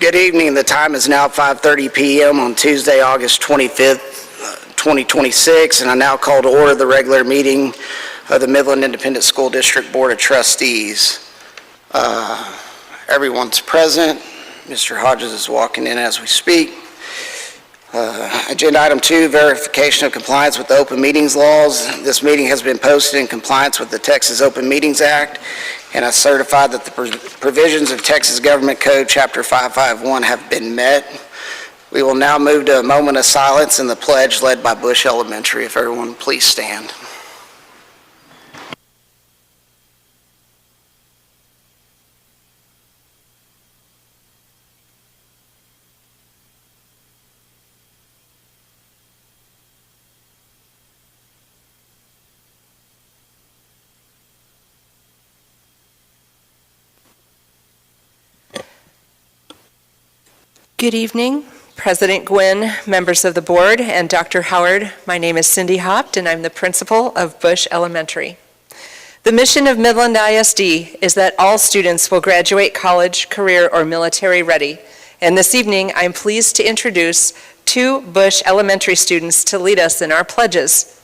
Good evening. The time is now 5:30 p.m. on Tuesday, August 25th, 2026, and I now call to order the regular meeting of the Midland Independent School District Board of Trustees. Everyone's present. Mr. Hodges is walking in as we speak. Agenda item 2, verification of compliance with the open meetings laws. This meeting has been posted in compliance with the Texas Open Meetings Act, and I certify that the provisions of Texas Government Code Chapter 551 have been met. We will now move to a moment of silence and the pledge led by Bush Elementary. If everyone please stand. Good evening, President Gwynn, members of the board, and Dr. Howard. My name is Cindy Hopt, and I'm the principal of Bush Elementary. The mission of Midland ISD is that all students will graduate college, career, or military ready. And this evening, I'm pleased to introduce 2 Bush Elementary students to lead us in our pledges.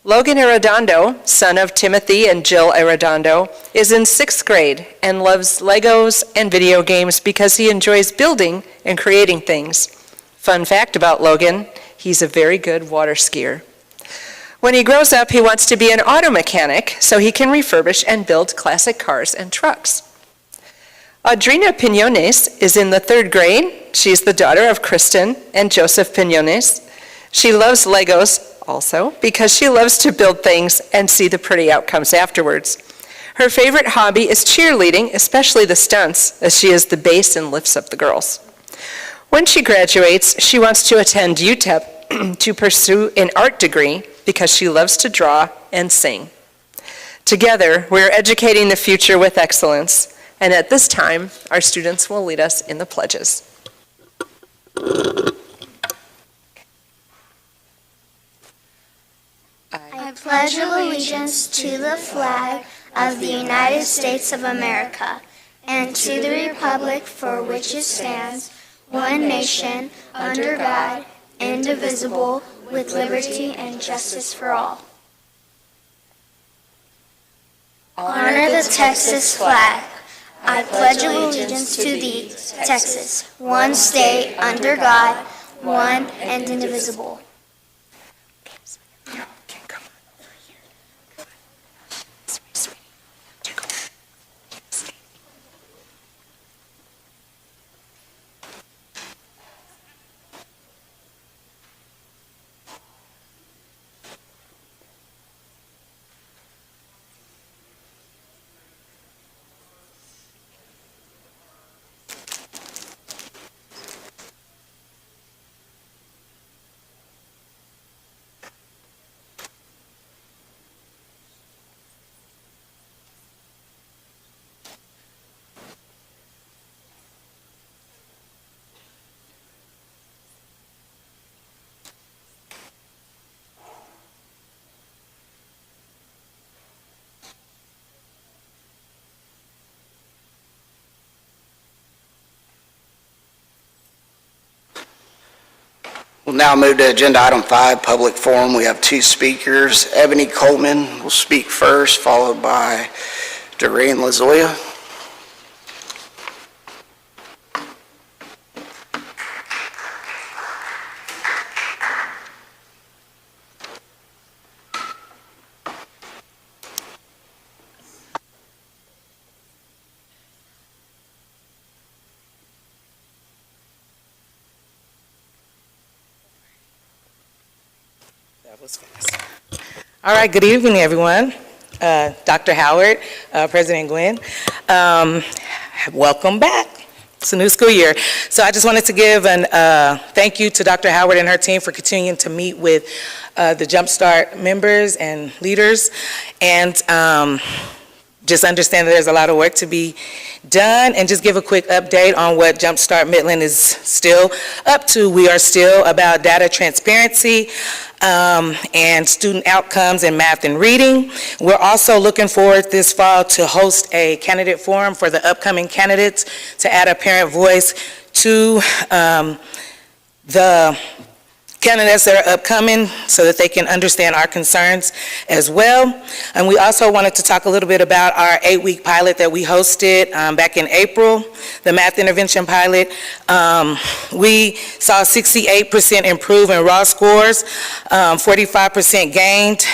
Logan Arredondo, son of Timothy and Jill Arredondo, is in 6th grade and loves Legos and video games because he enjoys building and creating things. Fun fact about Logan, he's a very good water skier. When he grows up, he wants to be an auto mechanic so he can refurbish and build classic cars and trucks. Audrina Pinones is in the 3rd grade. She's the daughter of Kristen and Joseph Pinones. She loves Legos also because she loves to build things and see the pretty outcomes afterwards. Her favorite hobby is cheerleading, especially the stunts, as she is the base and lifts up the girls. When she graduates, she wants to attend UTEP to pursue an art degree because she loves to draw and sing. Together, we're educating the future with excellence, and at this time, our students will lead us in the pledges. I pledge allegiance to the flag of the United States of America and to the republic for which it stands, one nation, under God, indivisible, with liberty and justice for all. Honor the Texas flag. I pledge allegiance to thee, Texas, one state, under God, one and indivisible. We'll now move to agenda item 5, public forum. We have 2 speakers. Ebony Coleman will speak first, followed by Doreen Lazoya. All right, good evening, everyone. Dr. Howard, President Gwynn, welcome back. It's a new school year. So I just wanted to give a thank you to Dr. Howard and her team for continuing to meet with the Jumpstart members and leaders. And just understand that there's a lot of work to be done, and just give a quick update on what Jumpstart Midland is still up to. We are still about data transparency and student outcomes in math and reading. We're also looking forward this fall to host a candidate forum for the upcoming candidates to add a parent voice to the candidates that are upcoming so that they can understand our concerns as well. And we also wanted to talk a little bit about our 8-week pilot that we hosted back in April, the math intervention pilot. We saw 68% improve in raw scores, 45% gained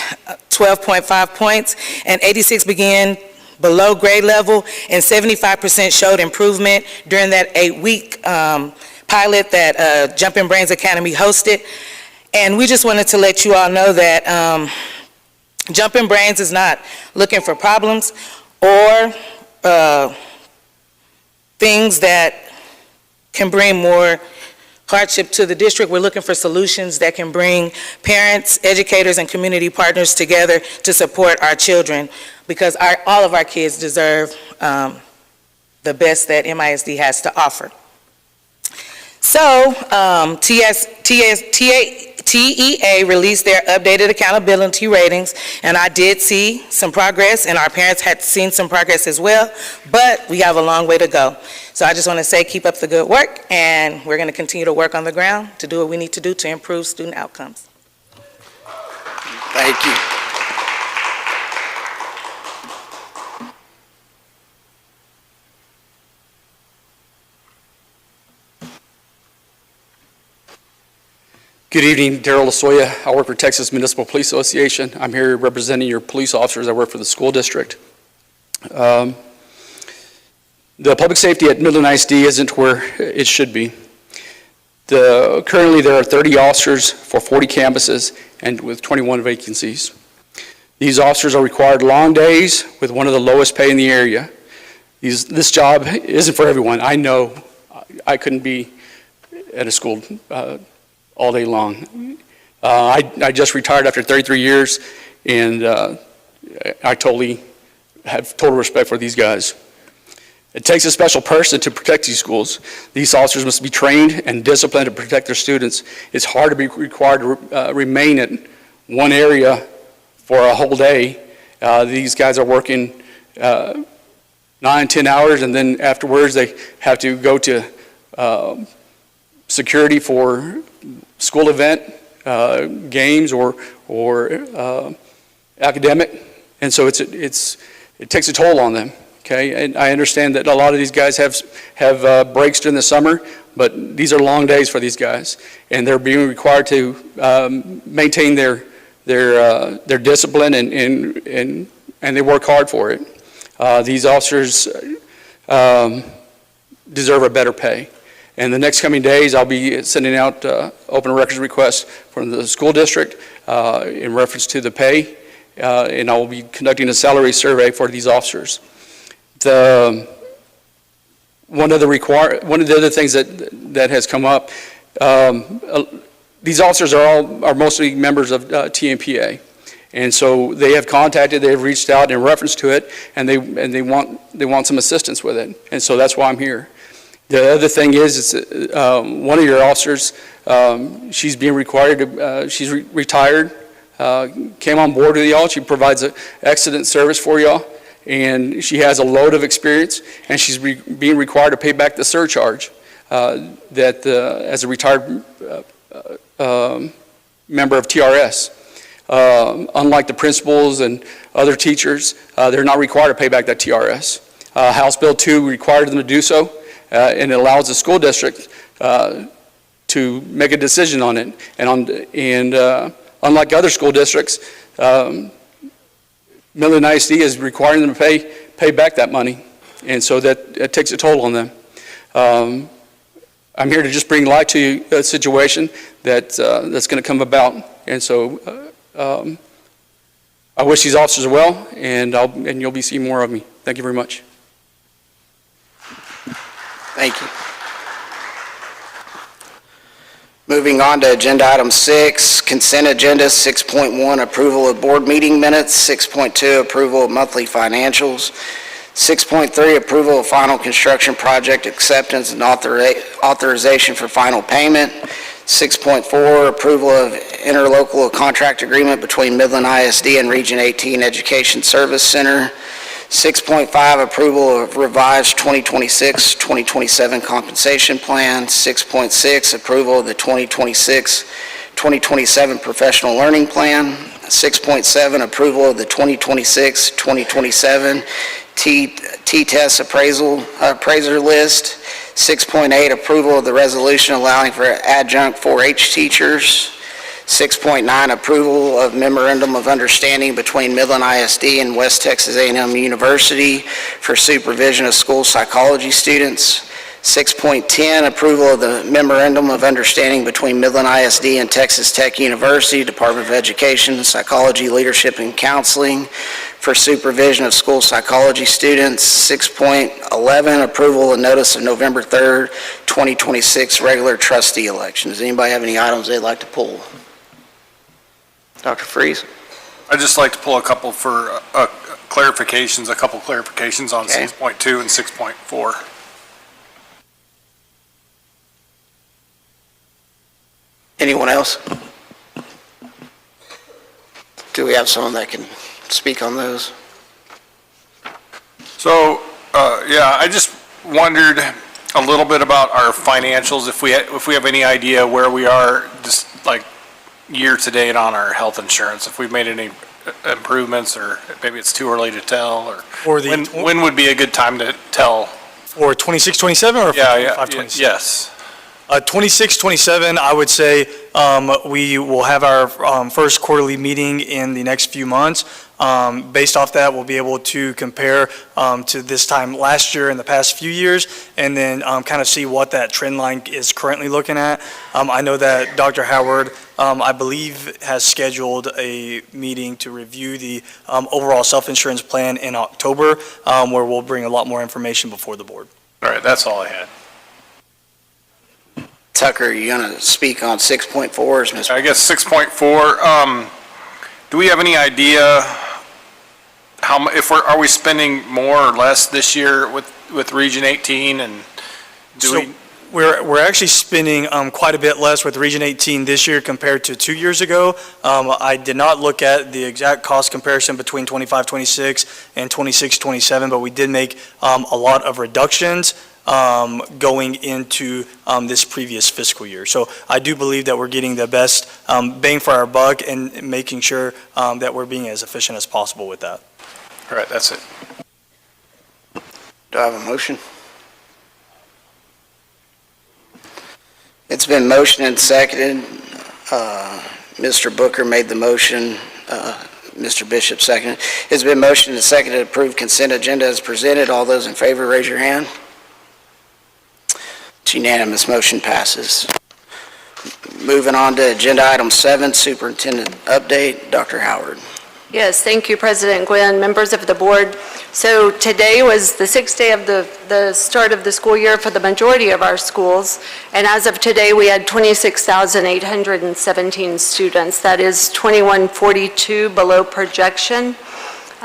12.5 points, and 86 began below grade level, and 75% showed improvement during that 8-week pilot that Jumping Brains Academy hosted. And we just wanted to let you all know that Jumping Brains is not looking for problems or things that can bring more hardship to the district. We're looking for solutions that can bring parents, educators, and community partners together to support our children, because all of our kids deserve the best that MISD has to offer. So, TEA released their updated accountability ratings, and I did see some progress, and our parents had seen some progress as well, but we have a long way to go. So I just want to say keep up the good work, and we're going to continue to work on the ground to do what we need to do to improve student outcomes. Thank you. Good evening, Darrell Lasoya. I work for Texas Municipal Police Association. I'm here representing your police officers. I work for the school district. The public safety at Midland ISD isn't where it should be. Currently there are 30 officers for 40 campuses and with 21 vacancies. These officers are required long days with one of the lowest pay in the area. This job isn't for everyone. I know I couldn't be at a school all day long. I just retired after 33 years, and I totally have total respect for these guys. It takes a special person to protect these schools. These officers must be trained and disciplined to protect their students. It's hard to be required to remain in one area for a whole day. These guys are working 9, 10 hours, and then afterwards they have to go to security for school event, games, or academic, and so it takes a toll on them. Okay, and I understand that a lot of these guys have breaks during the summer, but these are long days for these guys, and they're being required to maintain their discipline, and they work hard for it. These officers deserve a better pay. And the next coming days, I'll be sending out open records requests from the school district in reference to the pay, and I will be conducting a salary survey for these officers. One of the other things that has come up, these officers are mostly members of TMPA, and so they have reached out in reference to it, and they want some assistance with it, and so that's why I'm here. The other thing is one of your officers, she's being required to, she's retired, came on board with y'all. She provides an excellent service for y'all, and she has a load of experience, and she's being required to pay back the surcharge that as a retired member of TRS. Unlike the principals and other teachers, they're not required to pay back that TRS. House Bill 2 required them to do so. And it allows the school district to make a decision on it. And unlike other school districts, Midland ISD is requiring them to pay back that money, and so that takes a toll on them. I'm here to just bring light to a situation that's going to come about, and so I wish these officers well, and you'll be seeing more of me. Thank you very much. Thank you. Moving on to agenda item 6, consent agenda. 6.1, approval of board meeting minutes. 6.2, approval of monthly financials. 6.3, approval of final construction project acceptance and authorization for final payment. 6.4, approval of interlocal contract agreement between Midland ISD and Region 18 Education Service Center. 6.5, approval of revised 2026-2027 compensation plan. 6.6, approval of the 2026-2027 professional learning plan. 6.7, approval of the 2026-2027 T-test appraiser list. 6.8, approval of the resolution allowing for adjunct 4-H teachers. 6.9, approval of memorandum of understanding between Midland ISD and West Texas A&M University for supervision of school psychology students. 6.10, approval of the memorandum of understanding between Midland ISD and Texas Tech University, Department of Education, Psychology, Leadership, and Counseling for supervision of school psychology students. 6.11, approval of notice of November 3rd, 2026 regular trustee election. Does anybody have any items they'd like to pull? Dr. Freeze? I'd just like to pull a couple for clarifications, on Okay. 6.2 and 6.4. Anyone else? Do we have someone that can speak on those? So, yeah, I just wondered a little bit about our financials, if we have any idea where we are, just like year to date on our health insurance, if we've made any improvements, or maybe it's too early to tell, or For the when would be a good time to tell? for 26, 27, or Yeah, 25, 26? yes. 26, 27, I would say we will have our first quarterly meeting in the next few months. Based off that, we'll be able to compare to this time last year and the past few years, and then kind of see what that trend line is currently looking at. I know that Dr. Howard, I believe, has scheduled a meeting to review the overall self-insurance plan in October, where we'll bring a lot more information before the board. All right, that's all I had. Tucker, are you going to speak on 6.4? I guess 6.4, do we have any idea are we spending more or less this year with Region 18, and We're actually spending quite a bit less with Region 18 this year compared to 2 years ago. I did not look at the exact cost comparison between 25, 26 and 26, 27, but we did make a lot of reductions going into this previous fiscal year. So I do believe that we're getting the best bang for our buck and making sure that we're being as efficient as possible with that. All right, that's it. Do I have a motion? It's been motioned and seconded. Mr. Booker made the motion. Mr. Bishop seconded. It's been motioned and seconded to approve consent agenda as presented. All those in favor, raise your hand. It's unanimous. Motion passes. Moving on to agenda item 7, superintendent update. Dr. Howard. Yes, thank you, President Gwynn, members of the board. So today was the 6th day of the start of the school year for the majority of our schools. And as of today, we had 26,817 students. That is 2142 below projection.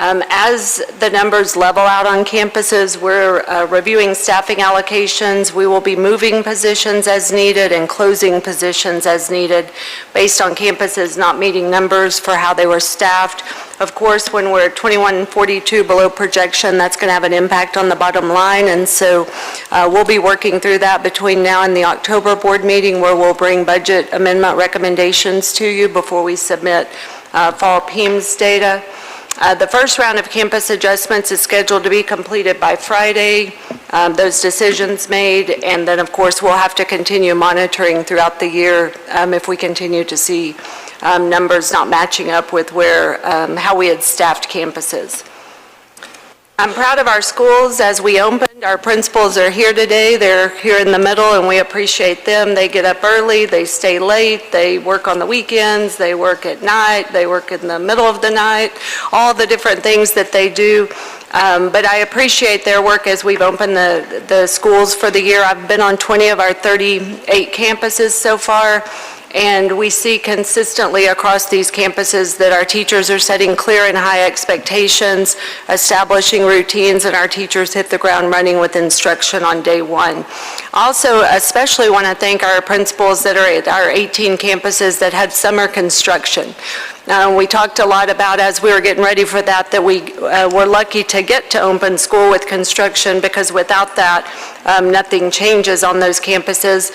As the numbers level out on campuses, we're reviewing staffing allocations. We will be moving positions as needed and closing positions as needed based on campuses not meeting numbers for how they were staffed. Of course, when we're at 2142 below projection, that's going to have an impact on the bottom line. And so we'll be working through that between now and the October board meeting, where we'll bring budget amendment recommendations to you before we submit fall PEIMS data. The first round of campus adjustments is scheduled to be completed by Friday, those decisions made, and then of course we'll have to continue monitoring throughout the year if we continue to see numbers not matching up with how we had staffed campuses. I'm proud of our schools as we open. Our principals are here today. They're here in the middle, and we appreciate them. They get up early, they stay late, they work on the weekends, they work at night, they work in the middle of the night, all the different things that they do. But I appreciate their work as we've opened the schools for the year. I've been on 20 of our 38 campuses so far, and we see consistently across these campuses that our teachers are setting clear and high expectations, establishing routines, and our teachers hit the ground running with instruction on day one. Also, especially want to thank our principals that are at our 18 campuses that had summer construction. We talked a lot about, as we were getting ready for that, that we were lucky to get to open school with construction, because without that, nothing changes on those campuses.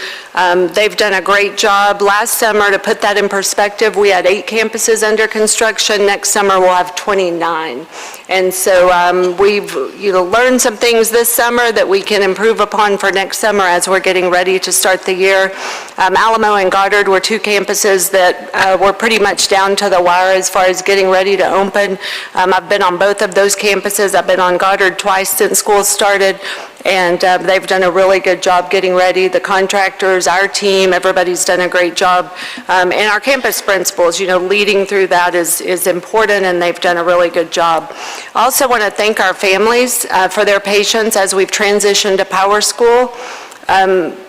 They've done a great job. Last summer, to put that in perspective, we had 8 campuses under construction. Next summer, we'll have 29. And so we've learned some things this summer that we can improve upon for next summer as we're getting ready to start the year. Alamo and Goddard were 2 campuses that were pretty much down to the wire as far as getting ready to open. I've been on both of those campuses. I've been on Goddard twice since school started, and they've done a really good job getting ready. The contractors, our team, everybody's done a great job. And our campus principals, leading through that is important, and they've done a really good job. I also want to thank our families for their patience as we've transitioned to Power School.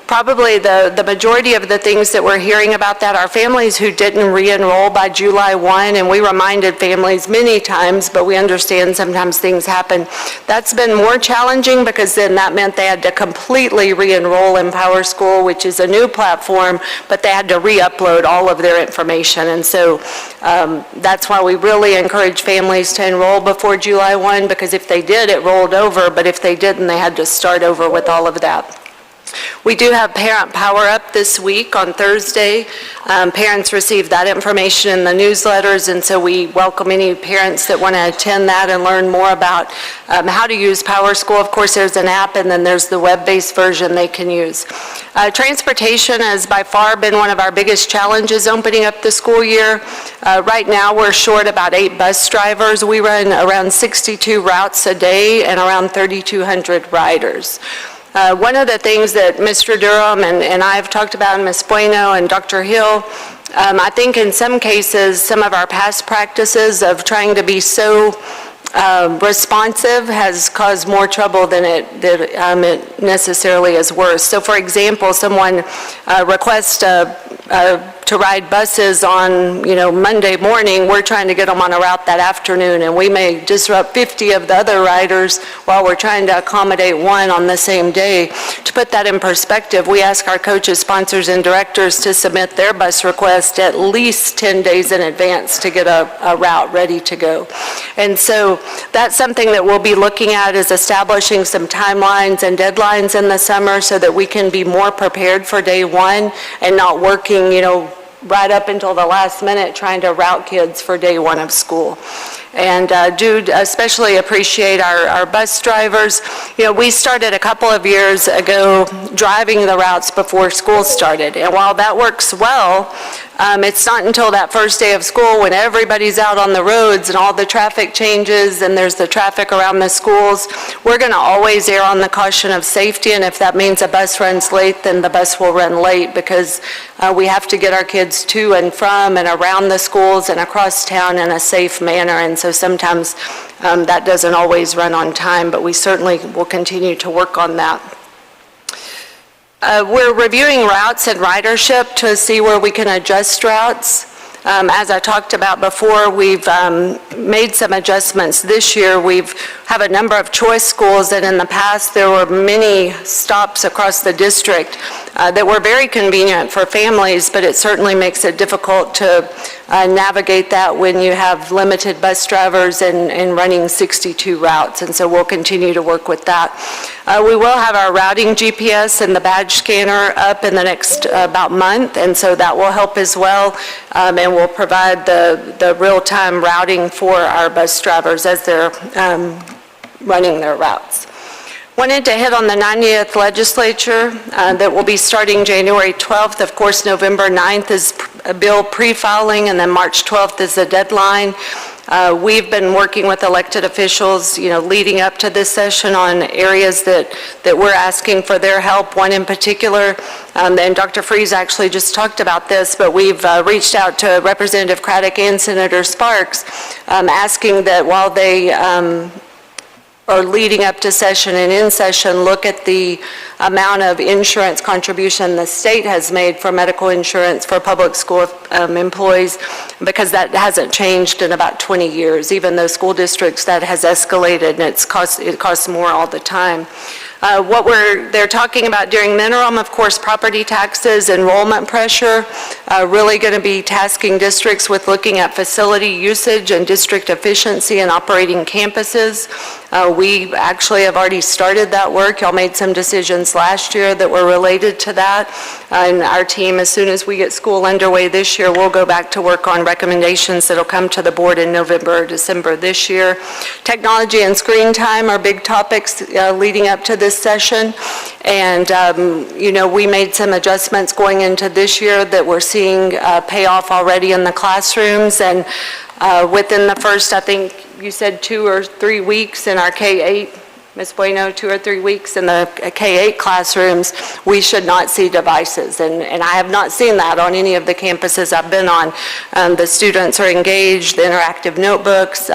Probably the majority of the things that we're hearing about that are families who didn't re-enroll by July 1, and we reminded families many times, but we understand sometimes things happen. That's been more challenging, because then that meant they had to completely re-enroll in Power School, which is a new platform, but they had to re-upload all of their information. And so that's why we really encourage families to enroll before July 1, because if they did, it rolled over, but if they didn't, they had to start over with all of that. We do have Parent Power Up this week on Thursday. Parents receive that information in the newsletters, and so we welcome any parents that want to attend that and learn more about how to use Power School. Of course, there's an app, and then there's the web-based version they can use. Transportation has by far been one of our biggest challenges opening up the school year. Right now, we're short about 8 bus drivers. We run around 62 routes a day and around 3,200 riders. One of the things that Mr. Durham and I have talked about, and Ms. Bueno and Dr. Hill, I think in some cases, some of our past practices of trying to be so responsive has caused more trouble than it necessarily is worse. So for example, someone requests to ride buses on, Monday morning, we're trying to get them on a route that afternoon, and we may disrupt 50 of the other riders while we're trying to accommodate one on the same day. To put that in perspective, we ask our coaches, sponsors, and directors to submit their bus request at least 10 days in advance to get a route ready to go. And so that's something that we'll be looking at, is establishing some timelines and deadlines in the summer so that we can be more prepared for day one and not working, right up until the last minute trying to route kids for day one of school. And do especially appreciate our bus drivers. We started a couple of years ago driving the routes before school started. And while that works well, it's not until that first day of school when everybody's out on the roads and all the traffic changes and there's the traffic around the schools. We're going to always err on the caution of safety, and if that means a bus runs late, then the bus will run late, because we have to get our kids to and from and around the schools and across town in a safe manner. And so sometimes that doesn't always run on time, but we certainly will continue to work on that. We're reviewing routes and ridership to see where we can adjust routes. As I talked about before, we've made some adjustments this year. We have a number of choice schools, and in the past there were many stops across the district that were very convenient for families, but it certainly makes it difficult to navigate that when you have limited bus drivers and running 62 routes, and so we'll continue to work with that. We will have our routing GPS and the badge scanner up in the next about month, and so that will help as well, and we'll provide the real-time routing for our bus drivers as they're running their routes. Wanted to hit on the 90th legislature that will be starting January 12th. Of course, November 9th is a bill pre-filing, and then March 12th is the deadline. We've been working with elected officials, leading up to this session on areas that we're asking for their help, one in particular. And Dr. Freeze actually just talked about this, but we've reached out to Representative Craddock and Senator Sparks, asking that while they or leading up to session and in session, look at the amount of insurance contribution the state has made for medical insurance for public school employees, because that hasn't changed in about 20 years. Even though school districts, that has escalated, and it costs more all the time. What they're talking about during the interim, of course, property taxes, enrollment pressure, really going to be tasking districts with looking at facility usage and district efficiency and operating campuses. We actually have already started that work. Y'all made some decisions last year that were related to that. And our team, as soon as we get school underway this year, we'll go back to work on recommendations that'll come to the board in November or December this year. Technology and screen time are big topics leading up to this session. And, we made some adjustments going into this year that we're seeing pay off already in the classrooms. And within the first, I think you said 2 or 3 weeks in our K-8, Ms. Bueno, 2 or 3 weeks in the K-8 classrooms, we should not see devices. And I have not seen that on any of the campuses I've been on. The students are engaged, the interactive notebooks,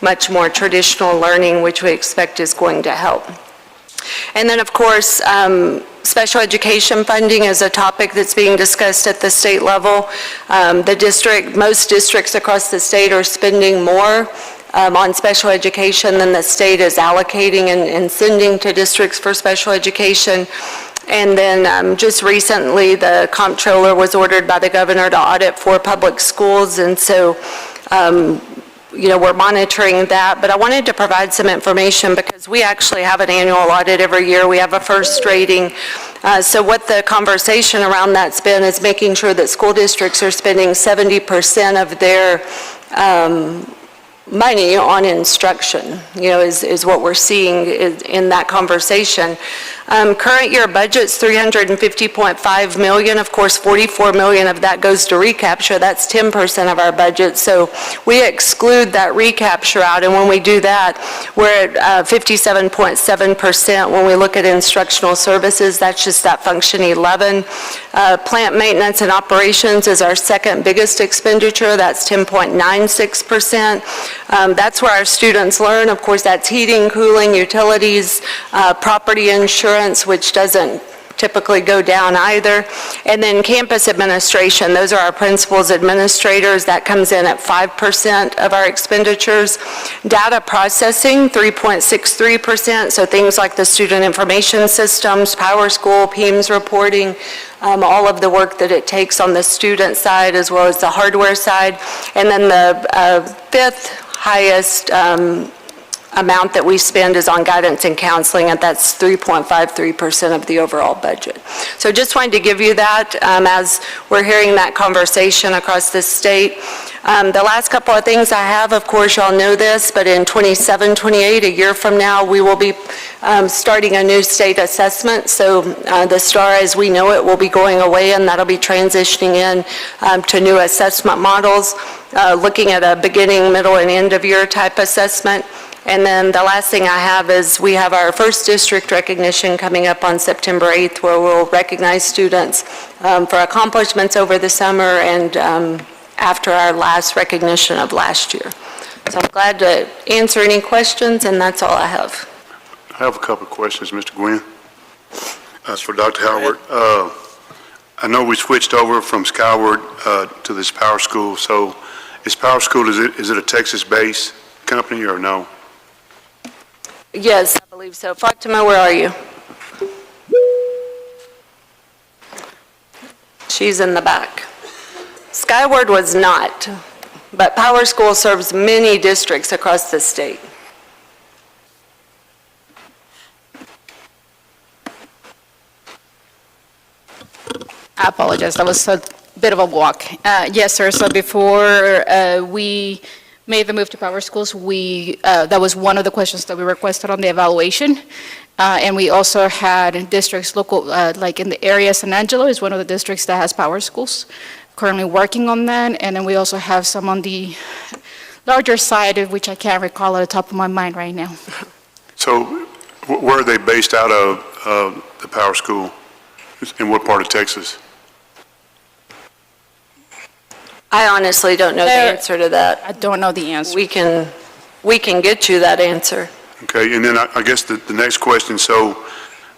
much more traditional learning, which we expect is going to help. And then, of course, special education funding is a topic that's being discussed at the state level. Most districts across the state are spending more on special education than the state is allocating and sending to districts for special education. And then just recently, the comptroller was ordered by the governor to audit 4 public schools, and so we're monitoring that. But I wanted to provide some information because we actually have an annual audit every year. We have a first rating. So what the conversation around that's been is making sure that school districts are spending 70% of their money on instruction, is what we're seeing in that conversation. Current year budget's $350.5 million. Of course, $44 million of that goes to recapture. That's 10% of our budget. So we exclude that recapture out, and when we do that, we're at 57.7%. When we look at instructional services, that's just that function 11. Plant maintenance and operations is our second biggest expenditure. That's 10.96%. That's where our students learn. Of course, that's heating, cooling, utilities, property insurance, which doesn't typically go down either. And then campus administration, those are our principals, administrators. That comes in at 5% of our expenditures. Data processing, 3.63%. So things like the student information systems, PowerSchool, PEIMS reporting, all of the work that it takes on the student side as well as the hardware side. And then the fifth highest amount that we spend is on guidance and counseling, and that's 3.53% of the overall budget. So just wanted to give you that as we're hearing that conversation across the state. The last couple of things I have, of course, y'all know this, but in 27, 28, a year from now, we will be starting a new state assessment. So the STAR as we know it will be going away, and that'll be transitioning in to new assessment models, looking at a beginning, middle, and end of year type assessment. And then the last thing I have is we have our first district recognition coming up on September 8th, where we'll recognize students for accomplishments over the summer and after our last recognition of last year. So I'm glad to answer any questions, and that's all I have. I have a couple of questions, Mr. Gwynn. That's for Dr. Howard. I know we switched over from Skyward to this Power School. So is Power School, is it a Texas-based company or no? Yes, I believe so. Fatima, where are you? She's in the back. Skyward was not, but Power School serves many districts across the state. I apologize, that was a bit of a walk. Yes, sir, so before we made the move to Power Schools, that was one of the questions that we requested on the evaluation. And we also had districts local, like in the area, San Angelo is one of the districts that has Power Schools, currently working on that. And then we also have some on the larger site, of which I can't recall at the top of my mind right now. So where are they based out of, the Power School? In what part of Texas? I honestly don't know the answer to that. I don't know the answer. We can get you that answer. Okay, and then I guess the next question, so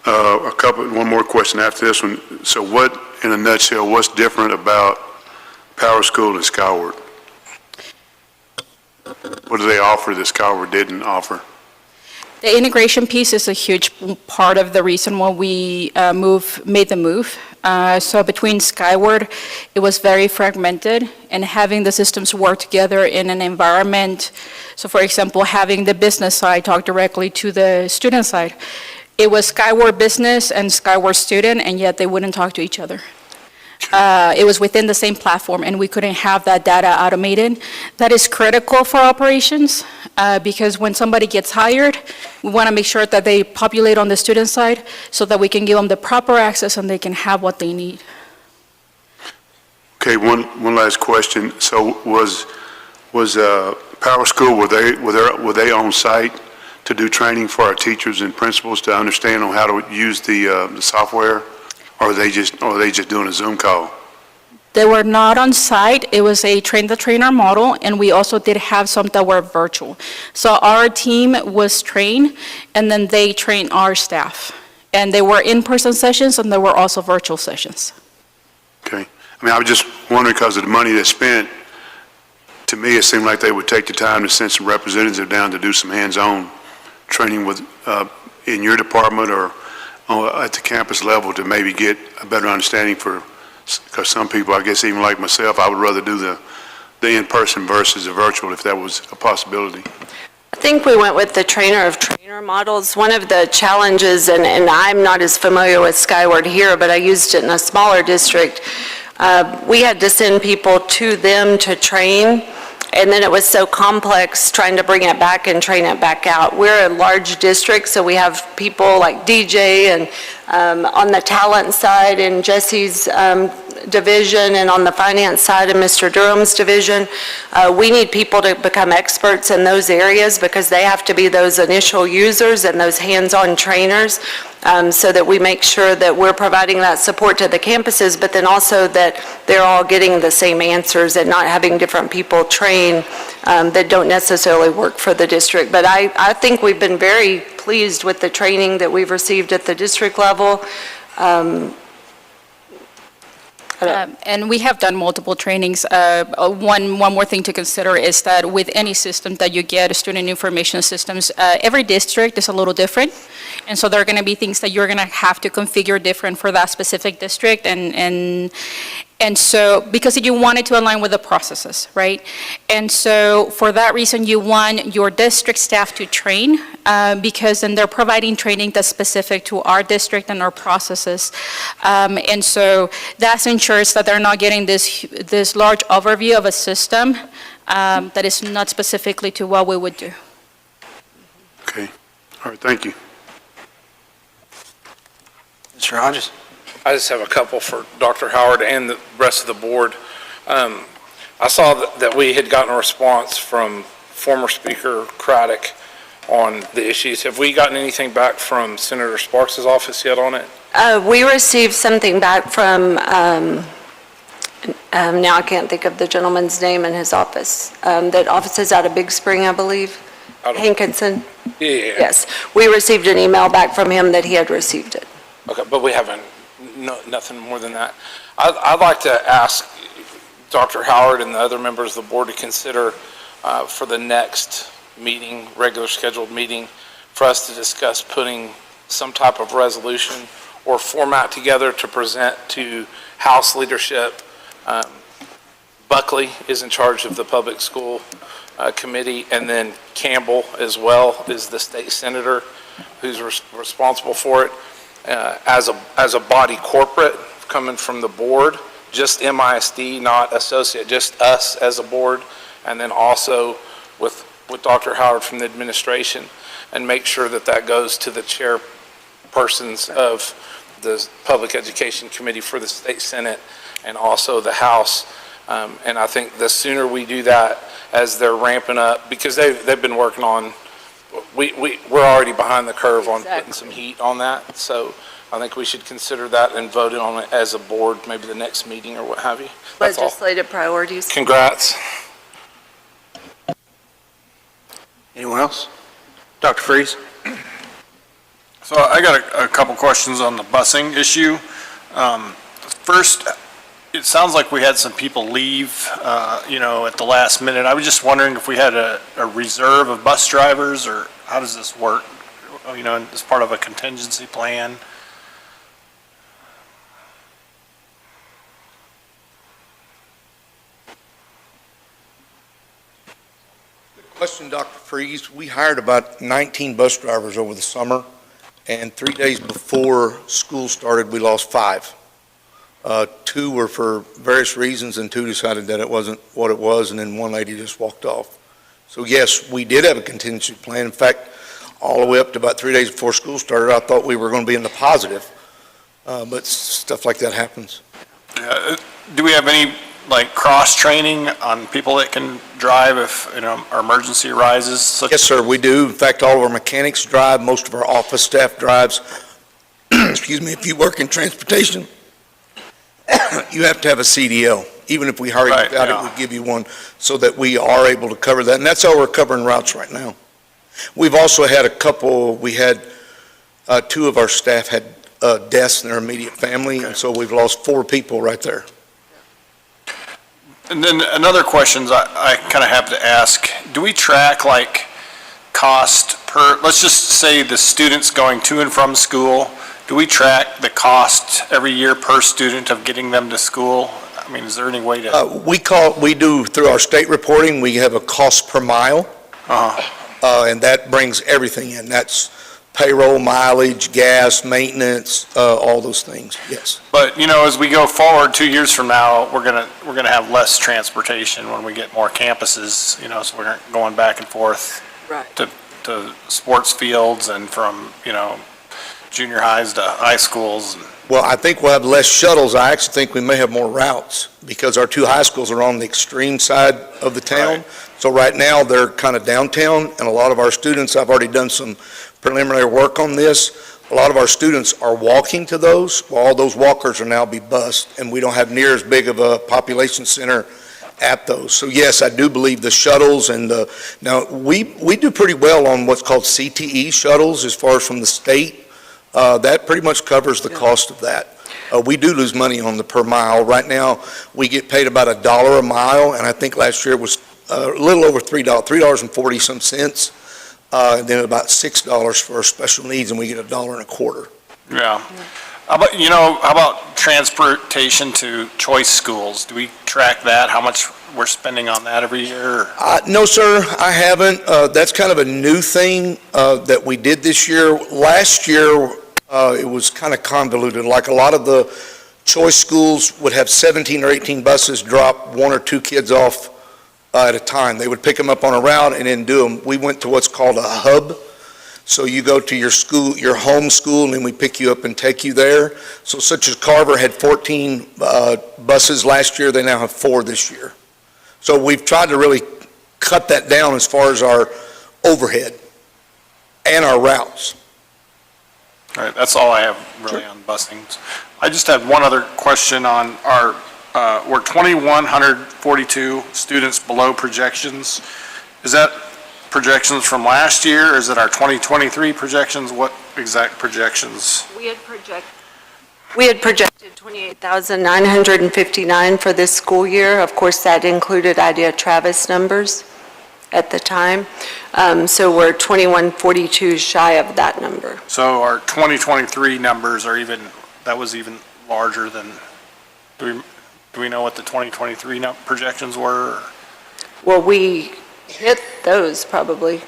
one more question after this one. So what, in a nutshell, what's different about Power School and Skyward? What do they offer that Skyward didn't offer? The integration piece is a huge part of the reason why we made the move. So between Skyward, it was very fragmented, and having the systems work together in an environment. So for example, having the business side talk directly to the student side. It was Skyward business and Skyward student, and yet they wouldn't talk to each other. It was within the same platform, and we couldn't have that data automated. That is critical for operations, because when somebody gets hired, we want to make sure that they populate on the student side so that we can give them the proper access and they can have what they need. Okay, one last question. So was Power School, were they on site to do training for our teachers and principals to understand on how to use the software? Or are they just doing a Zoom call? They were not on site. It was a train-the-trainer model, and we also did have some that were virtual. So our team was trained, and then they trained our staff. And they were in-person sessions, and there were also virtual sessions. Okay. I mean, I was just wondering because of the money they spent, to me, it seemed like they would take the time to send some representatives down to do some hands-on training with, in your department or at the campus level to maybe get a better understanding because some people, I guess even like myself, I would rather do the in-person versus the virtual if that was a possibility. I think we went with the trainer of trainer models. One of the challenges, and I'm not as familiar with Skyward here, but I used it in a smaller district, we had to send people to them to train, and then it was so complex trying to bring it back and train it back out. We're a large district, so we have people like DJ and on the talent side in Jesse's division and on the finance side in Mr. Durham's division. We need people to become experts in those areas because they have to be those initial users and those hands-on trainers, so that we make sure that we're providing that support to the campuses, but then also that they're all getting the same answers and not having different people train that don't necessarily work for the district. But I think we've been very pleased with the training that we've received at the district level. And we have done multiple trainings. One more thing to consider is that with any system that you get, student information systems, every district is a little different. And so there are going to be things that you're going to have to configure different for that specific district. And so, because you want it to align with the processes, right? And so, for that reason, you want your district staff to train, because then they're providing training that's specific to our district and our processes. And so, that ensures that they're not getting this large overview of a system that is not specifically to what we would do. Okay. All right, thank you. Mr. Hodges? I just have a couple for Dr. Howard and the rest of the board. I saw that we had gotten a response from former Speaker Craddock on the issues. Have we gotten anything back from Senator Sparks' office yet on it? We received something back from, now I can't think of the gentleman's name in his office, that office is out of Big Spring, I believe. Hankinson? Yeah. Yes. We received an email back from him that he had received it. Okay, but we haven't, nothing more than that. I'd like to ask Dr. Howard and the other members of the board to consider for the next meeting, regular scheduled meeting, for us to discuss putting some type of resolution or format together to present to House leadership. Buckley is in charge of the public school committee, and then Campbell as well is the state senator who's responsible for it. As a body corporate coming from the board, just MISD, not associate, just us as a board, and then also with Dr. Howard from the administration, and make sure that that goes to the chairpersons of the Public Education Committee for the State Senate and also the House. And I think the sooner we do that as they're ramping up, because they've been working on, we're already behind the curve on putting some heat on that, so I think we should consider that and vote on it as a board, maybe the next meeting or what have you. That's all. Legislative priorities. Congrats. Anyone else? Dr. Freeze? So I got a couple questions on the busing issue. First, it sounds like we had some people leave, at the last minute. I was just wondering if we had a reserve of bus drivers, or how does this work? As part of a contingency plan? Question, Dr. Freeze. We hired about 19 bus drivers over the summer, and 3 days before school started, we lost 5. 2 were for various reasons, and 2 decided that it wasn't what it was, and then 1 lady just walked off. So yes, we did have a contingency plan. In fact, all the way up to about 3 days before school started, I thought we were going to be in the positive, but stuff like that happens. Do we have any, cross-training on people that can drive if, an emergency arises? Yes, sir, we do. In fact, all of our mechanics drive, most of our office staff drives. Excuse me, if you work in transportation, you have to have a CDL. Even if we hire you without it, we'll give you one so that we are able to cover that. And that's how we're covering routes right now. We've also had we had 2 of our staff had deaths in their immediate family, and so we've lost 4 people right there. And then another question I kind of have to ask, do we track cost per, let's just say the students going to and from school, do we track the cost every year per student of getting them to school? I mean, is there any way to? We do through our state reporting, we have a cost per mile. And that brings everything in. That's payroll, mileage, gas, maintenance, all those things, yes. But, as we go forward 2 years from now, we're gonna have less transportation when we get more campuses, so we're going back and forth to sports fields and from, junior highs to high schools. Well, I think we'll have less shuttles. I actually think we may have more routes because our 2 high schools are on the extreme side of the town. Right. So right now, they're kind of downtown, and a lot of our students, I've already done some preliminary work on this. A lot of our students are walking to those. Well, all those walkers are now be bused, and we don't have near as big of a population center at those. So yes, I do believe the shuttles now we do pretty well on what's called CTE shuttles as far as from the state. That pretty much covers the cost of that. We do lose money on the per mile. Right now, we get paid about $1 a mile, and I think last year it was a little over $3.40 some cents, and then about $6 for special needs, and we get $1.25. Yeah. How about transportation to choice schools? Do we track that? How much we're spending on that every year? No, sir, I haven't. That's kind of a new thing that we did this year. Last year, it was kind of convoluted. Like a lot of the choice schools would have 17 or 18 buses drop 1 or 2 kids off at a time. They would pick them up on a route and then do them. We went to what's called a hub. So you go to your school, your home school, and then we pick you up and take you there. So such as Carver had 14 buses last year, they now have 4 this year. So we've tried to really cut that down as far as our overhead and our routes. All right, that's all I have really on busing. I just had one other question on we're 2,142 students below projections. Is that projections from last year? Is it our 2023 projections? What exact projections? We had projected 28,959 for this school year. Of course, that included Idea Travis numbers at the time. So we're 2,142 shy of that number. So our 2023 numbers are that was even larger than, do we know what the 2023 projections were? Well, we hit those probably.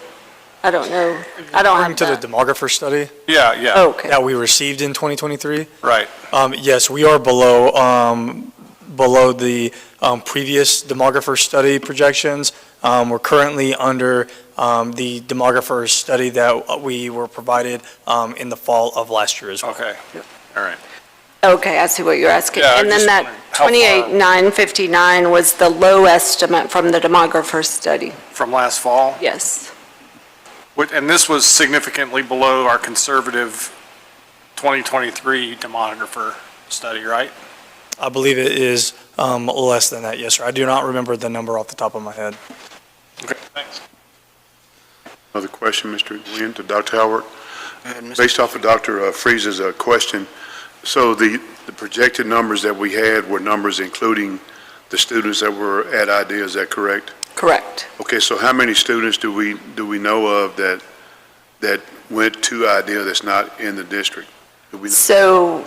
I don't know. I don't have According to the demographer study Yeah. Oh, okay. that we received in 2023, Right. yes, we are below the previous demographer study projections. We're currently under the demographer study that we were provided in the fall of last year as well. Okay. All right. Okay, I see what you're asking. Yeah, I And then just that wondered how far- 28,959 was the low estimate from the demographer study. From last fall? Yes. And this was significantly below our conservative 2023 demographer study, right? I believe it is less than that, yes, sir. I do not remember the number off the top of my head. Okay, thanks. Another question, Mr. Nguyen, to Dr. Howard. Mr. Based off of Dr. Freeze's question, so the projected numbers that we had were numbers including the students that were at ID, is that correct? Correct. Okay, so how many students do we know of that went to IDEA that's not in the district? Do we know? So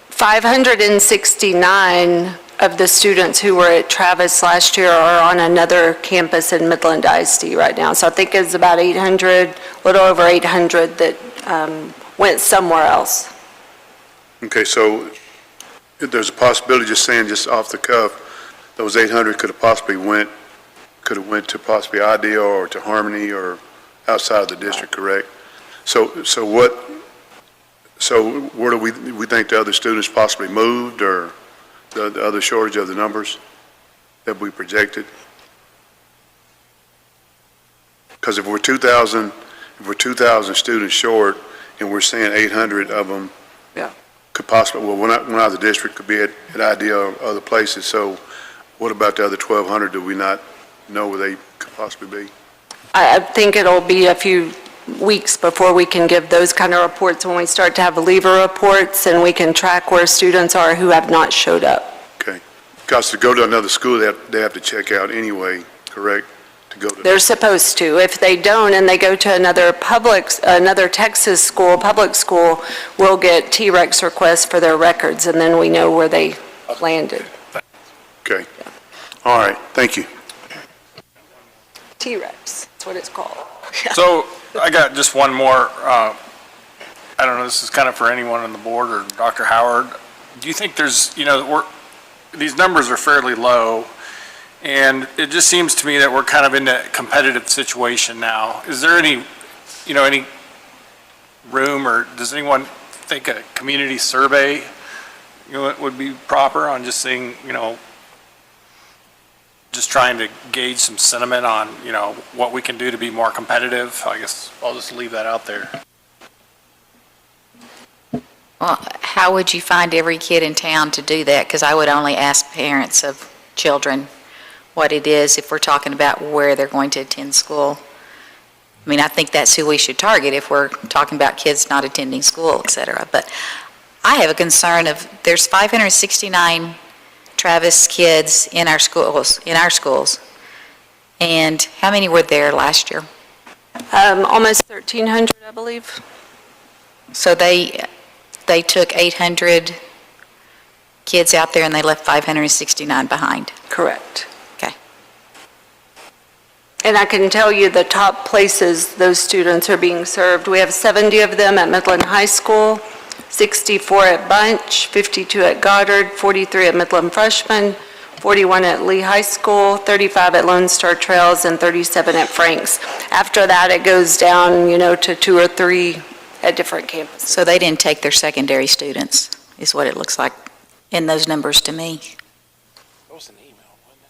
569 of the students who were at Travis last year are on another campus in Midland ISD right now. So I think it's about 800, a little over 800 that went somewhere else. Okay, so if there's a possibility, just saying, just off the cuff, those 800 could have went to possibly IDEA or to Harmony or outside of the district, correct? So where do we think the other students possibly moved, or the other shortage of the numbers that we projected? Because if we're 2,000 students short, and we're saying 800 of them could possibly, well, one out of the district could be at IDEA or other places, so what about the other 1,200? Do we not know where they could possibly be? I think it'll be a few weeks before we can give those kind of reports, when we start to have leaver reports and we can track where students are who have not showed up. Okay. Because to go to another school, they have to check out anyway, correct? To go to. They're supposed to. If they don't and they go to another Texas school, public school, we'll get T-Rex requests for their records, and then we know where they landed. Okay. All right, thank you. T-Rex, that's what it's called. So I got just one more, I don't know, this is kind of for anyone on the board or Dr. Howard. Do you think there's, these numbers are fairly low, and it just seems to me that we're kind of in a competitive situation now. Is there any room, or does anyone think a community survey, would be proper on just saying, just trying to gauge some sentiment on, what we can do to be more competitive? I guess I'll just leave that out there. Well, how would you find every kid in town to do that? Because I would only ask parents of children what it is if we're talking about where they're going to attend school. I mean, I think that's who we should target if we're talking about kids not attending school, et cetera. But I have a concern of, there's 569 Travis kids in our schools, and how many were there last year? Almost 1,300, I believe. So they took 800 kids out there and they left 569 behind. Correct. Okay. And I can tell you the top places those students are being served. We have 70 of them at Midland High School, 64 at Bunch, 52 at Goddard, 43 at Midland Freshman, 41 at Lee High School, 35 at Lone Star Trails, and 37 at Franks. After that, it goes down, to 2 or 3 at different campuses. So they didn't take their secondary students, is what it looks like in those numbers to me. That was an email, wasn't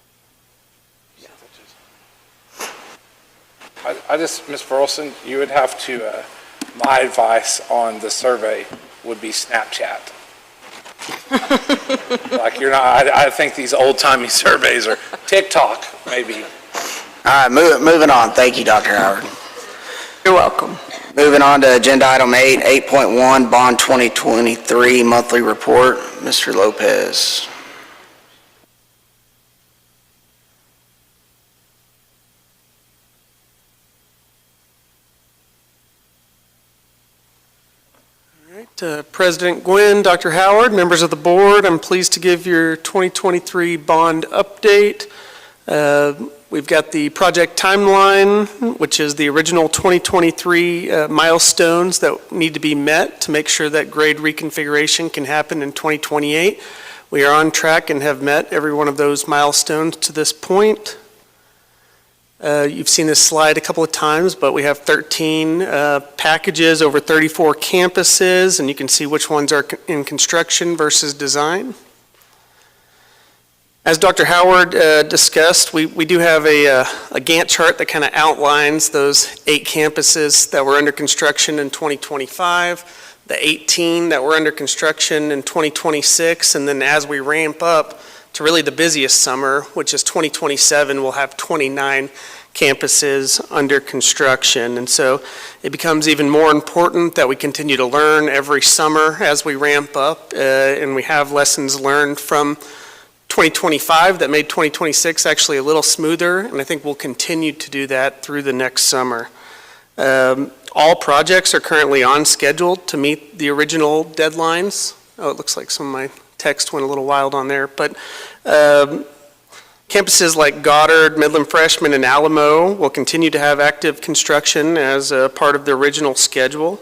it? I just, Ms. Burleson, you would have to, my advice on the survey would be Snapchat. Like, you're not, I think these old-timey surveys are TikTok, maybe. All right, moving on. Thank you, Dr. Howard. You're welcome. Moving on to agenda item 8, 8.1, Bond 2023 Monthly Report. Mr. Lopez. President Gwynn, Dr. Howard, members of the board, I'm pleased to give your 2023 bond update. We've got the project timeline, which is the original 2023 milestones that need to be met to make sure that grade reconfiguration can happen in 2028. We are on track and have met every one of those milestones to this point. You've seen this slide a couple of times, but we have 13 packages over 34 campuses, and you can see which ones are in construction versus design. As Dr. Howard discussed, we do have a Gantt chart that kind of outlines those 8 campuses that were under construction in 2025, the 18 that were under construction in 2026, and then as we ramp up to really the busiest summer, which is 2027, we'll have 29 campuses under construction. And so it becomes even more important that we continue to learn every summer as we ramp up, and we have lessons learned from 2025 that made 2026 actually a little smoother, and I think we'll continue to do that through the next summer. All projects are currently on schedule to meet the original deadlines. Oh, it looks like some of my text went a little wild on there, but campuses like Goddard, Midland Freshman, and Alamo will continue to have active construction as a part of the original schedule.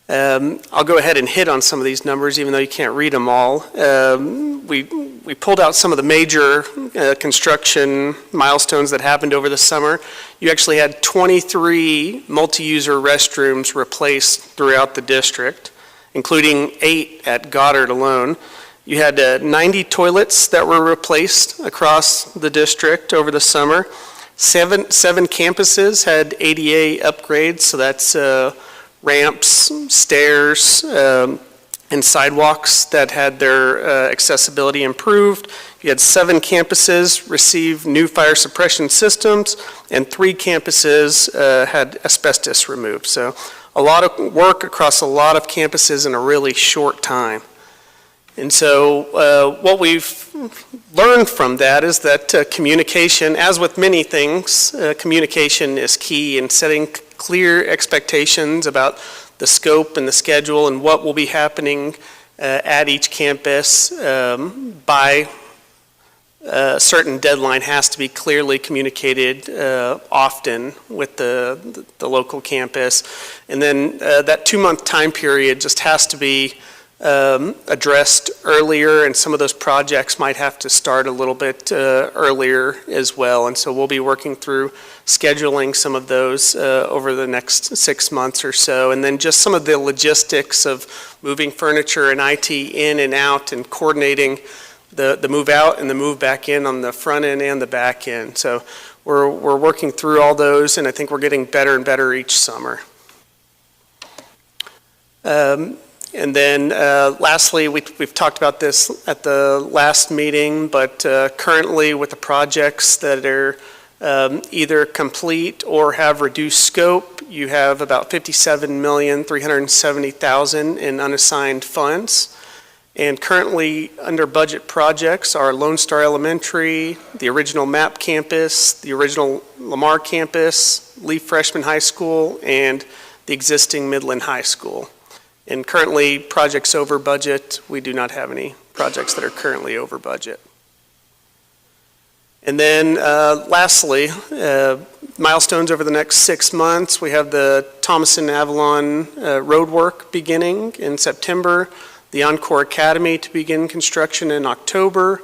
I'll go ahead and hit on some of these numbers, even though you can't read them all. We pulled out some of the major construction milestones that happened over the summer. You actually had 23 multi-user restrooms replaced throughout the district, including 8 at Goddard alone. You had 90 toilets that were replaced across the district over the summer. Seven campuses had ADA upgrades, so that's ramps, stairs, and sidewalks that had their accessibility improved. You had 7 campuses receive new fire suppression systems, and 3 campuses had asbestos removed. So a lot of work across a lot of campuses in a really short time. And so what we've learned from that is that communication, as with many things, communication is key in setting clear expectations about the scope and the schedule and what will be happening at each campus by a certain deadline has to be clearly communicated often with the local campus. And then that 2-month time period just has to be addressed earlier, and some of those projects might have to start a little bit earlier as well. And so we'll be working through scheduling some of those over the next 6 months or so. And then just some of the logistics of moving furniture and IT in and out and coordinating the move out and the move back in on the front end and the back end. So we're working through all those, and I think we're getting better and better each summer. And then lastly, we've talked about this at the last meeting, but currently with the projects that are either complete or have reduced scope, you have about $57,370,000 in unassigned funds. And currently under budget projects are Lone Star Elementary, the original MAP campus, the original Lamar campus, Lee Freshman High School, and the existing Midland High School. And currently, projects over budget, we do not have any projects that are currently over budget. And then lastly, milestones over the next 6 months. We have the Thomason-Avalon road work beginning in September, the Encore Academy to begin construction in October,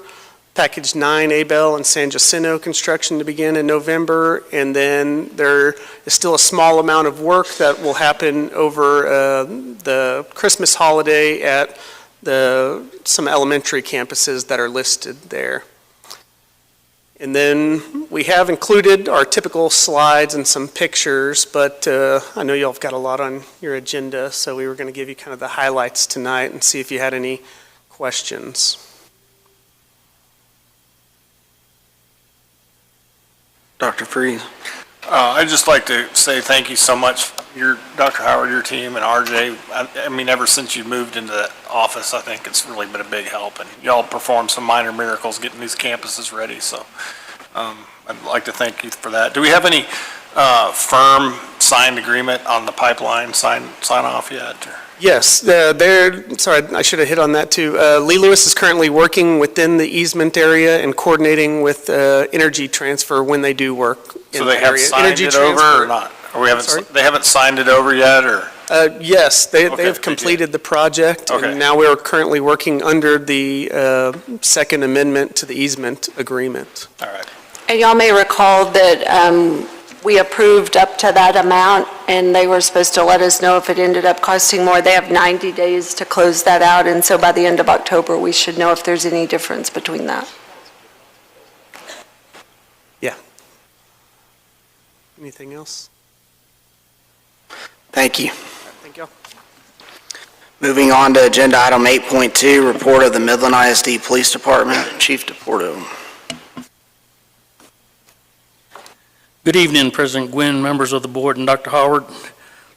Package 9, Abel and San Jacinto construction to begin in November, and then there is still a small amount of work that will happen over the Christmas holiday at some elementary campuses that are listed there. And then we have included our typical slides and some pictures, but I know y'all have got a lot on your agenda, so we were going to give you kind of the highlights tonight and see if you had any questions. Dr. Freeze. I'd just like to say thank you so much, Dr. Howard, your team, and RJ. I mean, ever since you moved into the office, I think it's really been a big help, and y'all performed some minor miracles getting these campuses ready, so I'd like to thank you for that. Do we have any firm signed agreement on the pipeline sign off yet? Or? Yes, sorry, I should have hit on that too. Lee Lewis is currently working within the easement area and coordinating with Energy Transfer when they do work in so the they have area. signed Energy it Transfer, over or not? Or they haven't signed it over yet, or? Yes, they Okay, have completed the project, Okay. and now we are currently working under the Second Amendment to the easement agreement. All right. And y'all may recall that we approved up to that amount, and they were supposed to let us know if it ended up costing more. They have 90 days to close that out, and so by the end of October, we should know if there's any difference between that. Yeah. Anything else? Thank you. Thank you. Moving on to agenda item 8.2, report of the Midland ISD Police Department. Chief DePorto. Good evening, President Gwynn, members of the board, and Dr. Howard.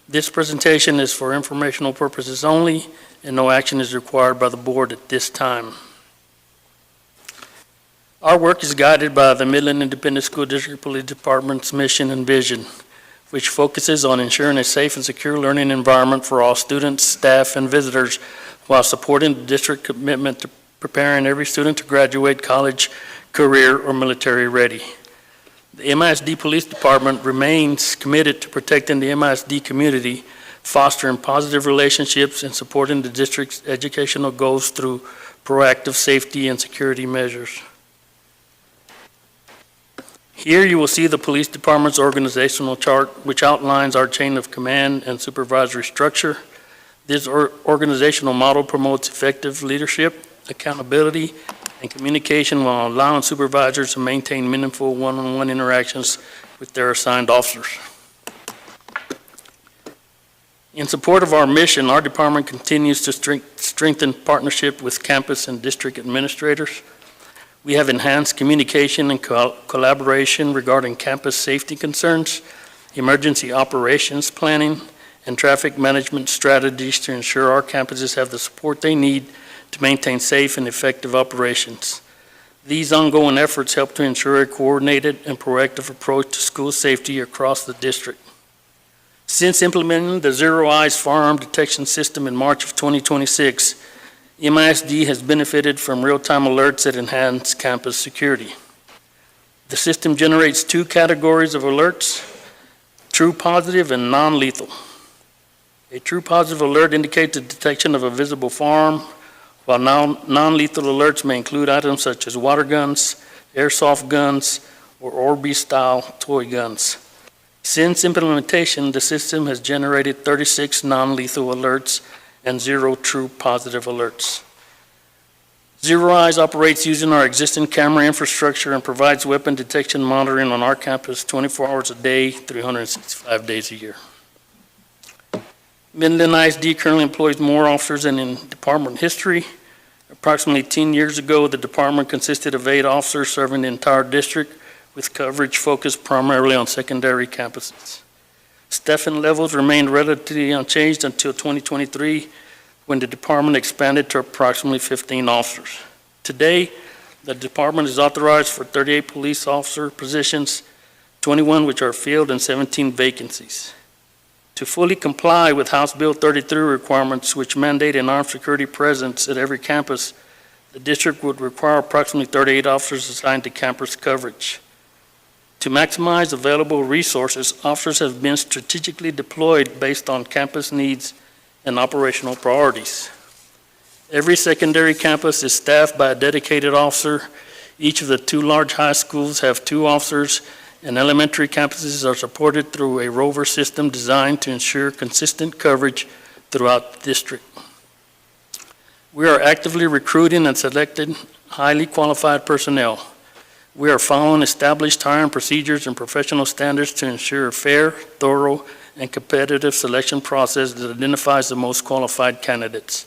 This presentation is for informational purposes only, and no action is required by the board at this time. Our work is guided by the Midland Independent School District Police Department's mission and vision, which focuses on ensuring a safe and secure learning environment for all students, staff, and visitors, while supporting the district's commitment to preparing every student to graduate college, career, or military ready. The MISD Police Department remains committed to protecting the MISD community, fostering positive relationships, and supporting the district's educational goals through proactive safety and security measures. Here you will see the police department's organizational chart, which outlines our chain of command and supervisory structure. This organizational model promotes effective leadership, accountability, and communication while allowing supervisors to maintain meaningful one-on-one interactions with their assigned officers. In support of our mission, our department continues to strengthen partnership with campus and district administrators. We have enhanced communication and collaboration regarding campus safety concerns, emergency operations planning, and traffic management strategies to ensure our campuses have the support they need to maintain safe and effective operations. These ongoing efforts help to ensure a coordinated and proactive approach to school safety across the district. Since implementing the Zero Eyes firearm detection system in March of 2026, MISD has benefited from real-time alerts that enhance campus security. The system generates two categories of alerts: true positive and non-lethal. A true positive alert indicates the detection of a visible firearm, while non-lethal alerts may include items such as water guns, airsoft guns, or Orby-style toy guns. Since implementation, the system has generated 36 non-lethal alerts and 0 true positive alerts. Zero Eyes operates using our existing camera infrastructure and provides weapon detection monitoring on our campus 24 hours a day, 365 days a year. Midland ISD currently employs more officers than in department history. Approximately 10 years ago, the department consisted of 8 officers serving the entire district, with coverage focused primarily on secondary campuses. Staffing levels remained relatively unchanged until 2023, when the department expanded to approximately 15 officers. Today, the department is authorized for 38 police officer positions, 21 which are filled, and 17 vacancies. To fully comply with House Bill 33 requirements, which mandate an armed security presence at every campus, the district would require approximately 38 officers assigned to campus coverage. To maximize available resources, officers have been strategically deployed based on campus needs and operational priorities. Every secondary campus is staffed by a dedicated officer. Each of the 2 large high schools have 2 officers, and elementary campuses are supported through a rover system designed to ensure consistent coverage throughout the district. We are actively recruiting and selecting highly qualified personnel. We are following established hiring procedures and professional standards to ensure a fair, thorough, and competitive selection process that identifies the most qualified candidates.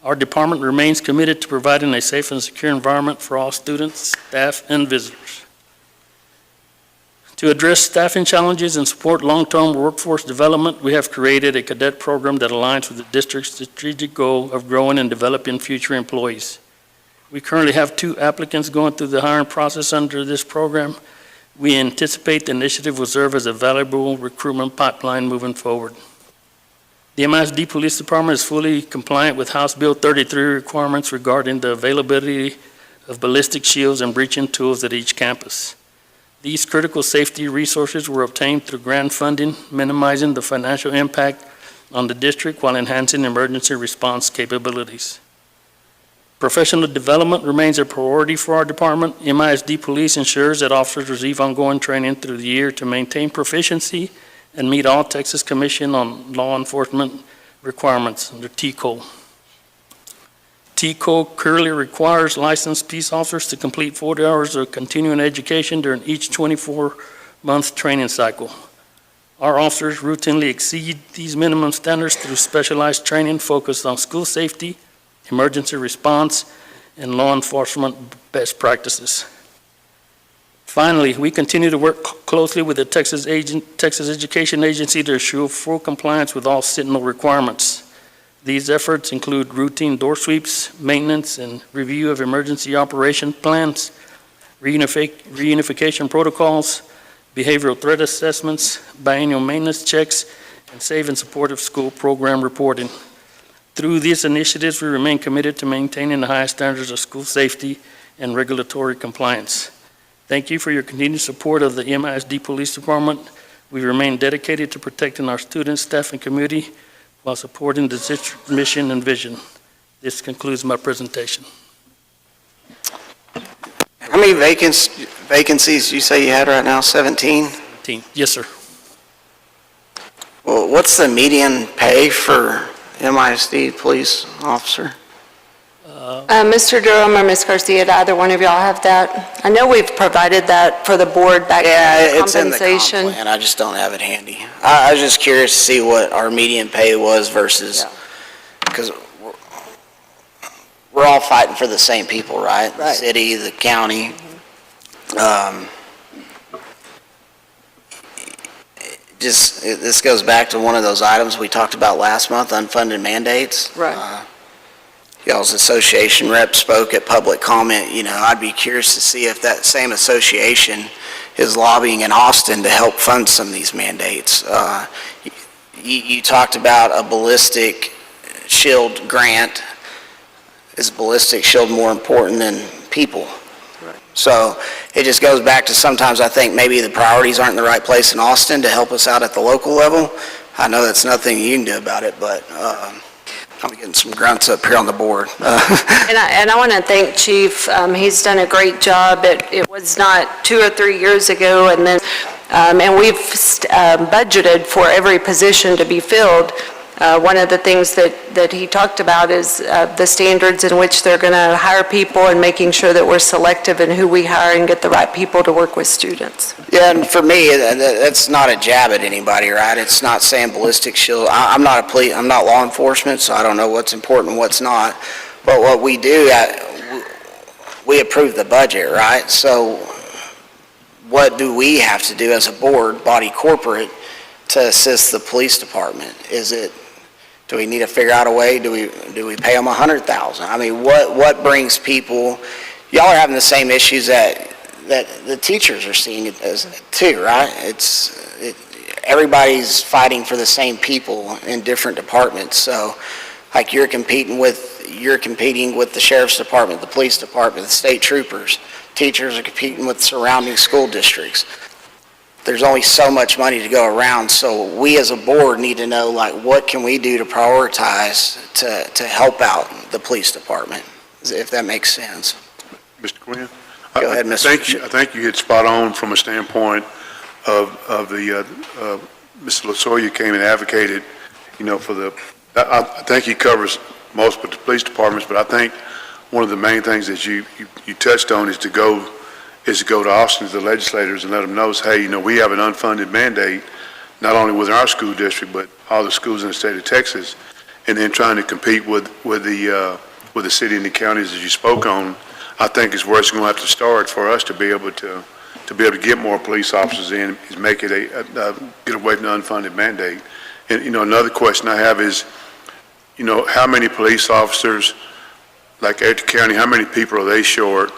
Our department remains committed to providing a safe and secure environment for all students, staff, and visitors. To address staffing challenges and support long-term workforce development, we have created a cadet program that aligns with the district's strategic goal of growing and developing future employees. We currently have 2 applicants going through the hiring process under this program. We anticipate the initiative will serve as a valuable recruitment pipeline moving forward. The MISD Police Department is fully compliant with House Bill 33 requirements regarding the availability of ballistic shields and breaching tools at each campus. These critical safety resources were obtained through grant funding, minimizing the financial impact on the district while enhancing emergency response capabilities. Professional development remains a priority for our department. MISD Police ensures that officers receive ongoing training through the year to maintain proficiency and meet all Texas Commission on Law Enforcement requirements under TCO. TCO currently requires licensed peace officers to complete 40 hours of continuing education during each 24-month training cycle. Our officers routinely exceed these minimum standards through specialized training focused on school safety, emergency response, and law enforcement best practices. Finally, we continue to work closely with the Texas Education Agency to ensure full compliance with all Sentinel requirements. These efforts include routine door sweeps, maintenance and review of emergency operation plans, reunification protocols, behavioral threat assessments, biennial maintenance checks, and safe and supportive school program reporting. Through these initiatives, we remain committed to maintaining the highest standards of school safety and regulatory compliance. Thank you for your continued support of the MISD Police Department. We remain dedicated to protecting our students, staff, and community while supporting the district mission and vision. This concludes my presentation. How many vacancies do you say you had right now? 17? Yes, sir. Well, what's the median pay for MISD police officer? Mr. Durham or Ms. Garcia, do either one of y'all have that? I know we've provided that for the board back in Yeah, it's in the comp compensation. plan. I just don't have it handy. I was just curious to see what our median pay was versus, because we're all fighting for the same people, right? The city, the county. This goes back to one of those items we talked about last month, unfunded mandates. Right. Y'all's association rep spoke at public comment. You know, I'd be curious to see if that same association is lobbying in Austin to help fund some of these mandates. You talked about a ballistic shield grant. Is ballistic shield more important than people? So it just goes back to sometimes I think maybe the priorities aren't in the right place in Austin to help us out at the local level. I know that's nothing you can do about it, but I'm getting some grunts up here on the board. And I want to thank Chief. He's done a great job. It was not 2 or 3 years ago, and then and we've budgeted for every position to be filled. One of the things that he talked about is the standards in which they're going to hire people and making sure that we're selective in who we hire and get the right people to work with students. Yeah, and for me, that's not a jab at anybody, right? It's not saying ballistic shield. I'm not law enforcement, so I don't know what's important and what's not. But what we do, we approve the budget, right? So what do we have to do as a board, body corporate, to assist the police department? Do we need to figure out a way? Do we pay them $100,000? I mean, what brings people? Y'all are having the same issues that the teachers are seeing as too, right? Everybody's fighting for the same people in different departments. So, like you're competing with the sheriff's department, the police department, the state troopers. Teachers are competing with surrounding school districts. There's only so much money to go around, so we as a board need to know, like, what can we do to prioritize to help out the police department, if that makes sense. Mr. Quinn? Go ahead, Mr. I think you hit spot on from a standpoint of Mr. Lasoya came and advocated, I think he covers most of the police departments, but I think one of the main things that you touched on is to go to Austin to the legislators and let them know, hey, we have an unfunded mandate, not only within our school district, but all the schools in the state of Texas, and then trying to compete with the city and the counties as you spoke on, I think is where it's going to have to start for us to be able to get more police officers in, is make it get away from the unfunded mandate. And, another question I have is, how many police officers, like at the county, how many people are they short?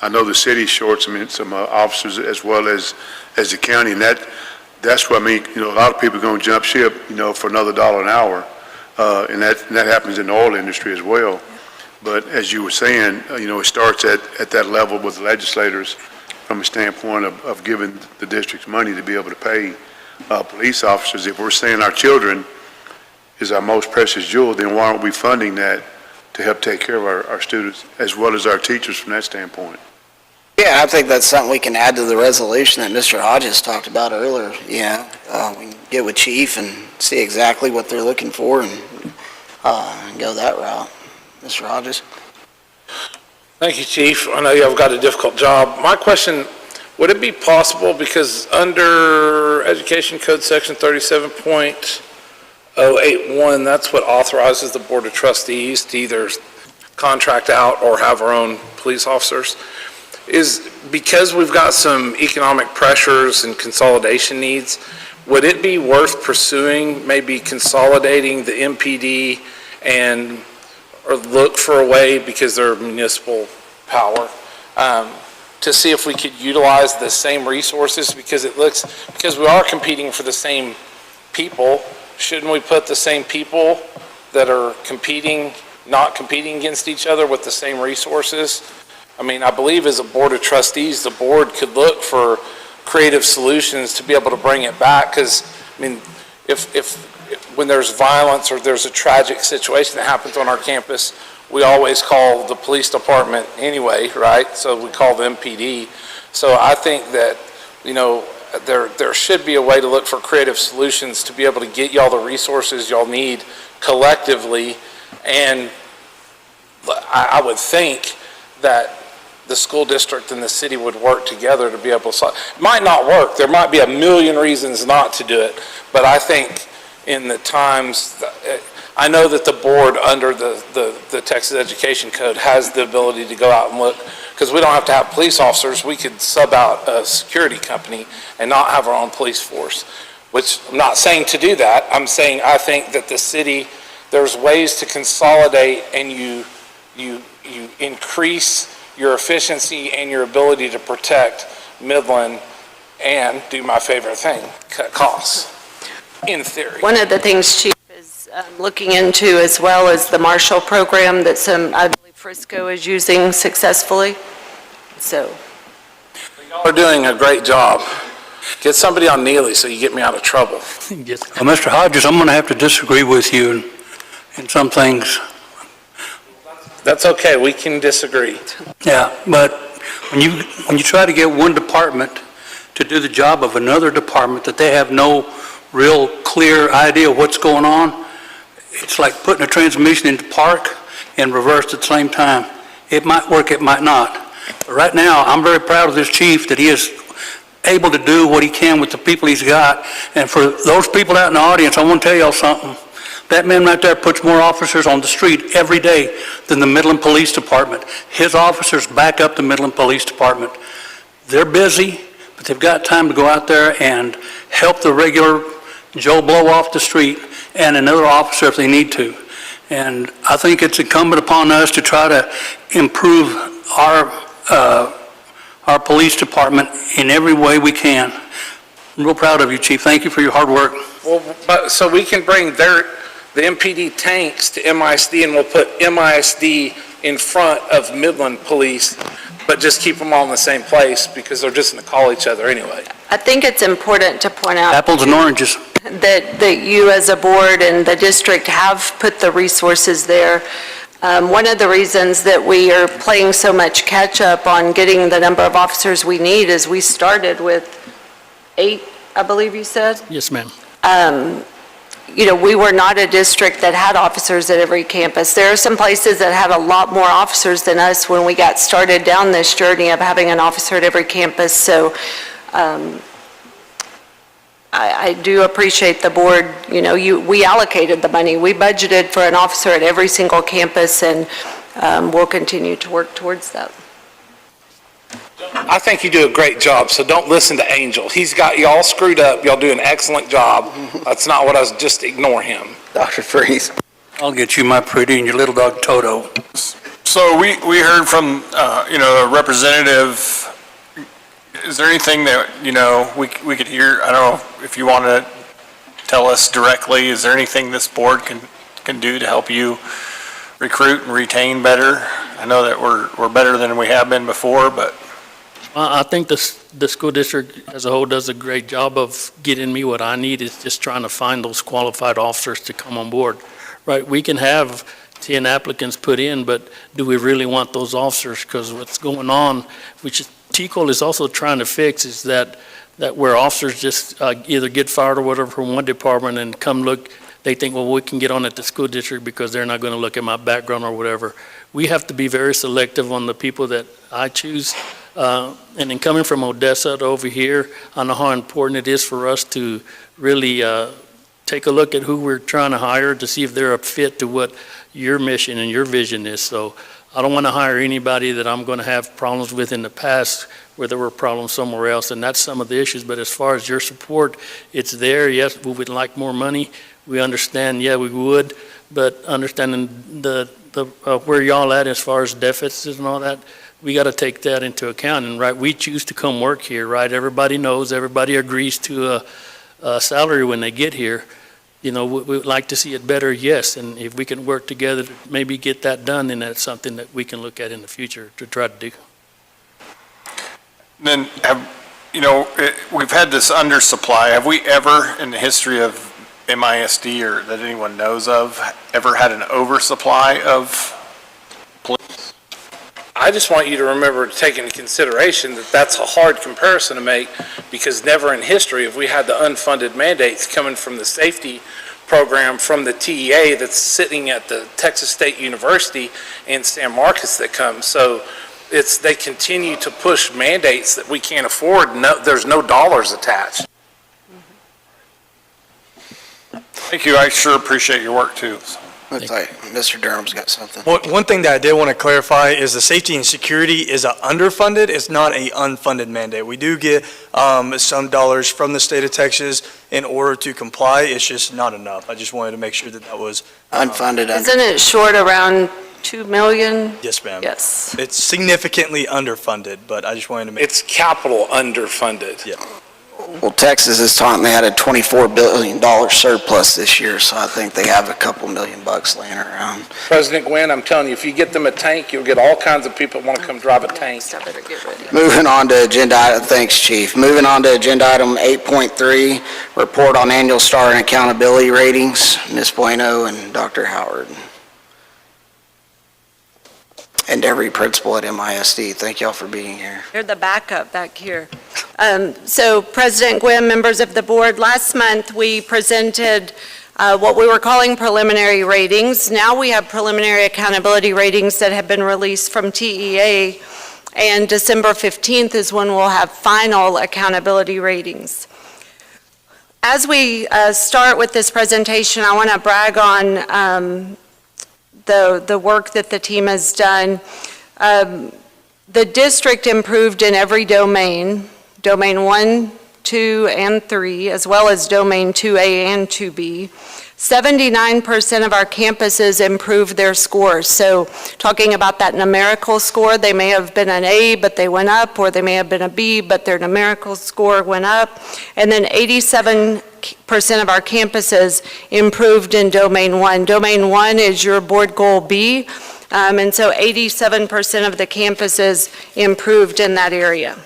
I know the city's short some officers as well as the county, and that's what I mean. A lot of people are going to jump ship, for another $1 an hour, and that happens in the oil industry as well. But as you were saying, it starts at that level with the legislators from a standpoint of giving the districts money to be able to pay police officers. If we're saying our children is our most precious jewel, then why aren't we funding that to help take care of our students as well as our teachers from that standpoint. Yeah, I think that's something we can add to the resolution that Mr. Hodges talked about earlier. Yeah, we can get with Chief and see exactly what they're looking for and go that route. Mr. Hodges? Thank you, Chief. I know y'all got a difficult job. My question, would it be possible, because under Education Code Section 37.081, that's what authorizes the Board of Trustees to either contract out or have our own police officers, is because we've got some economic pressures and consolidation needs, would it be worth pursuing maybe consolidating the MPD or look for a way, because they're municipal power, to see if we could utilize the same resources, because we are competing for the same people. Shouldn't we put the same people that are not competing against each other with the same resources? I mean, I believe as a Board of Trustees, the board could look for creative solutions to be able to bring it back, because, I mean, when there's violence or there's a tragic situation that happens on our campus, we always call the police department anyway, right? So we call the MPD. So I think that, there should be a way to look for creative solutions to be able to get y'all the resources y'all need collectively. And I would think that the school district and the city would work together to be able to solve. It might not work. There might be a million reasons not to do it. But I think in the times, I know that the board under the Texas Education Code has the ability to go out and look, because we don't have to have police officers. We could sub out a security company and not have our own police force, which I'm not saying to do that. I'm saying I think that the city, there's ways to consolidate, and you increase your efficiency and your ability to protect Midland and do my favorite thing, cut costs, in theory. One of the things Chief is looking into, as well as the Marshall program that I believe Frisco is using successfully. So y'all are doing a great job. Get somebody on Neely so you get me out of trouble. Yes. Well, Mr. Hodges, I'm going to have to disagree with you in some things. That's okay, we can disagree. Yeah, but when you try to get one department to do the job of another department that they have no real clear idea of what's going on, it's like putting a transmission into park and reverse at the same time. It might work, it might not. But right now, I'm very proud of this chief that he is able to do what he can with the people he's got. And for those people out in the audience, I want to tell y'all something. That man right there puts more officers on the street every day than the Midland Police Department. His officers back up the Midland Police Department. They're busy, but they've got time to go out there and help the regular Joe Blow off the street and another officer if they need to. And I think it's incumbent upon us to try to improve our police department in every way we can. I'm real proud of you, Chief. Thank you for your hard work. Well, so we can bring the MPD tanks to MISD, and we'll put MISD in front of Midland Police, but just keep them all in the same place, because they're just going to call each other anyway. I think it's important to point out Apples and oranges. that you as a board and the district have put the resources there. One of the reasons that we are playing so much catch up on getting the number of officers we need is we started with 8, I believe you said? Yes, ma'am. We were not a district that had officers at every campus. There are some places that had a lot more officers than us when we got started down this journey of having an officer at every campus. So I do appreciate the board, we allocated the money. We budgeted for an officer at every single campus, and we'll continue to work towards that. I think you do a great job, so don't listen to Angel. He's got you all screwed up. Y'all do an excellent job. That's not what I was, just ignore him. Dr. Freeze. I'll get you my pretty and your little dog Toto. So we heard from, a representative. Is there anything that, we could hear? I don't know if you want to tell us directly. Is there anything this board can do to help you recruit and retain better? I know that we're better than we have been before, but. I think the school district as a whole does a great job of getting me what I need. Is just trying to find those qualified officers to come on board. Right, we can have 10 applicants put in, but do we really want those officers? Because what's going on, which TCOL is also trying to fix, is that where officers just either get fired or whatever from one department and come look, they think, well, we can get on at the school district because they're not going to look at my background or whatever. We have to be very selective on the people that I choose. And then coming from Odessa to over here, I know how important it is for us to really take a look at who we're trying to hire to see if they're a fit to what your mission and your vision is. So I don't want to hire anybody that I'm going to have problems with in the past where there were problems somewhere else, and that's some of the issues. But as far as your support, it's there. Yes, we would like more money. We understand, yeah, we would, but understanding the where y'all at as far as deficits and all that, we got to take that into account. And right, we choose to come work here, right? Everybody knows, everybody agrees to a salary when they get here. You know, we would like to see it better, yes, and if we can work together to maybe get that done, then that's something that we can look at in the future to try to do. Then, we've had this undersupply. Have we ever, in the history of MISD or that anyone knows of, ever had an oversupply of police? I just want you to remember to take into consideration that that's a hard comparison to make, because never in history have we had the unfunded mandates coming from the safety program from the TEA that's sitting at the Texas State University and San Marcos that come. So they continue to push mandates that we can't afford. No, there's no dollars attached. Thank you. I sure appreciate your work too. Looks like Mr. Durham's got something. One thing that I did want to clarify is the safety and security is a underfunded, it's not a unfunded mandate. We do get some dollars from the state of Texas in order to comply, it's just not enough. I just wanted to make sure that that was. Unfunded. Isn't it short around 2 million? Yes, ma'am. Yes. It's significantly underfunded, but I just wanted to make. It's capital underfunded. Yeah. Well, Texas is talking they had a $24 billion surplus this year, so I think they have a couple $1 million laying around. President Gwynn, I'm telling you, if you get them a tank, you'll get all kinds of people that want to come drive a tank. Moving on to agenda item, thanks, Chief. Moving on to agenda item 8.3, report on annual star and accountability ratings. Ms. Bueno and Dr. Howard. And every principal at MISD, thank y'all for being here. You're the backup back here. So President Gwynn, members of the board, last month we presented what we were calling preliminary ratings. Now we have preliminary accountability ratings that have been released from TEA, and December 15th is when we'll have final accountability ratings. As we start with this presentation, I want to brag on the work that the team has done. The district improved in every domain 1, 2, and 3, as well as domain 2A and 2B. 79% of our campuses improved their scores. So talking about that numerical score, they may have been an A, but they went up, or they may have been a B, but their numerical score went up. And then 87% of our campuses improved in domain 1. Domain 1 is your board goal B, and so 87% of the campuses improved in that area.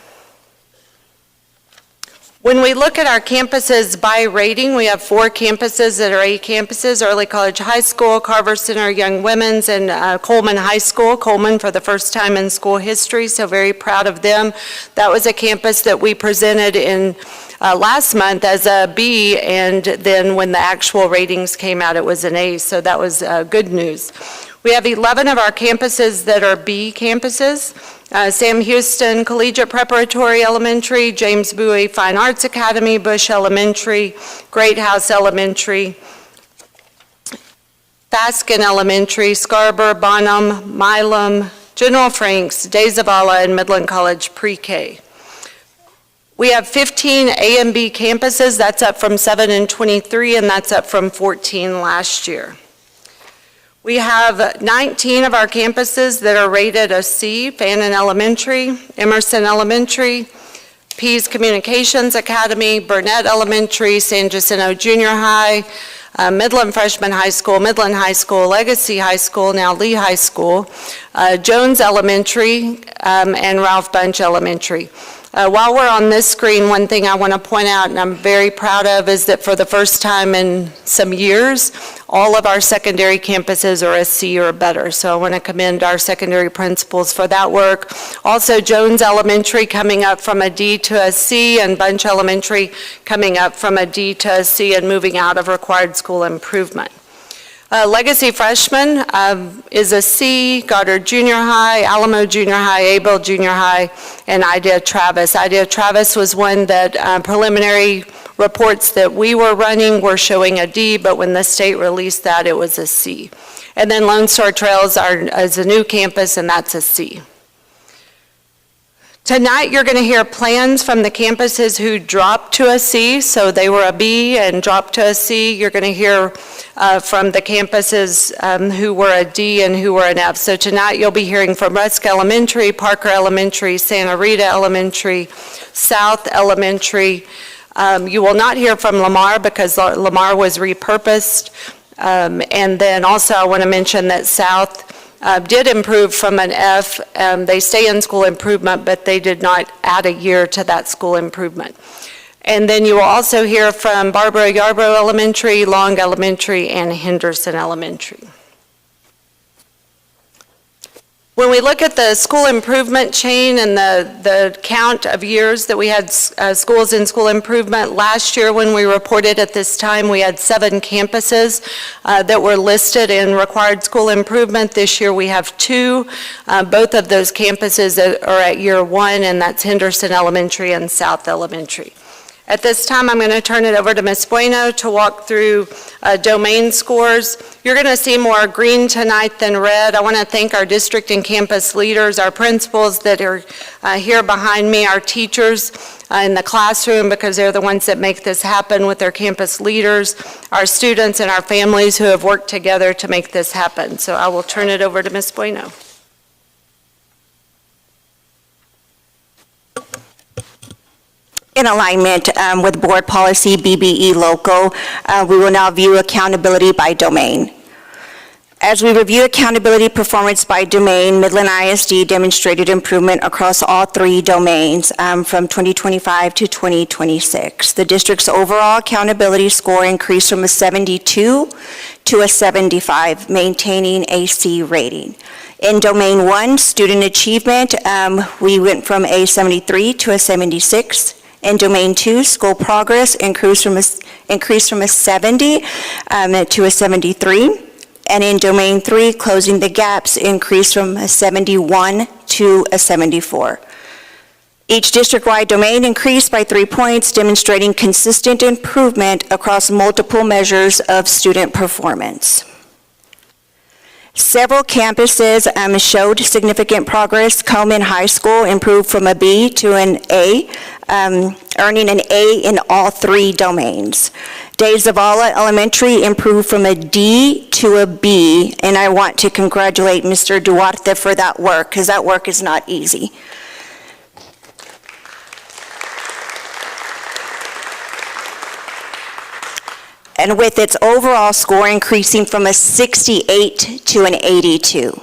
When we look at our campuses by rating, we have 4 campuses that are A campuses: Early College High School, Carver Center Young Women's, and Coleman High School. Coleman for the first time in school history, so very proud of them. That was a campus that we presented in last month as a B, and then when the actual ratings came out, it was an A, so that was good news. We have 11 of our campuses that are B campuses. Sam Houston Collegiate Preparatory Elementary, James Bowie Fine Arts Academy, Bush Elementary, Great House Elementary, Baskin Elementary, Scarborough, Bonham, Milam, General Franks, De Zavala, and Midland College Pre-K. We have 15 A and B campuses. That's up from 7 in 23, and that's up from 14 last year. We have 19 of our campuses that are rated a C: Fannin Elementary, Emerson Elementary, Pease Communications Academy, Burnett Elementary, San Jacinto Junior High, Midland Freshman High School, Midland High School, Legacy High School, now Lee High School, Jones Elementary, and Ralph Bunch Elementary. While we're on this screen, one thing I want to point out, and I'm very proud of, is that for the first time in some years, all of our secondary campuses are a C or better. So I want to commend our secondary principals for that work. Also, Jones Elementary coming up from a D to a C, and Bunch Elementary coming up from a D to a C and moving out of required school improvement. Legacy Freshman is a C, Goddard Junior High, Alamo Junior High, Abel Junior High, and Idea Travis. Idea Travis was one that preliminary reports that we were running were showing a D, but when the state released that, it was a C. And then Lone Star Trails is a new campus, and that's a C. Tonight, you're going to hear plans from the campuses who dropped to a C, so they were a B and dropped to a C. You're going to hear from the campuses who were a D and who were an F. So tonight, you'll be hearing from Rusk Elementary, Parker Elementary, Santa Rita Elementary, South Elementary. You will not hear from Lamar because Lamar was repurposed. And then also, I want to mention that South did improve from an F. They stay in school improvement, but they did not add a year to that school improvement. And then you will also hear from Barbara Yarbrough Elementary, Long Elementary, and Henderson Elementary. When we look at the school improvement chain and the count of years that we had schools in school improvement, last year when we reported at this time, we had 7 campuses that were listed in required school improvement. This year we have 2. Both of those campuses are at year 1, and that's Henderson Elementary and South Elementary. At this time, I'm going to turn it over to Ms. Bueno to walk through domain scores. You're going to see more green tonight than red. I want to thank our district and campus leaders, our principals that are here behind me, our teachers in the classroom, because they're the ones that make this happen with their campus leaders, our students and our families who have worked together to make this happen. So I will turn it over to Ms. Bueno. In alignment with board policy BBE local, we will now view accountability by domain. As we review accountability performance by domain, Midland ISD demonstrated improvement across all 3 domains from 2025 to 2026. The district's overall accountability score increased from a 72 to a 75, maintaining a C rating. In domain 1, student achievement, we went from a 73 to a 76. In domain 2, school progress increased from a 70 to a 73. And in domain 3, closing the gaps increased from a 71 to a 74. Each district-wide domain increased by 3 points, demonstrating consistent improvement across multiple measures of student performance. Several campuses showed significant progress. Coleman High School improved from a B to an A, earning an A in all 3 domains. De Zavala Elementary improved from a D to a B, and I want to congratulate Mr. Duarte for that work, because that work is not easy. And with its overall score increasing from a 68 to an 82.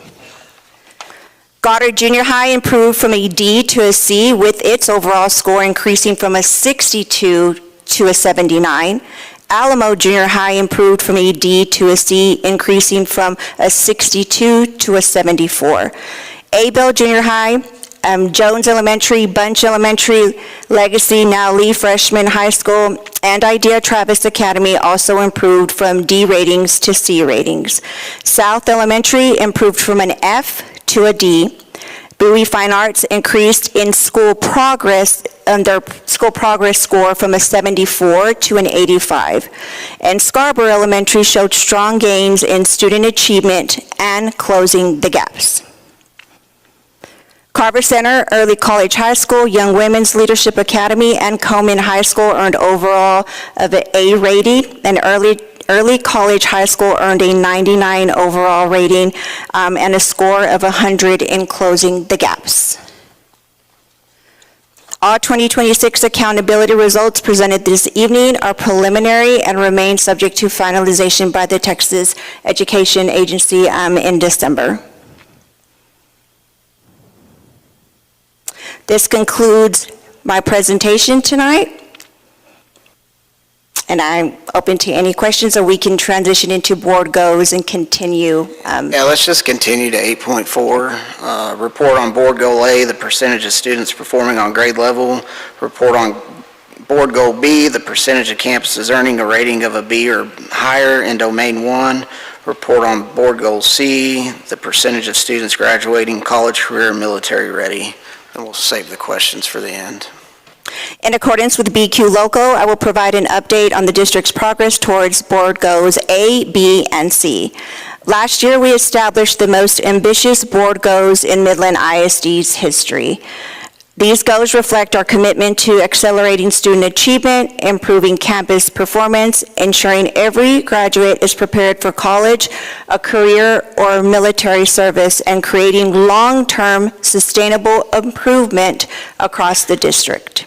Goddard Junior High improved from a D to a C, with its overall score increasing from a 62 to a 79. Alamo Junior High improved from a D to a C, increasing from a 62 to a 74. Abel Junior High, Jones Elementary, Bunch Elementary, Legacy, now Lee Freshman High School, and Idea Travis Academy also improved from D ratings to C ratings. South Elementary improved from an F to a D. Bowie Fine Arts increased in school progress, their school progress score from a 74 to an 85. And Scarborough Elementary showed strong gains in student achievement and closing the gaps. Carver Center, Early College High School, Young Women's Leadership Academy, and Coleman High School earned overall of an A rating, and Early College High School earned a 99 overall rating and a score of 100 in closing the gaps. All 2026 accountability results presented this evening are preliminary and remain subject to finalization by the Texas Education Agency in December. This concludes my presentation tonight. And I'm open to any questions, or we can transition into board goals and continue. Yeah, let's just continue to 8.4. Report on board goal A, the percentage of students performing on grade level. Report on board goal B, the percentage of campuses earning a rating of a B or higher in domain 1. Report on board goal C, the percentage of students graduating college, career, and military ready. And we'll save the questions for the end. In accordance with BQ Loco, I will provide an update on the district's progress towards board goals A, B, and C. Last year, we established the most ambitious board goals in Midland ISD's history. These goals reflect our commitment to accelerating student achievement, improving campus performance, ensuring every graduate is prepared for college, a career, or military service, and creating long-term sustainable improvement across the district.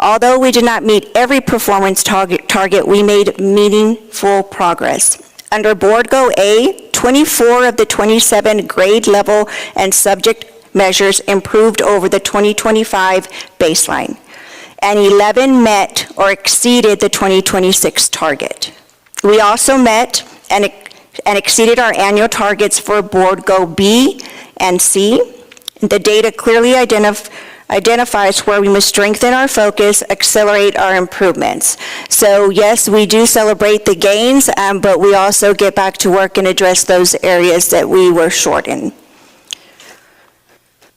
Although we did not meet every performance target, we made meaningful progress. Under Board Goal A, 24 of the 27 grade level and subject measures improved over the 2025 baseline, and 11 met or exceeded the 2026 target. We also met and exceeded our annual targets for Board Goal B and C. The data clearly identifies where we must strengthen our focus, accelerate our improvements. So yes, we do celebrate the gains, but we also get back to work and address those areas that we were short in.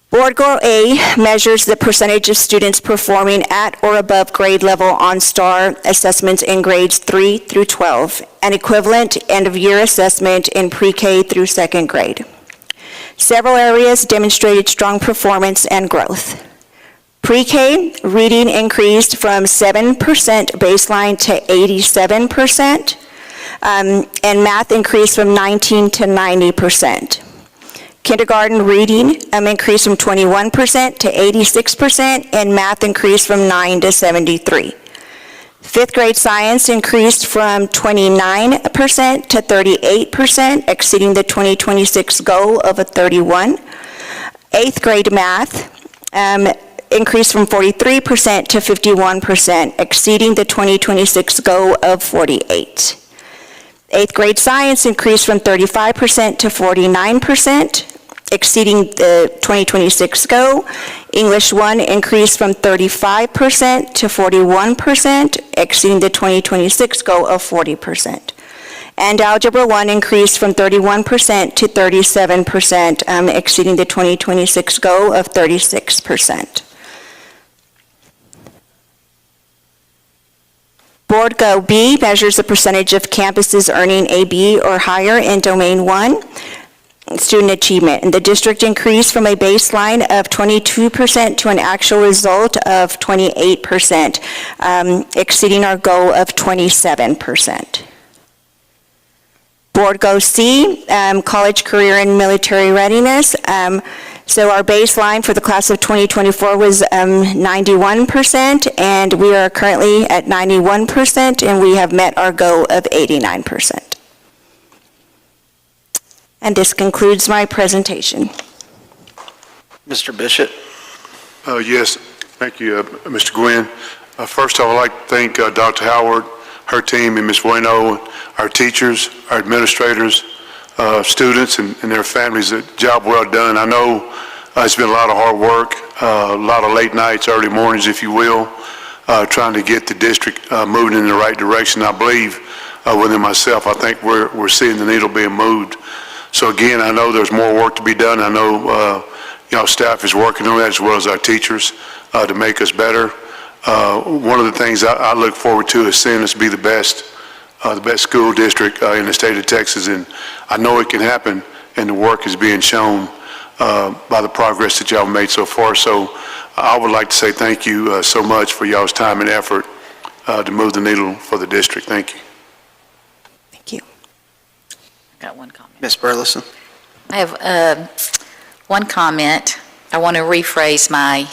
Board Goal A measures the percentage of students performing at or above grade level on STAR assessments in grades 3 through 12, an equivalent end-of-year assessment in pre-K through second grade. Several areas demonstrated strong performance and growth. Pre-K reading increased from 7% baseline to 87%, and math increased from 19 to 90%. Kindergarten reading increased from 21% to 86%, and math increased from 9 to 73. Fifth grade science increased from 29% to 38%, exceeding the 2026 goal of a 31. Eighth grade math increased from 43% to 51%, exceeding the 2026 goal of 48. Eighth grade science increased from 35% to 49%, exceeding the 2026 goal. English 1 increased from 35% to 41%, exceeding the 2026 goal of 40%. And Algebra 1 increased from 31% to 37%, exceeding the 2026 goal of 36%. Board Goal B measures the percentage of campuses earning a B or higher in Domain 1 student achievement. And the district increased from a baseline of 22% to an actual result of 28%, exceeding our goal of 27%. Board Goal C, college, career, and military readiness. So our baseline for the class of 2024 was 91%, and we are currently at 91%, and we have met our goal of 89%. And this concludes my presentation. Mr. Bishop? Yes, thank you, Mr. Gwynn. First, I would like to thank Dr. Howard, her team, and Ms. Bueno, our teachers, our administrators, students, and their families. A job well done. I know it's been a lot of hard work, a lot of late nights, early mornings, if you will, trying to get the district moving in the right direction. I believe within myself, I think we're seeing the needle being moved. So again, I know there's more work to be done. I know staff is working on that as well as our teachers to make us better. One of the things I look forward to is seeing us be the best school district in the state of Texas, and I know it can happen, and the work is being shown by the progress that y'all made so far. So I would like to say thank you so much for y'all's time and effort to move the needle for the district. Thank you. Thank you. Got one comment. Ms. Burleson? I have one comment. I want to rephrase my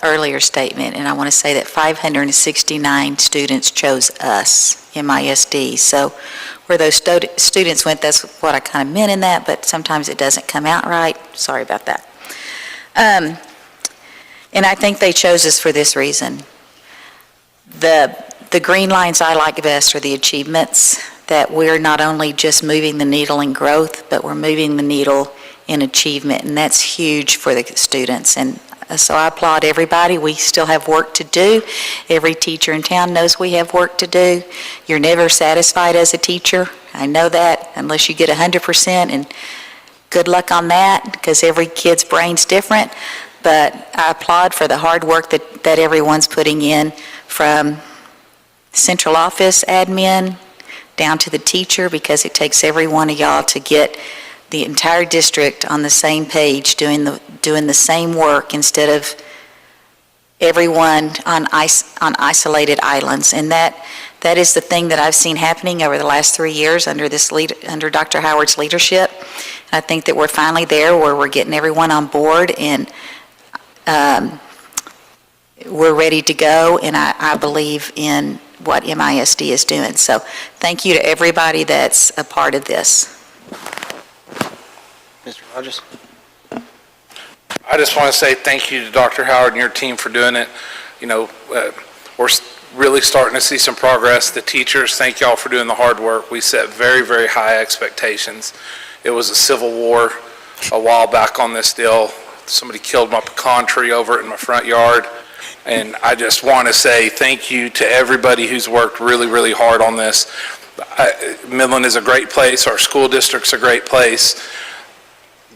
earlier statement, and I want to say that 569 students chose us, MISD. So where those students went, that's what I kind of meant in that, but sometimes it doesn't come out right. Sorry about that. And I think they chose us for this reason. The green lines I like best are the achievements, that we're not only just moving the needle in growth, but we're moving the needle in achievement, and that's huge for the students. And so I applaud everybody. We still have work to do. Every teacher in town knows we have work to do. You're never satisfied as a teacher. I know that, unless you get 100%, and good luck on that, because every kid's brain's different. But I applaud for the hard work that everyone's putting in, from central office admin down to the teacher, because it takes every one of y'all to get the entire district on the same page, doing the same work, instead of everyone on isolated islands. And that is the thing that I've seen happening over the last 3 years under Dr. Howard's leadership. I think that we're finally there where we're getting everyone on board, and we're ready to go, and I believe in what MISD is doing. So thank you to everybody that's a part of this. Mr. Rogers? I just want to say thank you to Dr. Howard and your team for doing it. You know, we're really starting to see some progress. The teachers, thank y'all for doing the hard work. We set very, very high expectations. It was a civil war a while back on this deal. Somebody killed my pecan tree over it in my front yard. And I just want to say thank you to everybody who's worked really, really hard on this. Midland is a great place. Our school district's a great place.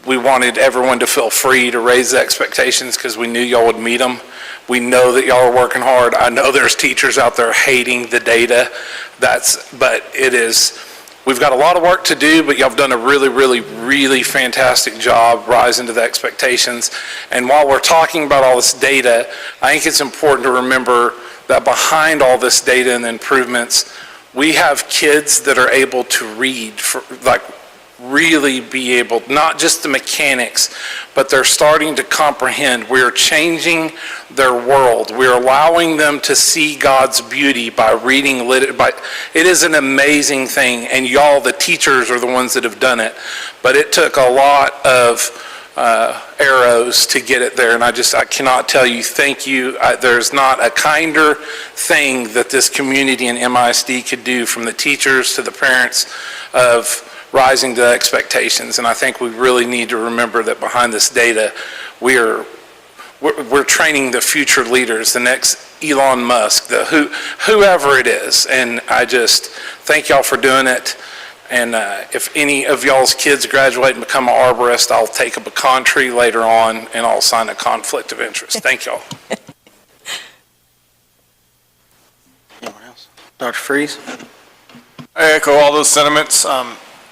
We wanted everyone to feel free to raise the expectations because we knew y'all would meet them. We know that y'all are working hard. I know there's teachers out there hating the data. But it is, we've got a lot of work to do, but y'all have done a really, really, really fantastic job rising to the expectations. And while we're talking about all this data, I think it's important to remember that behind all this data and improvements, we have kids that are able to read, really be able, not just the mechanics, but they're starting to comprehend. We're changing their world. We're allowing them to see God's beauty by reading. It is an amazing thing, and y'all, the teachers, are the ones that have done it. But it took a lot of arrows to get it there, and I cannot tell you thank you. There's not a kinder thing that this community and MISD could do, from the teachers to the parents, of rising to expectations. And I think we really need to remember that behind this data, we're training the future leaders, the next Elon Musk, whoever it is. And I just thank y'all for doing it. And if any of y'all's kids graduate and become an arborist, I'll take a pecan tree later on, and I'll sign a conflict of interest. Thank y'all. Anyone else? Dr. Freeze? I echo all those sentiments.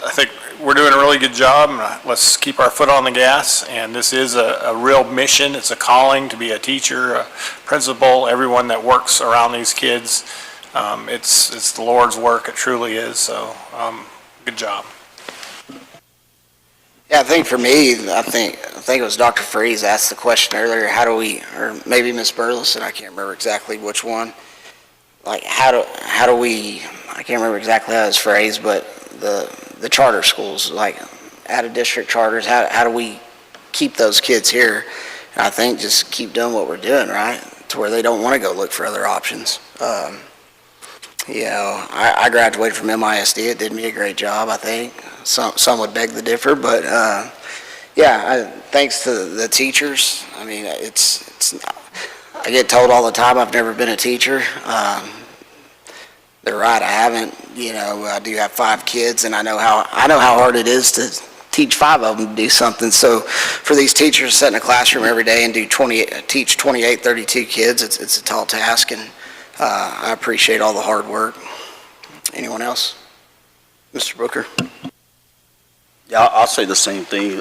I think we're doing a really good job. Let's keep our foot on the gas. And this is a real mission. It's a calling to be a teacher, a principal, everyone that works around these kids. It's the Lord's work. It truly is. So good job. Yeah, I think for me, I think it was Dr. Freeze asked the question earlier, how do we, or maybe Ms. Burleson, I can't remember exactly which one. Like, how do we, I can't remember exactly how it was phrased, but the charter schools, like out-of-district charters, how do we keep those kids here? And I think just keep doing what we're doing, right, to where they don't want to go look for other options. You know, I graduated from MISD. It did me a great job, I think. Some would beg to differ, but yeah, thanks to the teachers. I mean, I get told all the time I've never been a teacher. They're right, I haven't. You know, I do have 5 kids, and I know how hard it is to teach 5 of them to do something. So for these teachers to sit in a classroom every day and teach 28, 32 kids, it's a tall task, and I appreciate all the hard work. Anyone else? Mr. Booker? Yeah, I'll say the same thing.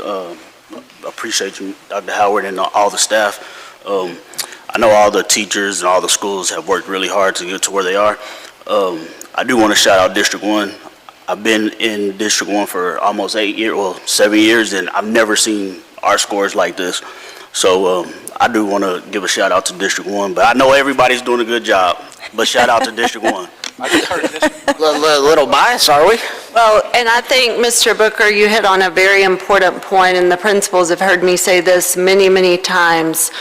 Appreciate you, Dr. Howard, and all the staff. I know all the teachers and all the schools have worked really hard to get to where they are. I do want to shout out District 1. I've been in District 1 for almost 7 years, and I've never seen our scores like this. So I do want to give a shout out to District 1, but I know everybody's doing a good job, but shout out to District 1. I just heard this. Little bias, are we? Well, and I think, Mr. Booker, you hit on a very important point, and the principals have heard me say this many, many times.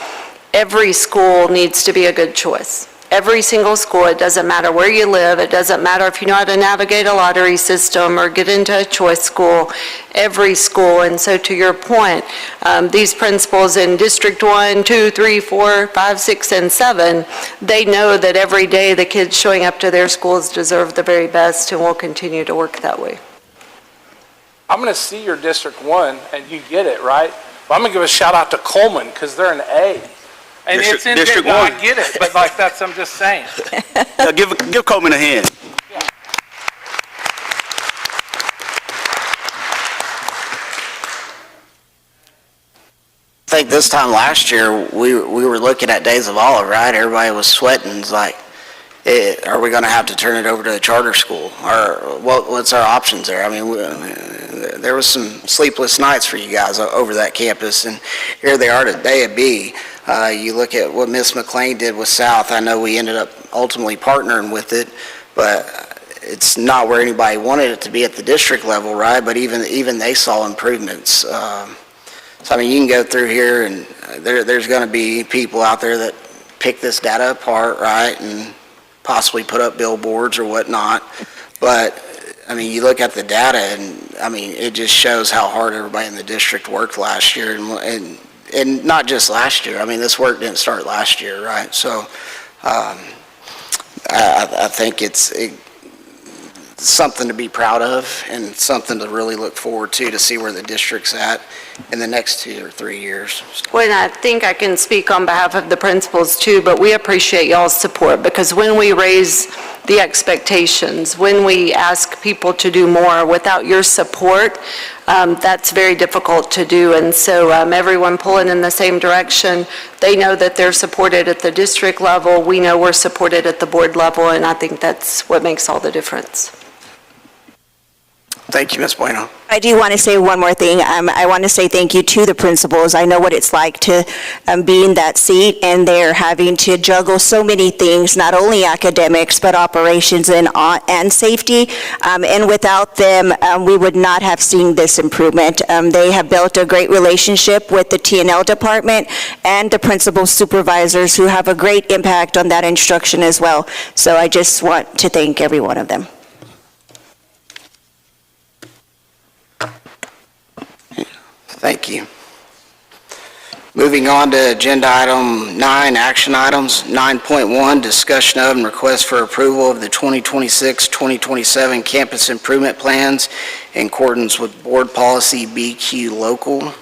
every school needs to be a good choice. Every single school, it doesn't matter where you live, it doesn't matter if you know how to navigate a lottery system or get into a choice school, every school. And so to your point, these principals in District 1, 2, 3, 4, 5, 6, and 7, they know that every day the kids showing up to their schools deserve the very best, and will continue to work that way. I'm going to see your District 1, and you get it, right? But I'm going to give a shout out to Coleman, because they're an A. And it's in District I 1. get it, but like that's, I'm just saying. Now give Coleman a hand. I think this time last year, we were looking at Days of Olive, right? Everybody was sweating. It's like, are we going to have to turn it over to a charter school? Or what's our options there? I mean, there was some sleepless nights for you guys over that campus, and here they are today at B. You look at what Miss McLean did with South. I know we ended up ultimately partnering with it, but it's not where anybody wanted it to be at the district level, right? But even they saw improvements. So I mean, you can go through here, and there's going to be people out there that pick this data apart, right, and possibly put up billboards or whatnot. But I mean, you look at the data, and I mean, it just shows how hard everybody in the district worked last year, and not just last year. I mean, this work didn't start last year, right? So I think it's something to be proud of, and something to really look forward to see where the district's at in the next 2 or 3 years. Well, and I think I can speak on behalf of the principals too, but we appreciate y'all's support, because when we raise the expectations, when we ask people to do more without your support, that's very difficult to do. And so everyone pulling in the same direction, they know that they're supported at the district level, we know we're supported at the board level, and I think that's what makes all the difference. Thank you, Ms. Bueno. I do want to say one more thing. I want to say thank you to the principals. I know what it's like to be in that seat, and they're having to juggle so many things, not only academics, but operations and safety. And without them, we would not have seen this improvement. They have built a great relationship with the T&L department and the principal supervisors, who have a great impact on that instruction as well. So I just want to thank every one of them. Thank you. Moving on to agenda item 9, action items. 9.1, discussion of and request for approval of the 2026-2027 campus improvement plans in accordance with board policy BQ local.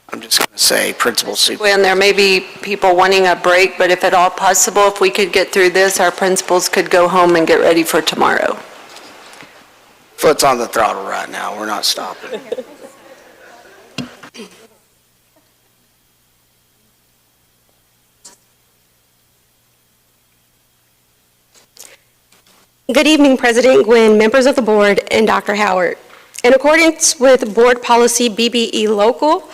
I'm just going to say principal super. And there may be people wanting a break, but if at all possible, if we could get through this, our principals could go home and get ready for tomorrow. Foot's on the throttle right now. We're not stopping. Good evening, President Gwynn, members of the board, and Dr. Howard. In accordance with board policy BBE local,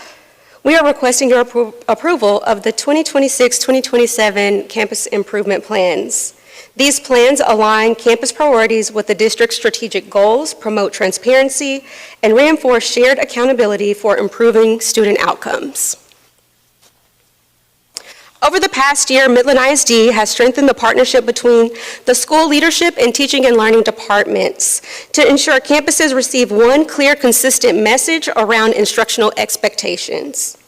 we are requesting your approval of the 2026-2027 campus improvement plans. These plans align campus priorities with the district's strategic goals, promote transparency, and reinforce shared accountability for improving student outcomes. Over the past year, Midland ISD has strengthened the partnership between the school leadership and teaching and learning departments to ensure campuses receive one clear, consistent message around instructional expectations.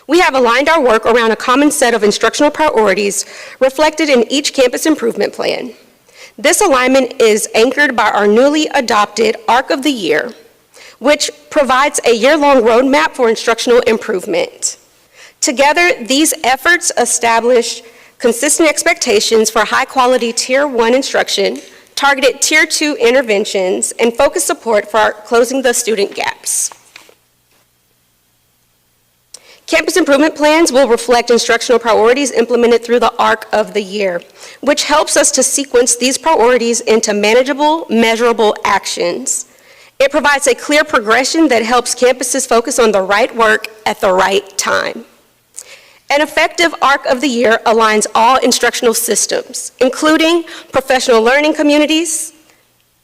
We have aligned our work around a common set of instructional priorities reflected in each campus improvement plan. This alignment is anchored by our newly adopted ARC of the Year, which provides a year-long roadmap for instructional improvement. Together, these efforts establish consistent expectations for high-quality Tier 1 instruction, targeted Tier 2 interventions, and focused support for closing the student gaps. Campus improvement plans will reflect instructional priorities implemented through the ARC of the Year, which helps us to sequence these priorities into manageable, measurable actions. It provides a clear progression that helps campuses focus on the right work at the right time. An effective ARC of the Year aligns all instructional systems, including professional learning communities,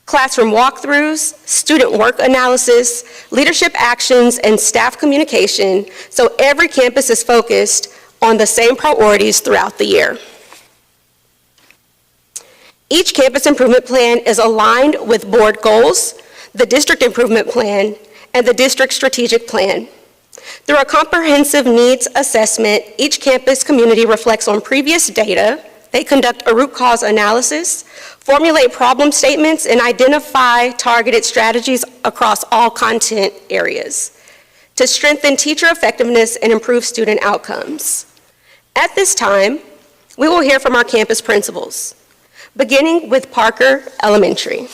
classroom walkthroughs, student work analysis, leadership actions, and staff communication, so every campus is focused on the same priorities throughout the year. Each campus improvement plan is aligned with board goals, the district improvement plan, and the district strategic plan. Through a comprehensive needs assessment, each campus community reflects on previous data. They conduct a root cause analysis, formulate problem statements, and identify targeted strategies across all content areas to strengthen teacher effectiveness and improve student outcomes. At this time, we will hear from our campus principals, beginning with Parker Elementary.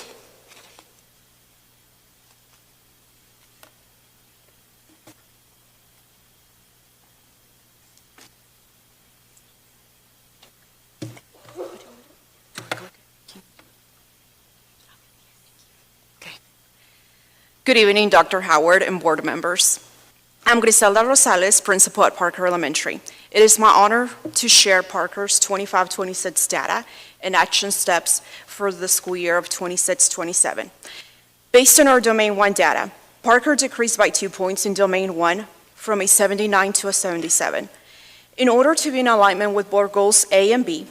Good evening, Dr. Howard and board members. I'm Griselda Rosales, principal at Parker Elementary. It is my honor to share Parker's 25-26 data and action steps for the school year of 26-27. Based on our Domain 1 data, Parker decreased by 2 points in Domain 1 from a 79 to a 77. In order to be in alignment with board goals A and B,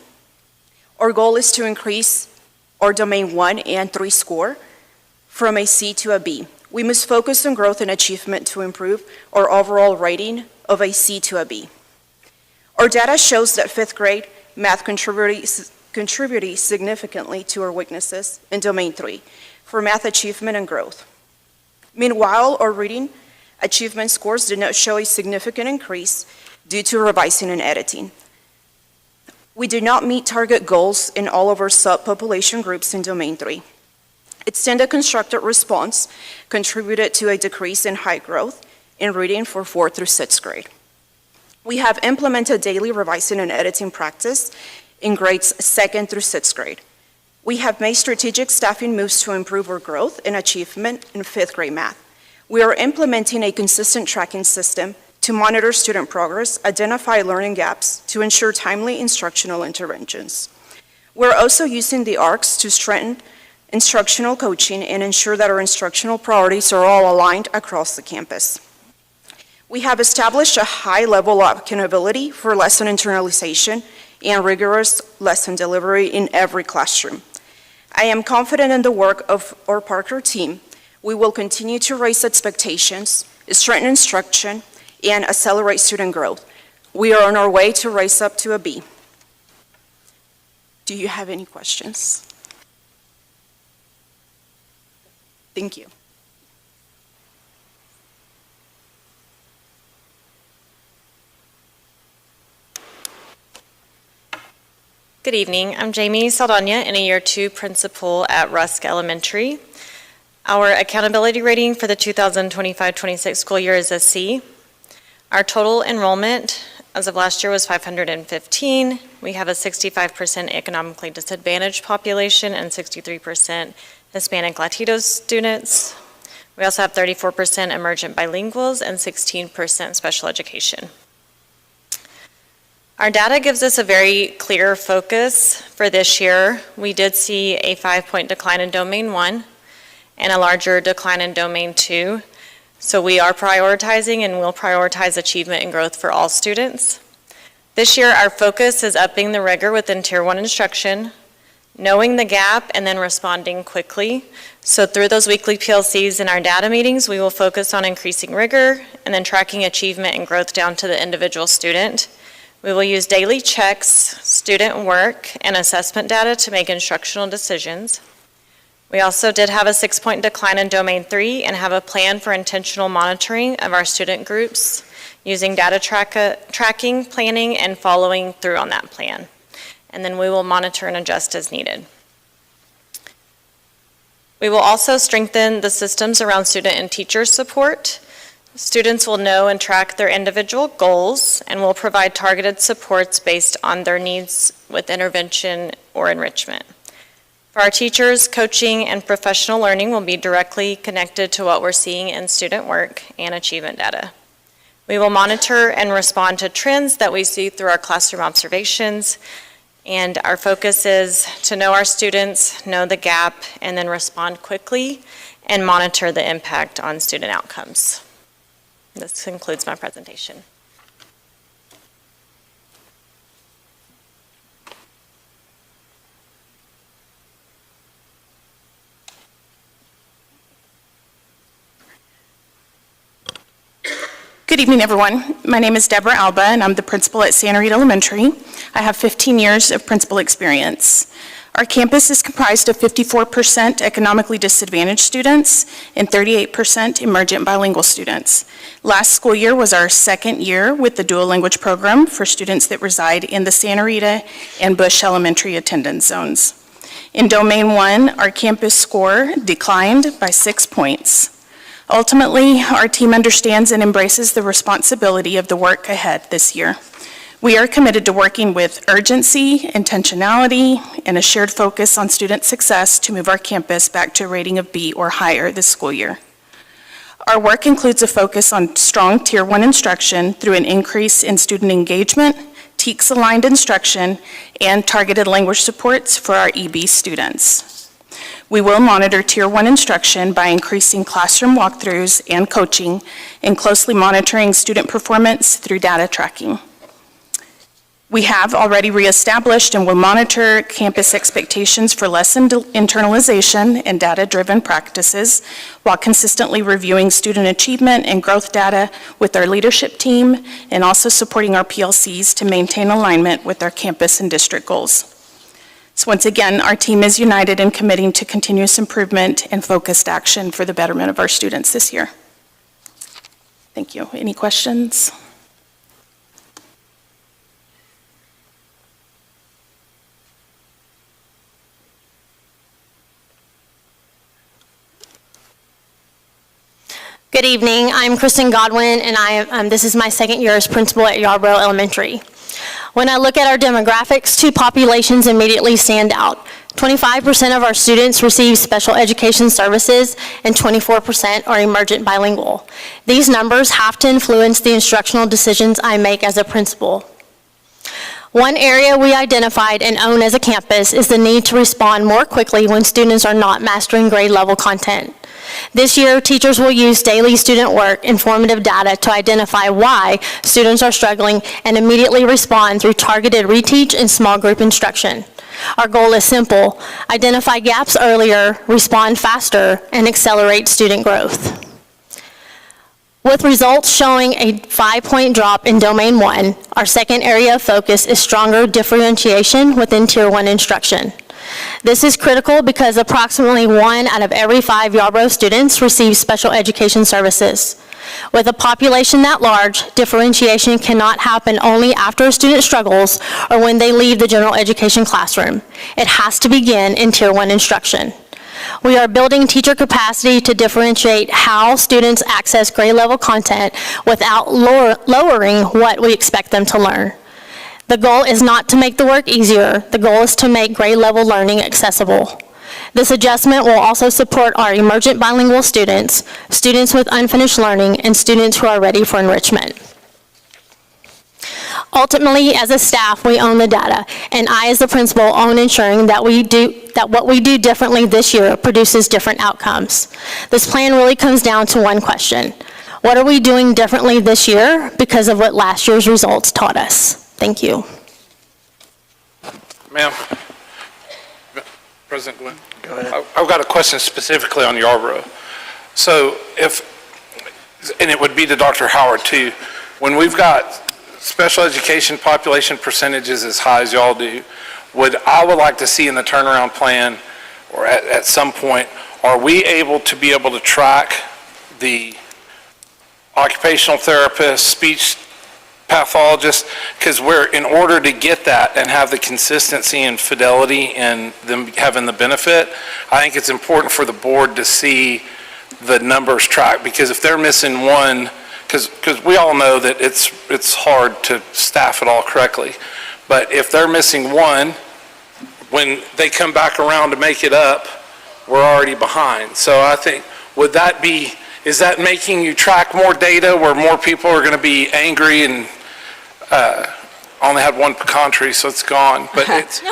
our goal is to increase our Domain 1 and 3 score from a C to a B. We must focus on growth and achievement to improve our overall rating of a C to a B. Our data shows that 5th grade math contributed significantly to our weaknesses in Domain 3 for math achievement and growth. Meanwhile, our reading achievement scores did not show a significant increase due to revising and editing. We did not meet target goals in all of our subpopulation groups in Domain 3. Extended constructed response contributed to a decrease in high growth in reading for 4th through 6th grade. We have implemented daily revising and editing practice in grades 2nd through 6th grade. We have made strategic staffing moves to improve our growth and achievement in 5th grade math. We are implementing a consistent tracking system to monitor student progress, identify learning gaps, to ensure timely instructional interventions. We're also using the ARCs to strengthen instructional coaching and ensure that our instructional priorities are all aligned across the campus. We have established a high level of accountability for lesson internalization and rigorous lesson delivery in every classroom. I am confident in the work of our Parker team. We will continue to raise expectations, strengthen instruction, and accelerate student growth. We are on our way to raise up to a B. Do you have any questions? Thank you. Good evening. I'm Jamie Saldana, and a Year 2 principal at Rusk Elementary. Our accountability rating for the 2025-26 school year is a C. Our total enrollment as of last year was 515. We have a 65% economically disadvantaged population and 63% Hispanic Latino students. We also have 34% emergent bilinguals and 16% special education. Our data gives us a very clear focus for this year. We did see a 5-point decline in Domain 1 and a larger decline in Domain 2. So we are prioritizing and will prioritize achievement and growth for all students. This year, our focus is upping the rigor within Tier 1 instruction, knowing the gap, and then responding quickly. So through those weekly PLCs in our data meetings, we will focus on increasing rigor and then tracking achievement and growth down to the individual student. We will use daily checks, student work, and assessment data to make instructional decisions. We also did have a 6-point decline in Domain 3 and have a plan for intentional monitoring of our student groups using data tracking, planning, and following through on that plan. And then we will monitor and adjust as needed. We will also strengthen the systems around student and teacher support. Students will know and track their individual goals and will provide targeted supports based on their needs with intervention or enrichment. For our teachers, coaching and professional learning will be directly connected to what we're seeing in student work and achievement data. We will monitor and respond to trends that we see through our classroom observations And our focus is to know our students, know the gap, and then respond quickly and monitor the impact on student outcomes. This concludes my presentation. Good evening, everyone. My name is Deborah Alba, and I'm the principal at Santa Rita Elementary. I have 15 years of principal experience. Our campus is comprised of 54% economically disadvantaged students and 38% emergent bilingual students. Last school year was our second year with the dual language program for students that reside in the Santa Rita and Bush Elementary attendance zones. In Domain 1, our campus score declined by 6 points. Ultimately, our team understands and embraces the responsibility of the work ahead this year. We are committed to working with urgency, intentionality, and a shared focus on student success to move our campus back to a rating of B or higher this school year. Our work includes a focus on strong Tier 1 instruction through an increase in student engagement, TEKS-aligned instruction, and targeted language supports for our EB students. We will monitor Tier 1 instruction by increasing classroom walkthroughs and coaching and closely monitoring student performance through data tracking. We have already reestablished and will monitor campus expectations for lesson internalization and data-driven practices while consistently reviewing student achievement and growth data with our leadership team and also supporting our PLCs to maintain alignment with our campus and district goals. So once again, our team is united in committing to continuous improvement and focused action for the betterment of our students this year. Thank you. Any questions? Good evening. I'm Kristen Godwin, and this is my second year as principal at Yarborough Elementary. When I look at our demographics, two populations immediately stand out. 25% of our students receive special education services, and 24% are emergent bilingual. These numbers have to influence the instructional decisions I make as a principal. One area we identified and own as a campus is the need to respond more quickly when students are not mastering grade level content. This year, teachers will use daily student work informative data to identify why students are struggling and immediately respond through targeted reteach and small group instruction. Our goal is simple: identify gaps earlier, respond faster, and accelerate student growth. With results showing a 5-point drop in Domain 1, our second area of focus is stronger differentiation within Tier 1 instruction. This is critical because approximately 1 out of every 5 Yarborough students receive special education services. With a population that large, differentiation cannot happen only after a student struggles or when they leave the general education classroom. It has to begin in Tier 1 instruction. We are building teacher capacity to differentiate how students access grade level content without lowering what we expect them to learn. The goal is not to make the work easier. The goal is to make grade level learning accessible. This adjustment will also support our emergent bilingual students, students with unfinished learning, and students who are ready for enrichment. Ultimately, as a staff, we own the data, and I, as the principal, own ensuring that what we do differently this year produces different outcomes. This plan really comes down to one question: what are we doing differently this year because of what last year's results taught us? Thank you. Ma'am, President Glenn. Go ahead. I've got a question specifically on Yarborough. So and it would be to Dr. Howard too, when we've got special education population percentages as high as y'all do, I would like to see in the turnaround plan, or at some point, are we able to track the occupational therapists, speech pathologists, because in order to get that and have the consistency and fidelity and them having the benefit, I think it's important for the board to see the numbers tracked, because if they're missing one, because we all know that it's hard to staff it all correctly, but if they're missing one, when they come back around to make it up, we're already behind. So I think, is that making you track more data where more people are going to be angry and I only had one pecan tree, so it's gone. But it's,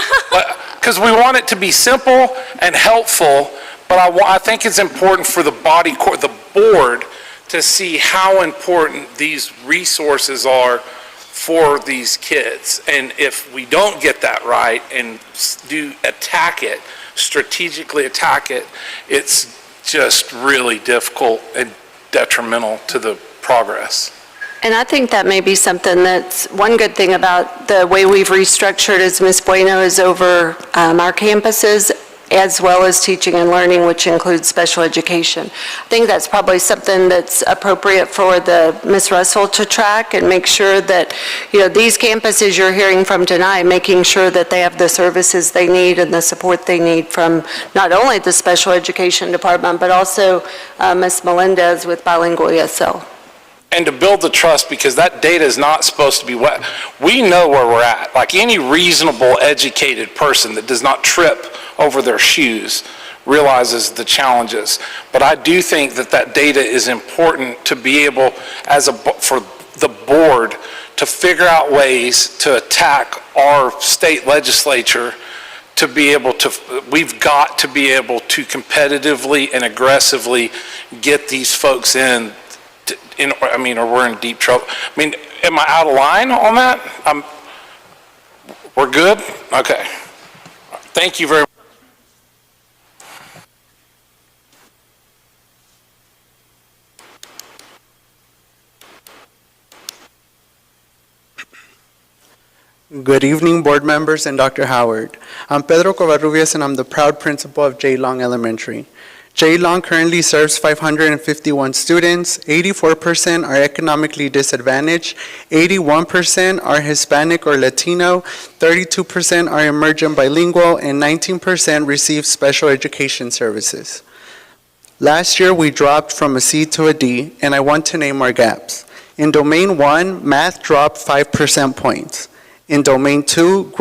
because we want it to be simple and helpful, but I think it's important for the the board, to see how important these resources are for these kids. And if we don't get that right and strategically attack it, it's just really difficult and detrimental to the progress. And I think that may be something that's, one good thing about the way we've restructured as Ms. Bueno is over our campuses, as well as teaching and learning, which includes special education. I think that's probably something that's appropriate for Ms. Russell to track and make sure that, these campuses you're hearing from tonight, making sure that they have the services they need and the support they need from not only the special education department, but also Ms. Melendez with bilingual ESL. And to build the trust, because that data is not supposed to be wet. We know where we're at. Like any reasonable, educated person that does not trip over their shoes realizes the challenges. But I do think that data is important to be able, for the board, to figure out ways to attack our state legislature, to be able to, we've got to be able to competitively and aggressively get these folks in, or we're in deep trouble. Am I out of line on that? We're good? Okay. Thank you very much. Good evening, board members and Dr. Howard. I'm Pedro Covarrubias, and I'm the proud principal of J. Long Elementary. J. Long currently serves 551 students. 84% are economically disadvantaged, 81% are Hispanic or Latino, 32% are emergent bilingual, and 19% receive special education services. Last year, we dropped from a C to a D, and I want to name our gaps. In Domain 1, math dropped 5% points. In Domain 2,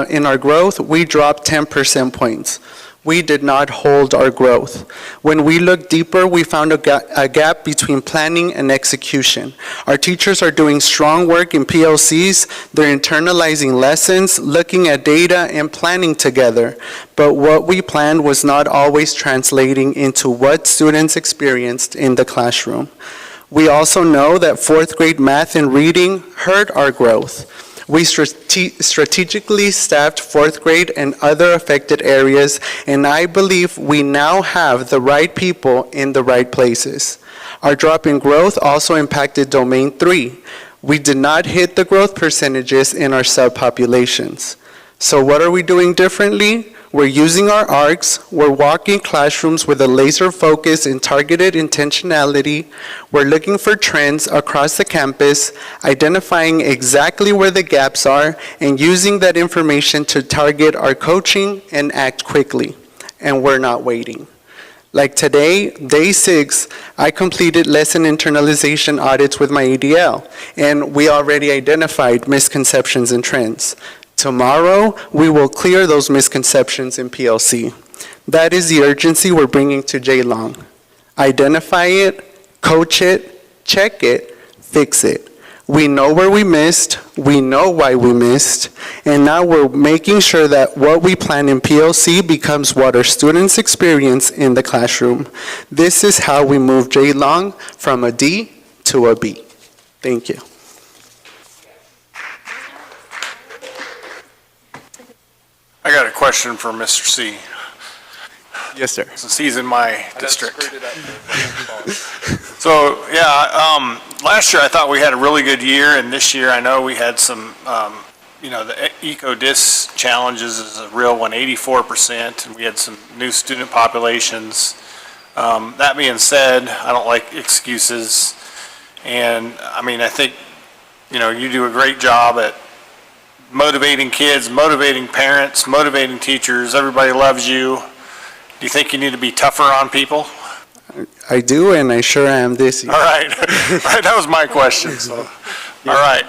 in our growth, we dropped 10% points. We did not hold our growth. When we looked deeper, we found a gap between planning and execution. Our teachers are doing strong work in PLCs. They're internalizing lessons, looking at data, and planning together. But what we planned was not always translating into what students experienced in the classroom. We also know that fourth grade math and reading hurt our growth. We strategically staffed fourth grade and other affected areas, and I believe we now have the right people in the right places. Our drop in growth also impacted Domain 3. We did not hit the growth percentages in our subpopulations. So what are we doing differently? We're using our ARCs, we're walking classrooms with a laser focus and targeted intentionality, we're looking for trends across the campus, identifying exactly where the gaps are, and using that information to target our coaching and act quickly. And we're not waiting. Like today, day 6, I completed lesson internalization audits with my ADL, and we already identified misconceptions and trends. Tomorrow, we will clear those misconceptions in PLC. That is the urgency we're bringing to J. Long. Identify it, coach it, check it, fix it. We know where we missed, we know why we missed, and now we're making sure that what we plan in PLC becomes what our students experience in the classroom. This is how we move J. Long from a D to a B. Thank you. I got a question for Mr. C. Yes, sir. Since he's in my district. So, yeah, last year I thought we had a really good year, and this year I know we had some, the eco-dis challenges is a real one, 84%, and we had some new student populations. That being said, I don't like excuses, and I think, you do a great job at motivating kids, motivating parents, motivating teachers. Everybody loves you. Do you think you need to be tougher on people? I do, and I sure am this year. All right. That was my question. So. All right.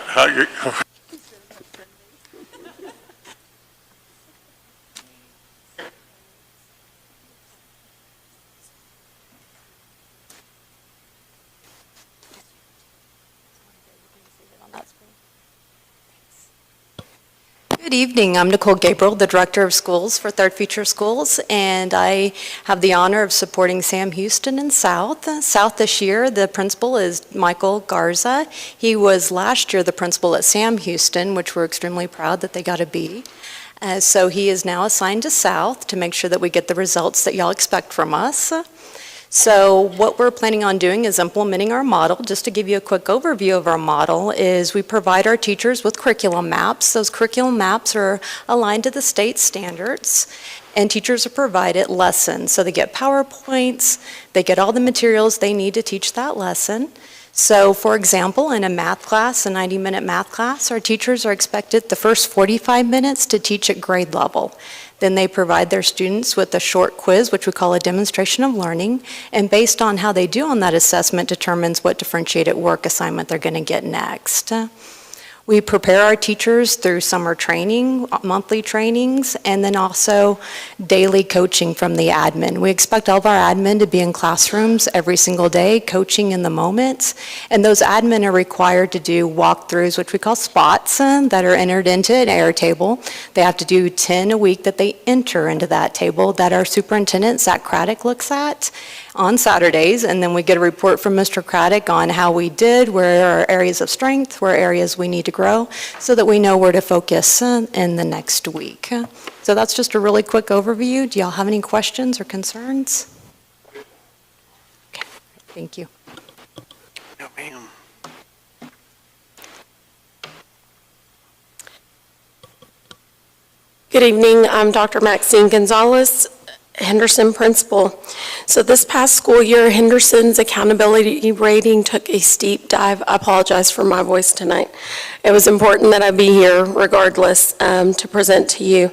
Good evening. I'm Nicole Gabriel, the Director of Schools for Third Future Schools, and I have the honor of supporting Sam Houston in South. South this year, the principal is Michael Garza. He was last year the principal at Sam Houston, which we're extremely proud that they got a B. So he is now assigned to South to make sure that we get the results that y'all expect from us. So what we're planning on doing is implementing our model. Just to give you a quick overview of our model is we provide our teachers with curriculum maps. Those curriculum maps are aligned to the state standards, and teachers are provided lessons. So they get PowerPoints, they get all the materials they need to teach that lesson. So for example, in a math class, a 90-minute math class, our teachers are expected the first 45 minutes to teach at grade level. Then they provide their students with a short quiz, which we call a demonstration of learning, and based on how they do on that assessment determines what differentiated work assignment they're going to get next. We prepare our teachers through summer training, monthly trainings, and then also daily coaching from the admin. We expect all of our admin to be in classrooms every single day, coaching in the moments, and those admin are required to do walkthroughs, which we call spots, that are entered into an air table. They have to do 10 a week that they enter into that table that our superintendent, Zach Craddock, looks at on Saturdays, and then we get a report from Mr. Craddock on how we did, where are areas of strength, where are areas we need to grow, so that we know where to focus in the next week. So that's just a really quick overview. Do y'all have any questions or concerns? Okay, thank you. No, ma'am. Good evening. I'm Dr. Maxine Gonzalez, Henderson principal. So this past school year, Henderson's accountability rating took a steep dive. I apologize for my voice tonight. It was important that I be here regardless to present to you.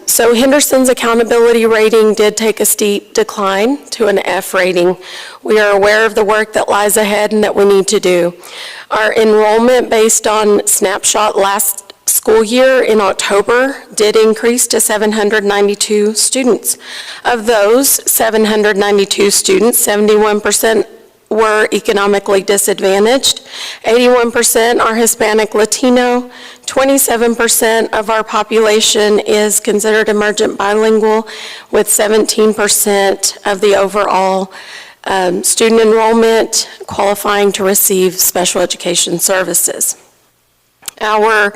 So Henderson's accountability rating did take a steep decline to an F rating. We are aware of the work that lies ahead and that we need to do. Our enrollment based on snapshot last school year in October did increase to 792 students. Of those 792 students, 71% were economically disadvantaged, 81% are Hispanic Latino, 27% of our population is considered emergent bilingual, with 17% of the overall student enrollment qualifying to receive special education services. Our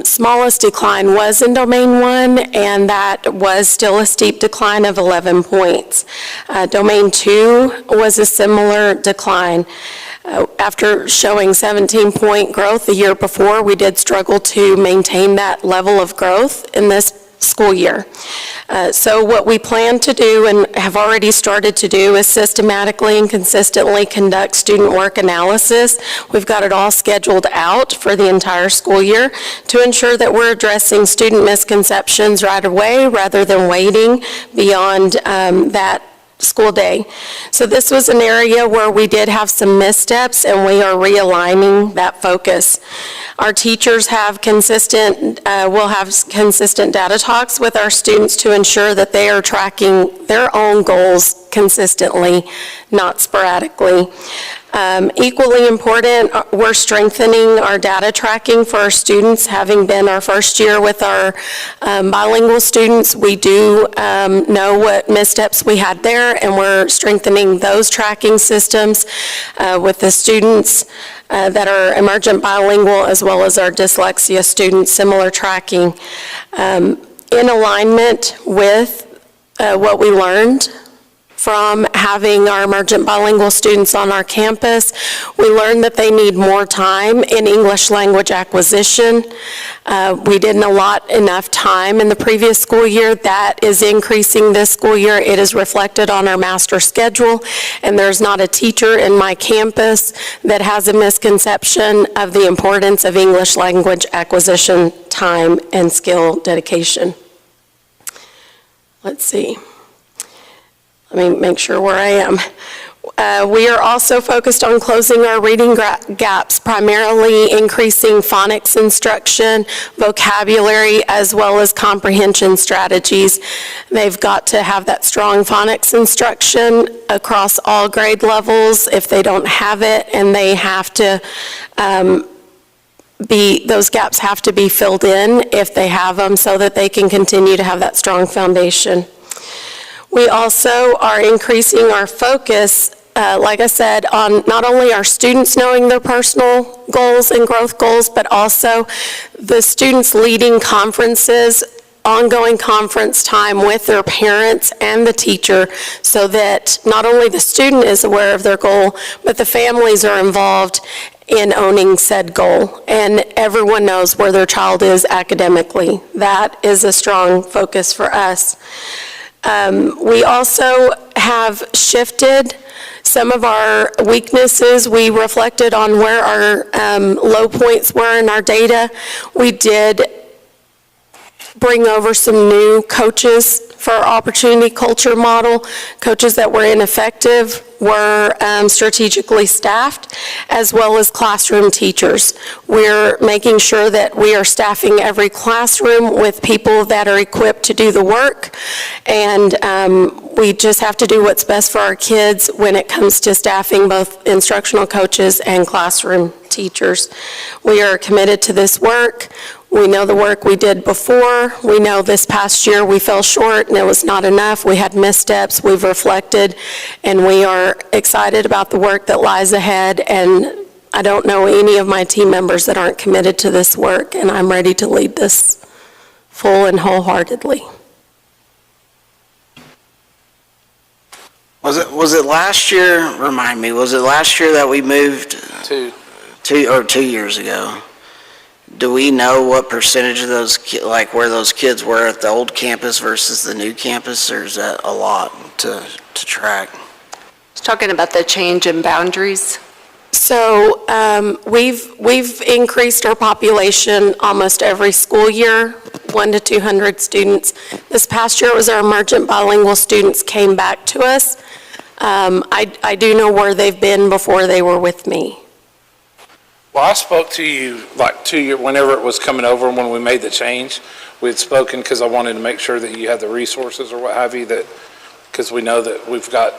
smallest decline was in Domain 1, and that was still a steep decline of 11 points. Domain 2 was a similar decline. After showing 17-point growth the year before, we did struggle to maintain that level of growth in this school year. So what we plan to do and have already started to do is systematically and consistently conduct student work analysis. We've got it all scheduled out for the entire school year to ensure that we're addressing student misconceptions right away rather than waiting beyond that school day. So this was an area where we did have some missteps, and we are realigning that focus. Our teachers have will have consistent data talks with our students to ensure that they are tracking their own goals consistently, not sporadically. Equally important, we're strengthening our data tracking for our students. Having been our first year with our bilingual students, we do know what missteps we had there, and we're strengthening those tracking systems with the students that are emergent bilingual, as well as our dyslexia students, similar tracking. In alignment with what we learned from having our emergent bilingual students on our campus, we learned that they need more time in English language acquisition. We didn't allot enough time in the previous school year. That is increasing this school year. It is reflected on our master schedule, and there's not a teacher in my campus that has a misconception of the importance of English language acquisition time and skill dedication. Let's see. Let me make sure where I am. We are also focused on closing our reading gaps, primarily increasing phonics instruction, vocabulary, as well as comprehension strategies. They've got to have that strong phonics instruction across all grade levels if they don't have it, and they have to those gaps have to be filled in if they have them so that they can continue to have that strong foundation. We also are increasing our focus, like I said, on not only our students knowing their personal goals and growth goals, but also the students leading conferences, ongoing conference time with their parents and the teacher so that not only the student is aware of their goal, but the families are involved in owning said goal, and everyone knows where their child is academically. That is a strong focus for us. We also have shifted some of our weaknesses. We reflected on where our low points were in our data. We did bring over some new coaches for our opportunity culture model. Coaches that were ineffective were strategically staffed, as well as classroom teachers. We're making sure that we are staffing every classroom with people that are equipped to do the work, and we just have to do what's best for our kids when it comes to staffing both instructional coaches and classroom teachers. We are committed to this work. We know the work we did before. We know this past year we fell short and it was not enough. We had missteps. We've reflected, and we are excited about the work that lies ahead. And I don't know any of my team members that aren't committed to this work, and I'm ready to lead this full and wholeheartedly. Was it last year, remind me, was it last year that we moved? 2 years ago? Do we know what percentage of those, like where those kids were at the old campus versus the new campus, or is that a lot to track? It's talking about the change in boundaries. So we've increased our population almost every school year, 100 to 200 students. This past year it was our emergent bilingual students came back to us. I do know where they've been before they were with me. Well, I spoke to you like 2 years, whenever it was coming over, when we made the change. We had spoken because I wanted to make sure that you had the resources or what have you, that because we know that we've got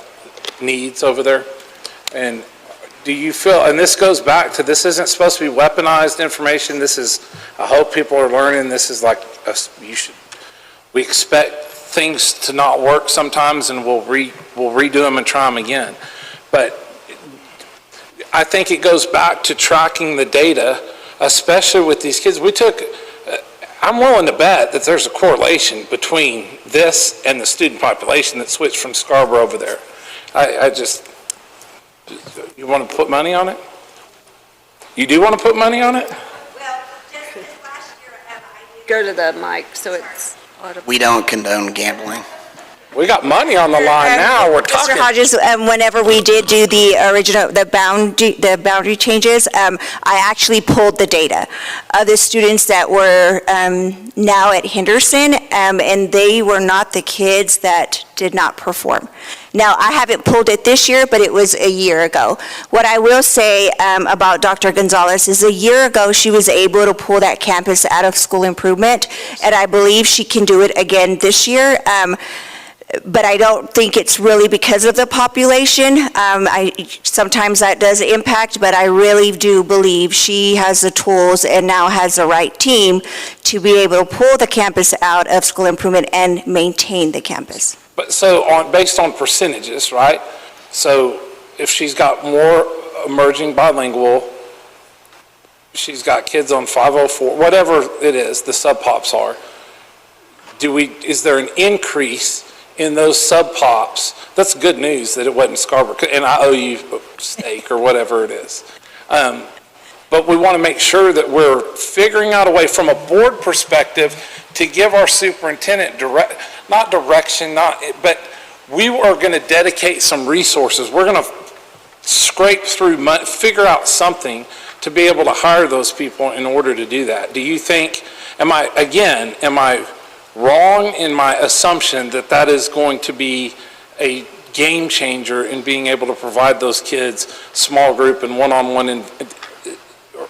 needs over there. And do you feel, and this goes back to, this isn't supposed to be weaponized information. This is, I hope people are learning. This is like, we expect things to not work sometimes, and we'll redo them and try them again. But I think it goes back to tracking the data, especially with these kids. I'm willing to bet that there's a correlation between this and the student population that switched from Scarborough over there. You want to put money on it? You do want to put money on it? Well, just this last year, Go to the mic so it's audible. We don't condone gambling. We got money on the line now. We're talking. Mr. Hodges, whenever we did do the boundary changes, I actually pulled the data of the students that were now at Henderson, and they were not the kids that did not perform. Now, I haven't pulled it this year, but it was a year ago. What I will say about Dr. Gonzalez is a year ago, she was able to pull that campus out of school improvement, and I believe she can do it again this year. But I don't think it's really because of the population. Sometimes that does impact, but I really do believe she has the tools and now has the right team to be able to pull the campus out of school improvement and maintain the campus. But so based on percentages, right? So if she's got more emerging bilingual, she's got kids on 504, whatever it is, the sub-pops are, is there an increase in those sub-pops? That's good news that it wasn't Scarborough, and I owe you a steak or whatever it is. But we want to make sure that we're figuring out a way from a board perspective to give our superintendent not direction, but we are going to dedicate some resources. We're going to scrape through money, figure out something to be able to hire those people in order to do that. Do you think, am I wrong in my assumption that that is going to be a game changer in being able to provide those kids small group and one-on-one,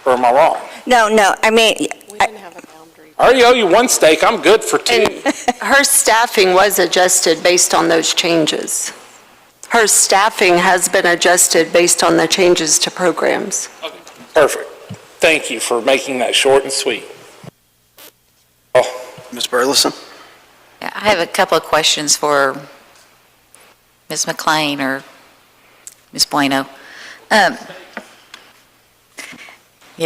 or am I wrong? No, I mean, I already owe you one steak. I'm good for two. And her staffing was adjusted based on those changes. Her staffing has been adjusted based on the changes to programs. Okay, perfect. Thank you for making that short and sweet. Ms. Burleson? I have a couple of questions for Ms. McLean or Ms. Bueno. Yeah,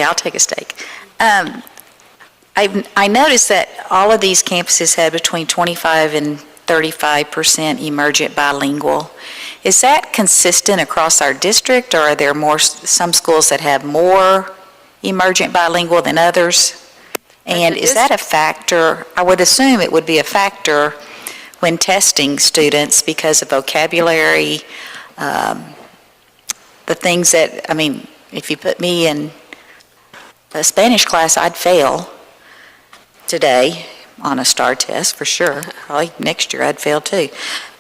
I'll take a steak. I noticed that all of these campuses had between 25 and 35% emergent bilingual. Is that consistent across our district, or are there some schools that have more emergent bilingual than others? And is that a factor? I would assume it would be a factor when testing students because of vocabulary, the things that, I mean, if you put me in a Spanish class, I'd fail today on a STAR test for sure. Probably next year I'd fail too.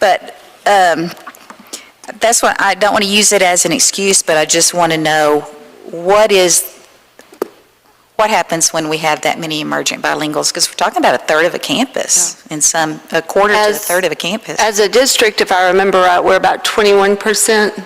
But that's why I don't want to use it as an excuse, but I just want to know what happens when we have that many emergent bilinguals? Because we're talking about a third of a campus, and a quarter to a third of a campus. As a district, if I remember right, we're about 21%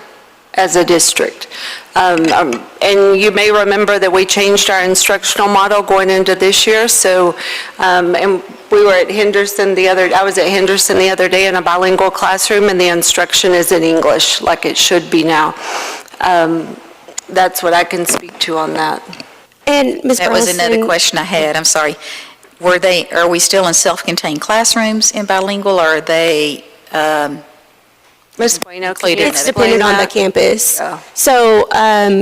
as a district. And you may remember that we changed our instructional model going into this year. So, and we were at Henderson I was at Henderson the other day in a bilingual classroom, and the instruction is in English, like it should be now. That's what I can speak to on that. And Ms. That was another question I had, I'm sorry. Are we still in self-contained classrooms in bilingual, or are they Ms. Bueno, it's dependent on the campus. Yeah. So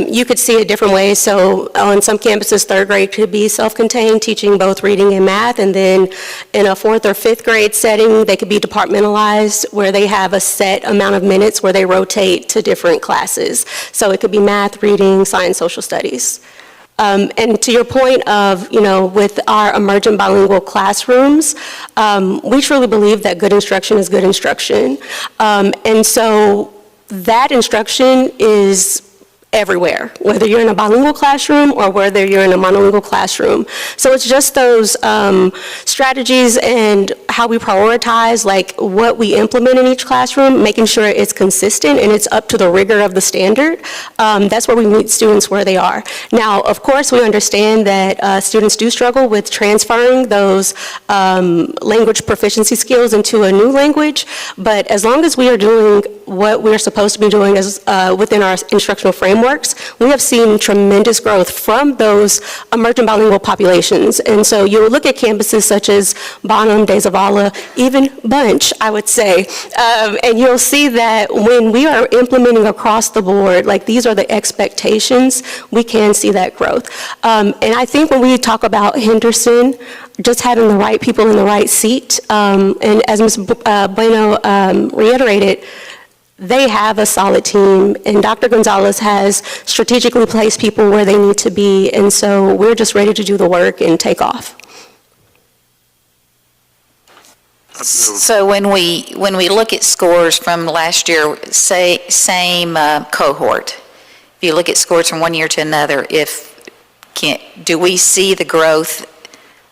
you could see it different ways. So on some campuses, third grade could be self-contained, teaching both reading and math. And then in a fourth or fifth grade setting, they could be departmentalized, where they have a set amount of minutes where they rotate to different classes. So it could be math, reading, science, social studies. And to your point of, with our emergent bilingual classrooms, we truly believe that good instruction is good instruction. And so that instruction is everywhere, whether you're in a bilingual classroom or whether you're in a monolingual classroom. So it's just those strategies and how we prioritize, like what we implement in each classroom, making sure it's consistent and it's up to the rigor of the standard. That's where we meet students where they are. Now, of course, we understand that students do struggle with transferring those language proficiency skills into a new language, but as long as we are doing what we're supposed to be doing as within our instructional frameworks, we have seen tremendous growth from those emergent bilingual populations. And so you'll look at campuses such as Bonham, De Zavala, even Bunch, I would say, and you'll see that when we are implementing across the board, like these are the expectations, we can see that growth. And I think when we talk about Henderson, just having the right people in the right seat, and as Ms. Bueno reiterated, they have a solid team, and Dr. Gonzalez has strategically placed people where they need to be, and so we're just ready to do the work and take off. So when we look at scores from last year, say same cohort, if you look at scores from one year to another, do we see the growth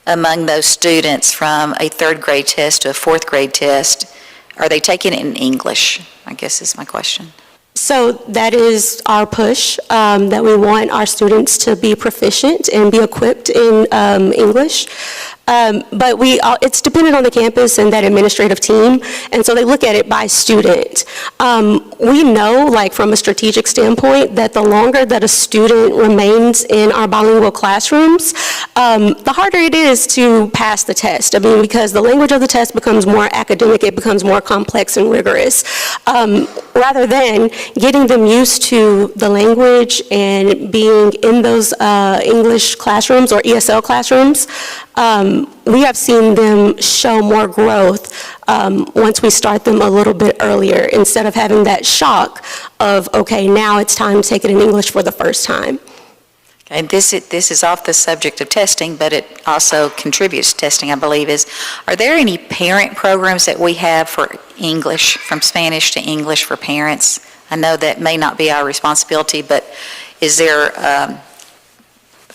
among those students from a third grade test to a fourth grade test? Are they taking it in English, I guess is my question. So that is our push, that we want our students to be proficient and be equipped in English. But it's dependent on the campus and that administrative team, and so they look at it by student. We know, like from a strategic standpoint, that the longer that a student remains in our bilingual classrooms, the harder it is to pass the test. I mean, because the language of the test becomes more academic, it becomes more complex and rigorous. Rather than getting them used to the language and being in those English classrooms or ESL classrooms, we have seen them show more growth once we start them a little bit earlier, instead of having that shock of, okay, now it's time to take it in English for the first time. And this is off the subject of testing, but it also contributes to testing, I believe, are there any parent programs that we have for English, from Spanish to English for parents? I know that may not be our responsibility, but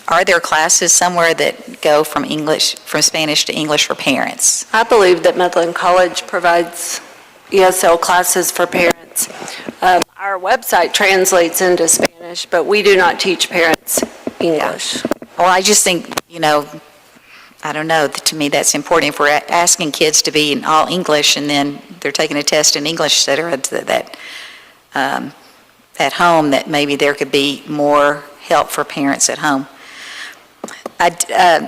are there classes somewhere that go from Spanish to English for parents? I believe that Midland College provides ESL classes for parents. Our website translates into Spanish, but we do not teach parents English. Well, I just think, I don't know, to me, that's important. If we're asking kids to be in all English and then they're taking a test in English that are at home, that maybe there could be more help for parents at home.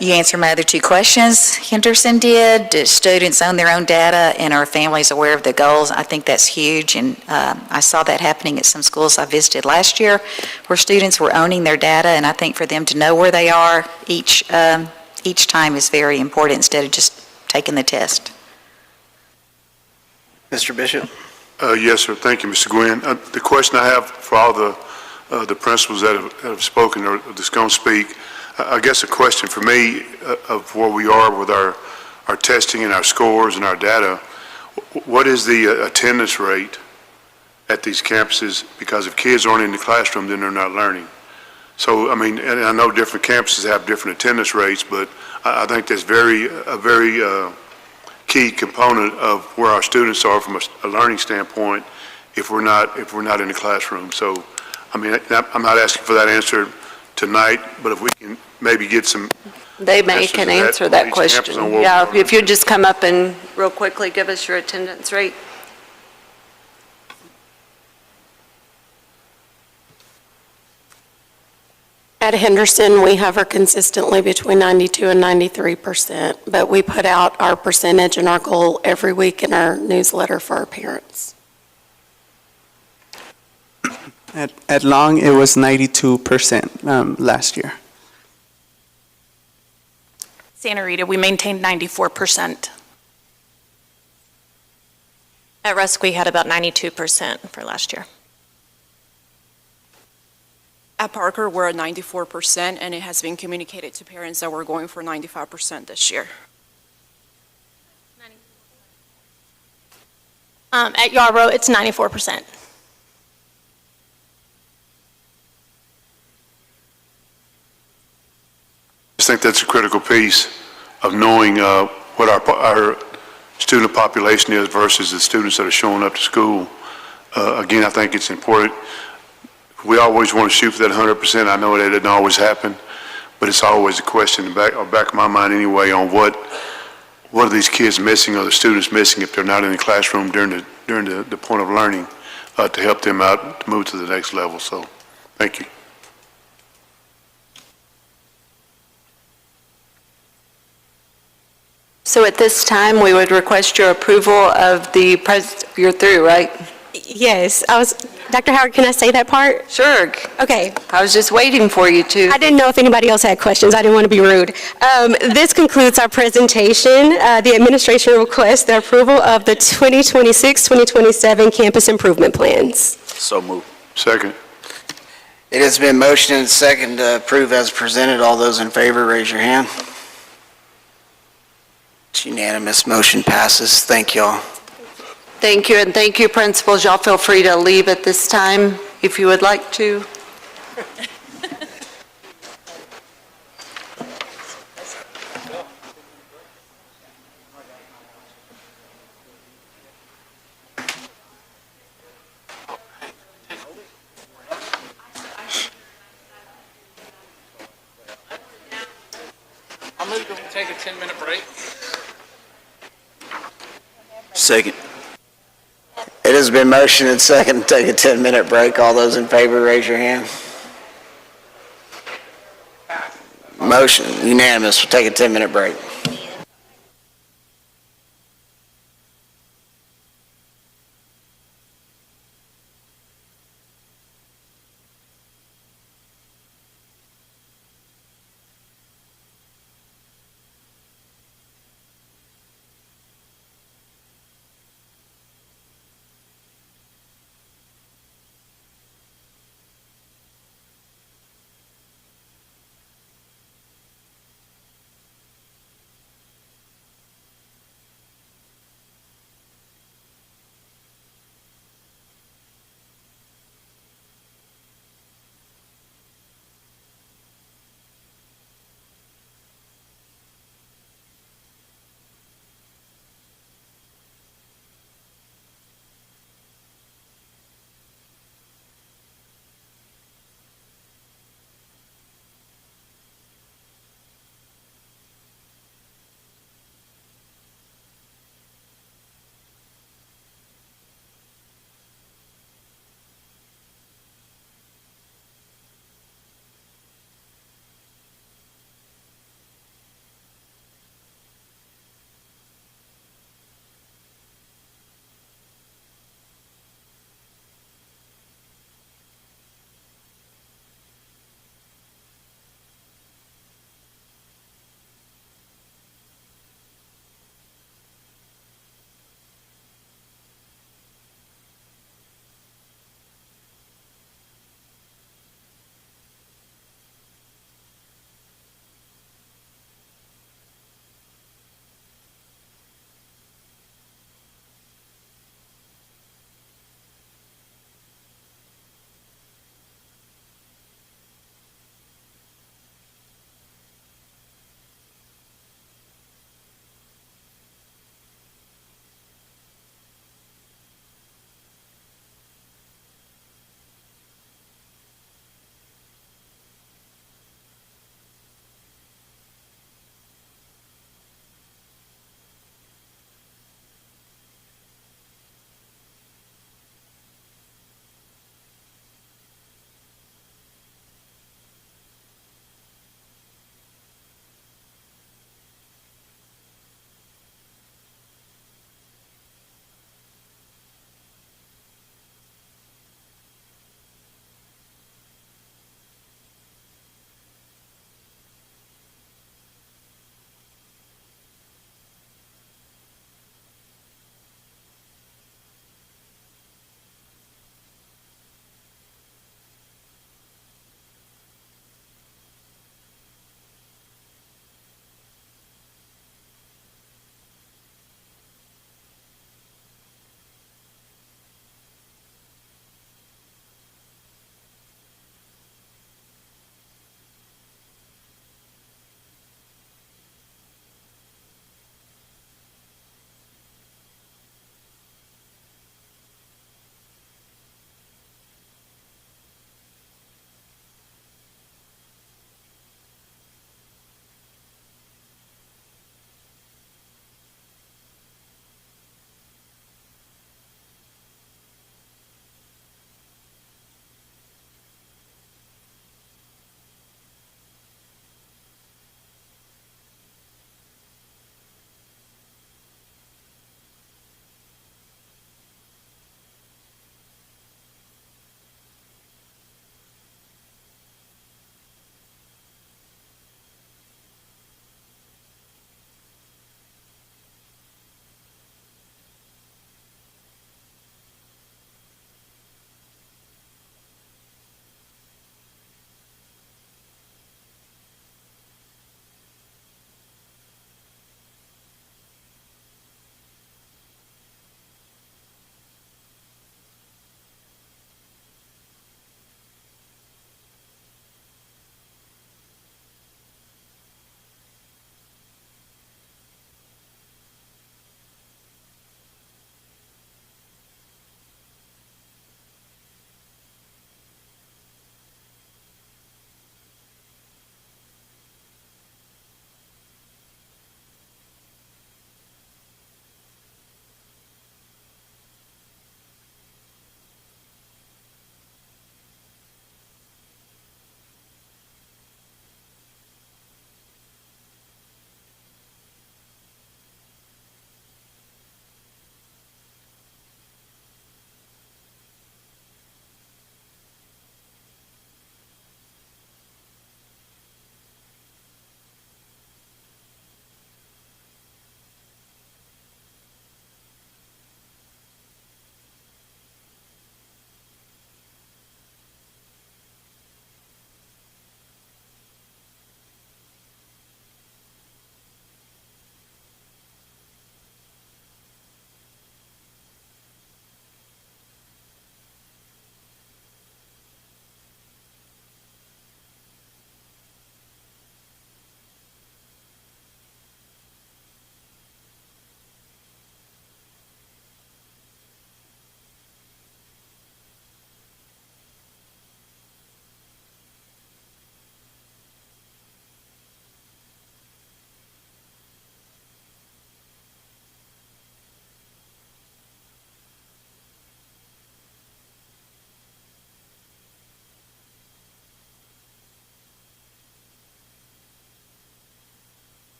You answered my other two questions. Henderson did. Do students own their own data and are families aware of the goals? I think that's huge, and I saw that happening at some schools I visited last year where students were owning their data, and I think for them to know where they are each time is very important instead of just taking the test. Mr. Bishop? Yes, sir. Thank you, Mr. Gwynn. The question I have for all the principals that have spoken or that's going to speak, I guess a question for me of where we are with our testing and our scores and our data. What is the attendance rate at these campuses? Because if kids aren't in the classroom, then they're not learning. So, I mean, and I know different campuses have different attendance rates, but I think that's a very key component of where our students are from a learning standpoint if we're not in the classroom. So, I mean, I'm not asking for that answer tonight, but if we can maybe get some. They can answer that question. Yeah, if you'd just come up and real quickly give us your attendance rate. At Henderson, we hover consistently between 92 and 93%, but we put out our percentage and our goal every week in our newsletter for our parents. At Long, it was 92% last year. Santa Rita, we maintained 94%. At Rusk, we had about 92% for last year. At Parker, we're at 94%, and it has been communicated to parents that we're going for 95% this year. At Yarborough, it's 94%. I think that's a critical piece of knowing what our student population is versus the students that are showing up to school. Again, I think it's important. We always want to shoot for that 100%. I know that doesn't always happen, but it's always a question in the back of my mind anyway on what are these kids missing or the students missing if they're not in the classroom during the point of learning to help them out to move to the next level. So, thank you. So at this time, we would request your approval of you're through, right? Yes, Dr. Howard, can I say that part? Sure. Okay. I was just waiting for you to. I didn't know if anybody else had questions. I didn't want to be rude. This concludes our presentation. The administration requests the approval of the 2026-2027 campus improvement plans. So moved. Second. It has been motioned and second to approve as presented. All those in favor, raise your hand. It's unanimous. Motion passes. Thank you all. Thank you, and thank you, principals. Y'all feel free to leave at this time if you would like to. I'm going to take a 10-minute break. Second. It has been motioned and second to take a 10-minute break. All those in favor, raise your hand. Motion unanimous. We'll take a 10-minute break.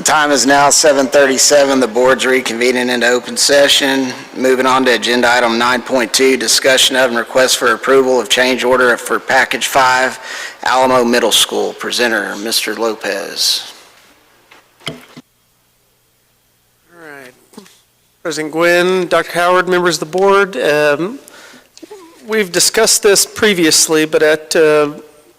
time is now 7:37. The board's reconvening into open session. Moving on to agenda item 9.2, discussion of and request for approval of change order for package 5, Alamo Middle School. Presenter, Mr. Lopez. All right. President Gwynn, Dr. Howard, members of the board, we've discussed this previously, but at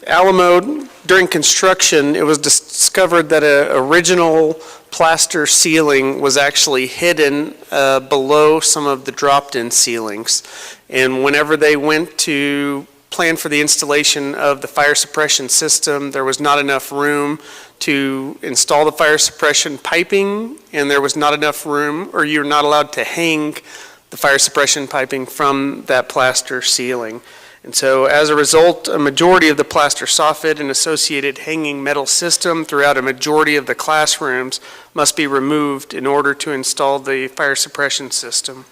Alamo, during construction, it was discovered that an original plaster ceiling was actually hidden below some of the dropped-in ceilings. And whenever they went to plan for the installation of the fire suppression system, there was not enough room to install the fire suppression piping, and there was not enough room, or you're not allowed to hang the fire suppression piping from that plaster ceiling. And so as a result, a majority of the plaster soffit and associated hanging metal system throughout a majority of the classrooms must be removed in order to install the fire suppression system.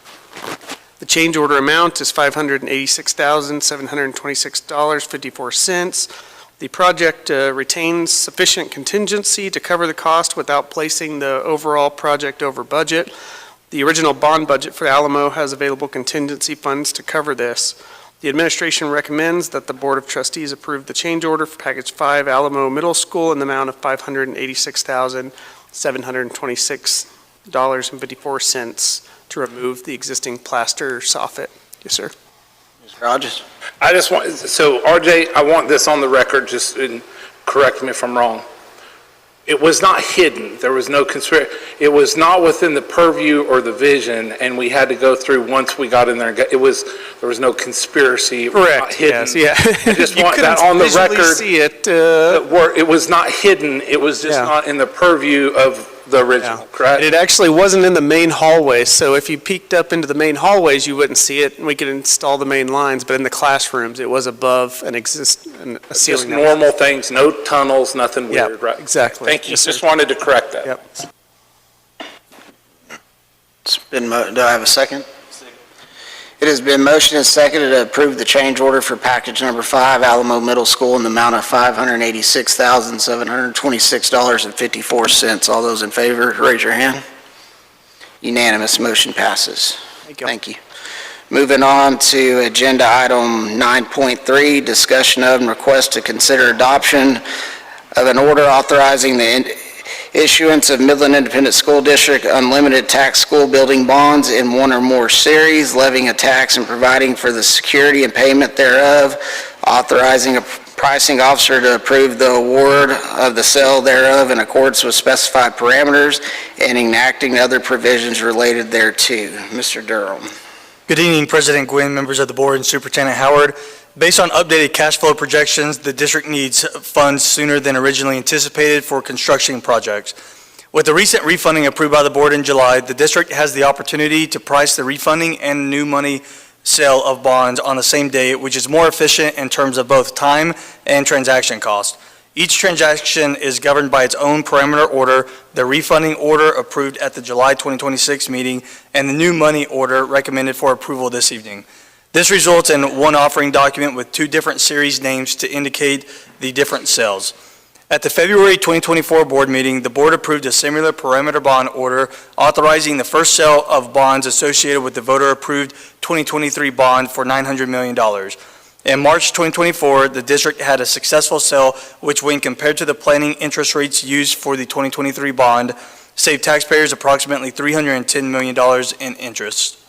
The change order amount is $586,726.54. The project retains sufficient contingency to cover the cost without placing the overall project over budget. The original bond budget for Alamo has available contingency funds to cover this. The administration recommends that the Board of Trustees approve the change order for Package 5 Alamo Middle School in the amount of $586,726.54 to remove the existing plaster soffit. Yes, sir. Mr. Rogers? I just want, so RJ, I want this on the record, just correct me if I'm wrong. It was not hidden. There was no conspiracy. It was not within the purview or the vision, and we had to go through once we got in there. There was no conspiracy. Correct. Yes. Yeah. I just want that on the record. See it. It was not hidden. It was just not in the purview of the original. Correct. It actually wasn't in the main hallway, so if you peeked up into the main hallways, you wouldn't see it, and we could install the main lines, but in the classrooms, it was above a ceiling. Just normal things, no tunnels, nothing weird, right? Exactly. Thank you. Yes, Just sir. wanted to correct that. Yep. Do I have a second? It has been motioned and seconded to approve the change order for package number 5, Alamo Middle School, in the amount of $586,726.54. All those in favor, raise your hand. Unanimous, motion passes. Thank you. Moving on to agenda item 9.3, discussion of and request to consider adoption of an order authorizing the issuance of Midland Independent School District unlimited tax school building bonds in one or more series, levying a tax and providing for the security and payment thereof, authorizing a pricing officer to approve the award of the sale thereof in accordance with specified parameters, and enacting other provisions related thereto. Mr. Durham. Good evening, President Gwynn, members of the board, and Superintendent Howard. Based on updated cash flow projections, the district needs funds sooner than originally anticipated for construction projects. With the recent refunding approved by the board in July, the district has the opportunity to price the refunding and new money sale of bonds on the same day, which is more efficient in terms of both time and transaction cost. Each transaction is governed by its own parameter order, the refunding order approved at the July 2026 meeting, and the new money order recommended for approval this evening. This results in one offering document with two different series names to indicate the different sales. At the February 2024 board meeting, the board approved a similar parameter bond order authorizing the first sale of bonds associated with the voter-approved 2023 bond for $900 million. In March 2024, the district had a successful sale, which when compared to the planning interest rates used for the 2023 bond, saved taxpayers approximately $310 million in interest.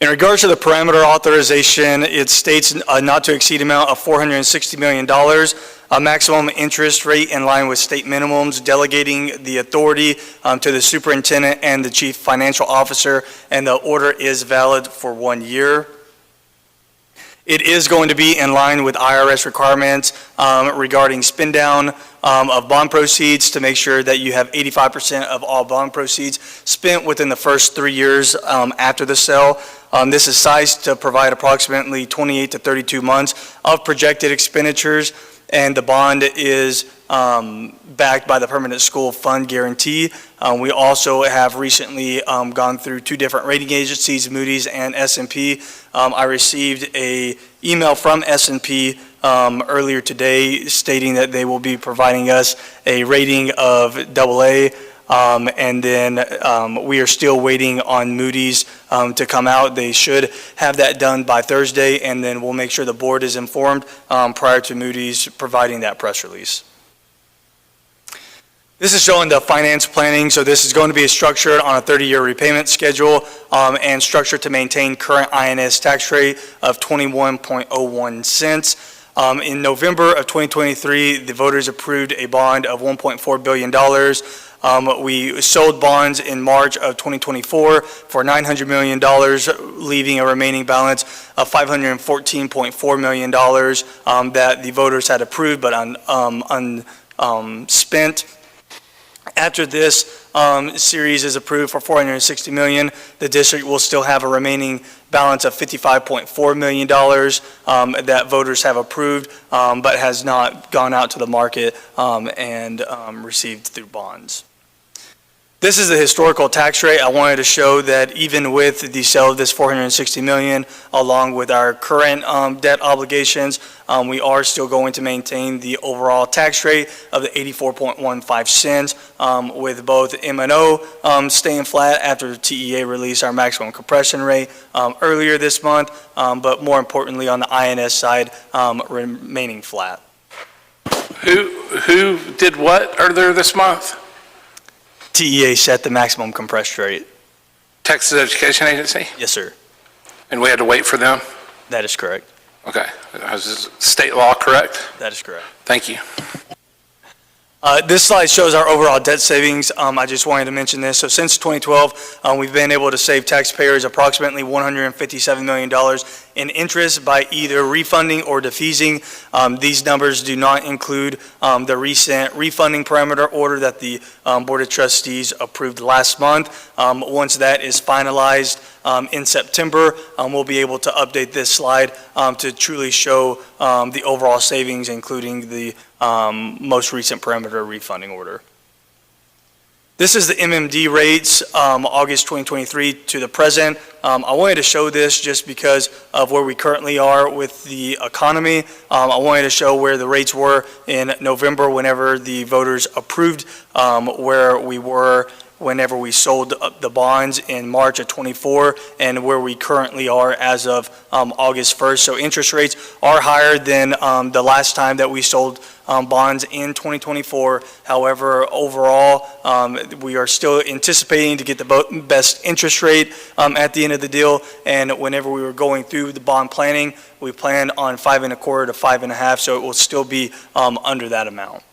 In regards to the parameter authorization, it states a not to exceed amount of $460 million, a maximum interest rate in line with state minimums, delegating the authority to the superintendent and the chief financial officer, and the order is valid for 1 year. It is going to be in line with IRS requirements regarding spin down of bond proceeds to make sure that you have 85% of all bond proceeds spent within the first 3 years after the sale. This is sized to provide approximately 28 to 32 months of projected expenditures, and the bond is backed by the Permanent School Fund Guarantee. We also have recently gone through two different rating agencies, Moody's and S&P. I received an email from S&P earlier today stating that they will be providing us a rating of AA. And then we are still waiting on Moody's to come out. They should have that done by Thursday, and then we'll make sure the board is informed prior to Moody's providing that press release. This is showing the finance planning. So this is going to be structured on a 30-year repayment schedule and structured to maintain current INS tax rate of 21.01 cents. In November of 2023, the voters approved a bond of $1.4 billion. We sold bonds in March of 2024 for $900 million, leaving a remaining balance of $514.4 million that the voters had approved but unspent. After this series is approved for $460 million, the district will still have a remaining balance of $55.4 million that voters have approved but has not gone out to the market and received through bonds. This is the historical tax rate. I wanted to show that even with the sale of this $460 million, along with our current debt obligations, we are still going to maintain the overall tax rate of the 84.15 cents, with both M&O staying flat after TEA released our maximum compression rate earlier this month, but more importantly on the INS side, remaining flat. Who did what earlier this month? TEA set the maximum compression rate. Texas Education Agency? Yes, sir. And we had to wait for them? That is correct. Okay. Is state law correct? That is correct. Thank you. This slide shows our overall debt savings. I just wanted to mention this. So since 2012, we've been able to save taxpayers approximately $157 million in interest by either refunding or defeasing. These numbers do not include the recent refunding parameter order that the Board of Trustees approved last month. Once that is finalized in September, we'll be able to update this slide to truly show the overall savings, including the most recent parameter refunding order. This is the MMD rates, August 2023 to the present. I wanted to show this just because of where we currently are with the economy. I wanted to show where the rates were in November whenever the voters approved where we were whenever we sold the bonds in March of 24 and where we currently are as of August 1st. So interest rates are higher than the last time that we sold bonds in 2024. However, overall, we are still anticipating to get the best interest rate at the end of the deal. And whenever we were going through the bond planning, we planned on 5.25 to 5.5, so it will still be under that amount.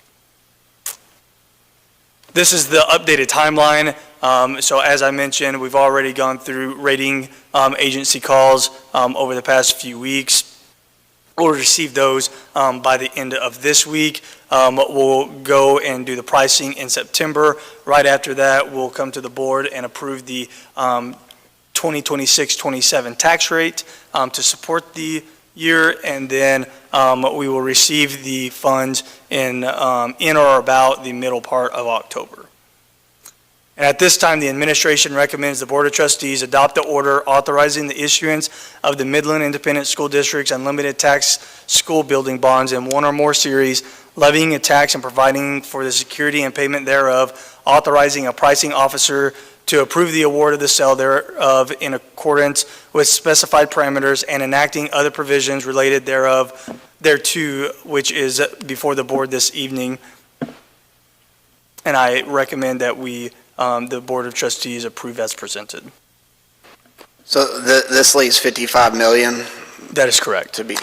This is the updated timeline. So as I mentioned, we've already gone through rating agency calls over the past few weeks. We'll receive those by the end of this week. We'll go and do the pricing in September. Right after that, we'll come to the board and approve the 2026-27 tax rate to support the year, and then we will receive the funds in or about the middle part of October. And at this time, the administration recommends the Board of Trustees adopt the order authorizing the issuance of the Midland Independent School District's unlimited tax school building bonds in one or more series, levying a tax and providing for the security and payment thereof, authorizing a pricing officer to approve the award of the sale thereof in accordance with specified parameters, and enacting other provisions related thereto, which is before the board this evening. And I recommend that we, the Board of Trustees, approve as presented. So this leaves 55 million? That is correct. To be,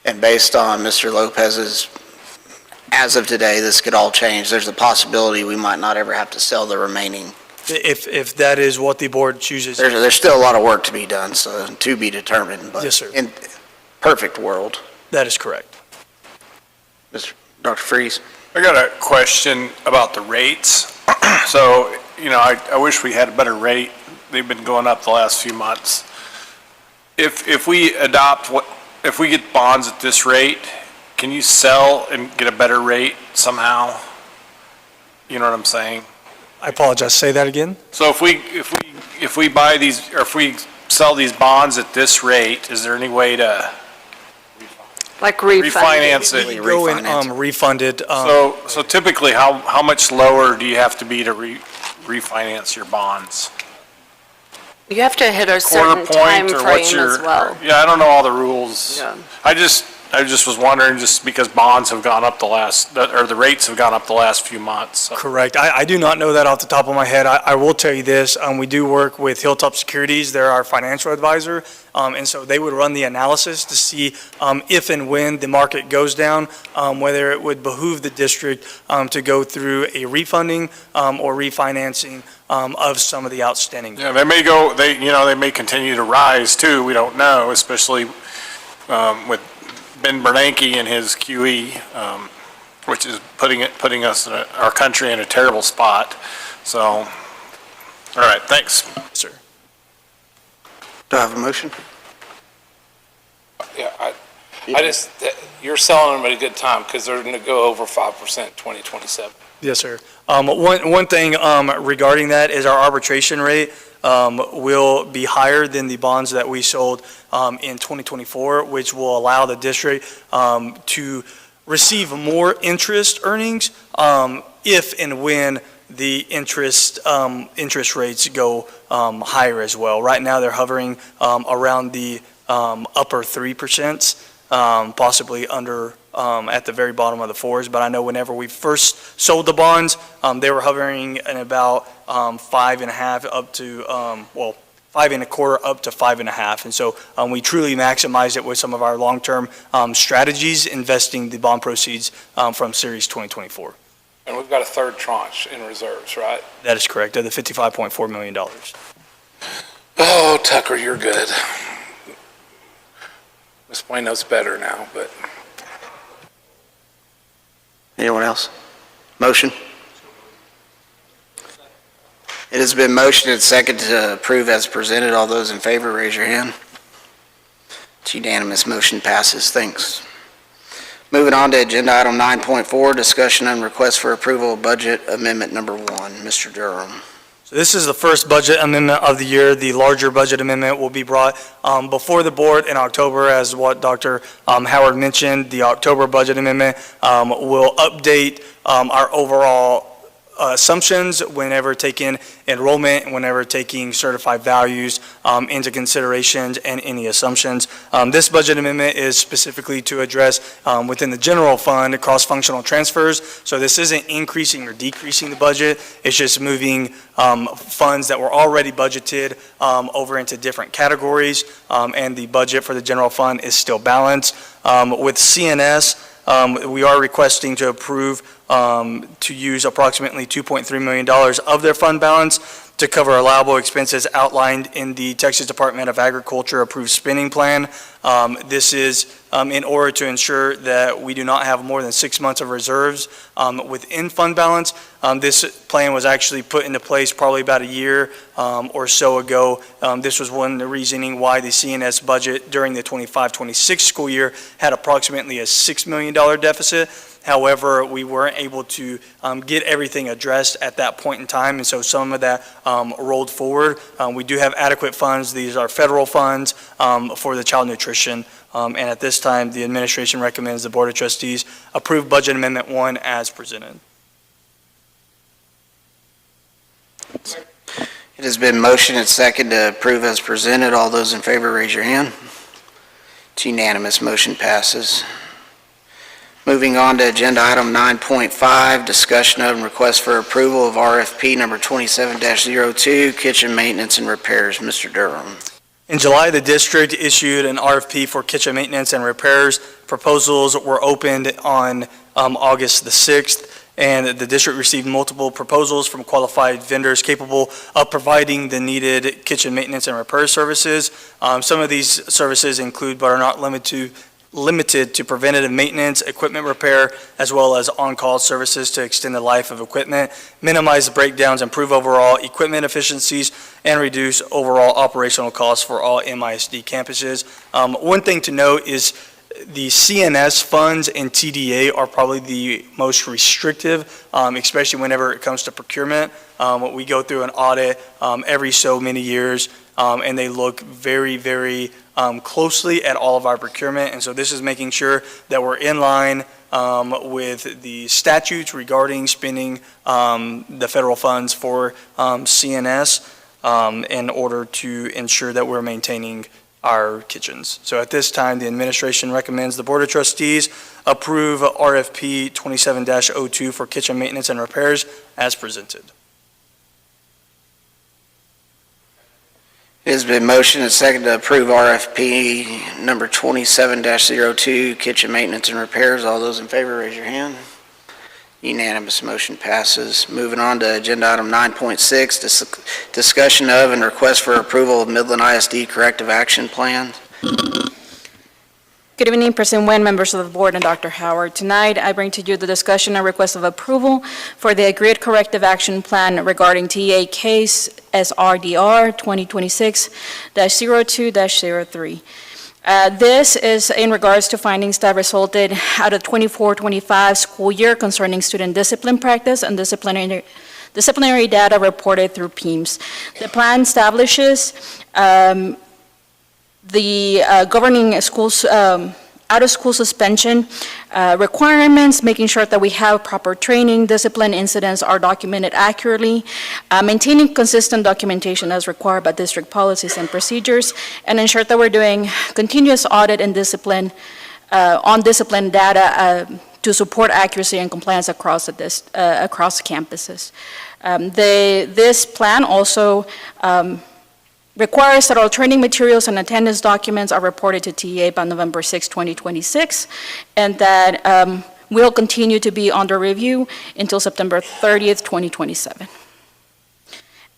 and based on Mr. Lopez's, as of today, this could all change. There's a possibility we might not ever have to sell the remaining. If that is what the board chooses. There's still a lot of work to be done, so to be determined. But yes, sir. In perfect world. That is correct. Dr. Freeze? I got a question about the rates. So, you know, I wish we had a better rate. They've been going up the last few months. If we if we get bonds at this rate, can you sell and get a better rate somehow? You know what I'm saying? I apologize. Say that again. So if we buy these, or if we sell these bonds at this rate, is there any way to? Like refund. refinance it. We go and refund it. So typically, how much lower do you have to be to refinance your bonds? You have to hit a Quarter certain time point, or what's frame as your? well. Yeah, I don't know all the rules. Yeah. I just was wondering, just because bonds have gone up the rates have gone up the last few months. So. Correct. I do not know that off the top of my head. I will tell you this, we do work with Hilltop Securities. They're our financial advisor, and so they would run the analysis to see if and when the market goes down, whether it would behoove the district to go through a refunding or refinancing of some of the outstanding. Yeah, they may continue to rise too. We don't know, especially with Ben Bernanke and his QE, which is putting us our country in a terrible spot. So, all right, thanks, sir. Do I have a motion? Yeah, you're selling them at a good time because they're going to go over 5% 2027. Yes, sir. One thing regarding that is our arbitration rate will be higher than the bonds that we sold in 2024, which will allow the district to receive more interest earnings if and when the interest rates go higher as well. Right now, they're hovering around the upper 3%, possibly under at the very bottom of the 4s, but I know whenever we first sold the bonds, they were hovering in about 5.5 up to 5.25 up to 5.5, and so we truly maximized it with some of our long-term strategies, investing the bond proceeds from Series 2024. And we've got a third tranche in reserves, right? That is correct, of the $55.4 million. Oh, Tucker, you're good. Ms. Wayne knows better now, but. Anyone else? Motion? It has been motioned and seconded to approve as presented. All those in favor, raise your hand. It's unanimous. Motion passes. Thanks. Moving on to agenda item 9.4, discussion and request for approval of budget amendment number 1. Mr. Durham. So this is the first budget amendment of the year. The larger budget amendment will be brought before the board in October, as what Dr. Howard mentioned. The October budget amendment will update our overall assumptions whenever taking enrollment, whenever taking certified values into considerations and any assumptions. This budget amendment is specifically to address within the general fund cross-functional transfers. So this isn't increasing or decreasing the budget. It's just moving funds that were already budgeted over into different categories, and the budget for the general fund is still balanced. With CNS, we are requesting to approve to use approximately $2.3 million of their fund balance to cover allowable expenses outlined in the Texas Department of Agriculture approved spending plan. This is in order to ensure that we do not have more than 6 months of reserves within fund balance. This plan was actually put into place probably about a year or so ago. This was one of the reasoning why the CNS budget during the 25-26 school year had approximately a $6 million deficit. However, we weren't able to get everything addressed at that point in time, and so some of that rolled forward. We do have adequate funds. These are federal funds for the child nutrition, and at this time, the administration recommends the Board of Trustees approve Budget Amendment 1 as presented. It has been motioned and seconded to approve as presented. All those in favor, raise your hand. It's unanimous. Motion passes. Moving on to agenda item 9.5, discussion of and request for approval of RFP number 27-02, kitchen maintenance and repairs. Mr. Durham. In July, the district issued an RFP for kitchen maintenance and repairs. Proposals were opened on August the 6th, and the district received multiple proposals from qualified vendors capable of providing the needed kitchen maintenance and repair services. Some of these services include, but are not limited to preventative maintenance, equipment repair, as well as on-call services to extend the life of equipment, minimize breakdowns, improve overall equipment efficiencies, and reduce overall operational costs for all MISD campuses. One thing to note is the CNS funds and TDA are probably the most restrictive, especially whenever it comes to procurement. We go through an audit every so many years, and they look very, very closely at all of our procurement. And so this is making sure that we're in line with the statutes regarding spending the federal funds for CNS in order to ensure that we're maintaining our kitchens. So at this time, the administration recommends the Board of Trustees approve RFP 27-02 for kitchen maintenance and repairs as presented. It has been motioned and seconded to approve RFP number 27-02, kitchen maintenance and repairs. All those in favor, raise your hand. Unanimous, motion passes. Moving on to agenda item 9.6, discussion of and request for approval of Midland ISD corrective action plan. Good evening, President Nguyen, members of the board, and Dr. Howard. Tonight, I bring to you the discussion and request of approval for the agreed corrective action plan regarding TEA case SRDR 2026-02-03. This is in regards to findings that resulted out of 24-25 school year concerning student discipline practice and disciplinary data reported through PEIMS. The plan establishes the governing schools out-of-school suspension requirements, making sure that we have proper training, discipline incidents are documented accurately, maintaining consistent documentation as required by district policies and procedures, and ensure that we're doing continuous audit and discipline on discipline data to support accuracy and compliance across campuses. This plan also requires that all training materials and attendance documents are reported to TEA by November 6, 2026, and that will continue to be under review until September 30th, 2027.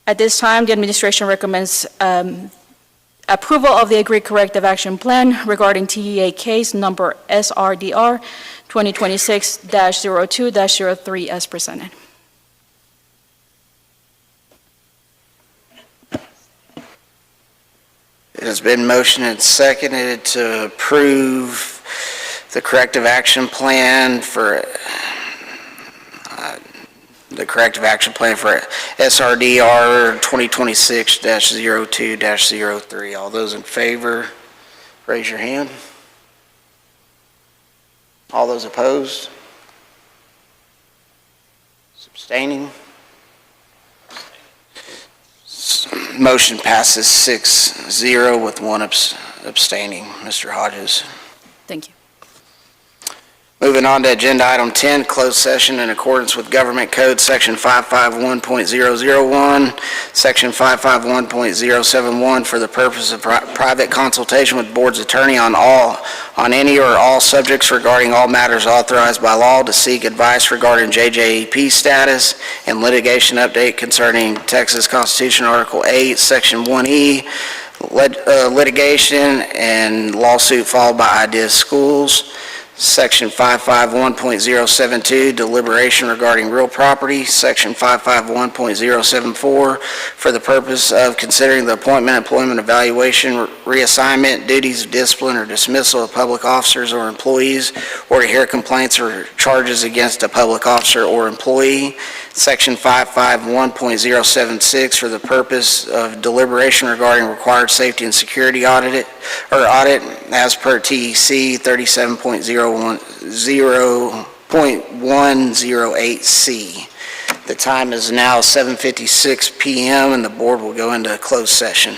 At this time, the administration recommends approval of the agreed corrective action plan regarding TEA case number SRDR 2026-02-03 as presented. It has been motioned and seconded to approve the corrective action plan for SRDR 2026-02-03. All those in favor, raise your hand. All those opposed? Abstaining? Motion passes 6-0 with one abstaining. Mr. Hodges. Thank you. Moving on to agenda item 10, closed session in accordance with Government Code Section 551.001, Section 551.071 for the purpose of private consultation with board's attorney on any or all subjects regarding all matters authorized by law, to seek advice regarding JJEP status and litigation update concerning Texas Constitution Article 8, Section 1E, litigation and lawsuit filed by Ideas Schools. Section 551.072, deliberation regarding real property. Section 551.074, for the purpose of considering the appointment, employment, evaluation, reassignment, duties of discipline, or dismissal of public officers or employees, or to hear complaints or charges against a public officer or employee. Section 551.076, for the purpose of deliberation regarding required safety and security audit as per TEC 37.108C. The time is now 7:56 p.m. and the board will go into closed session.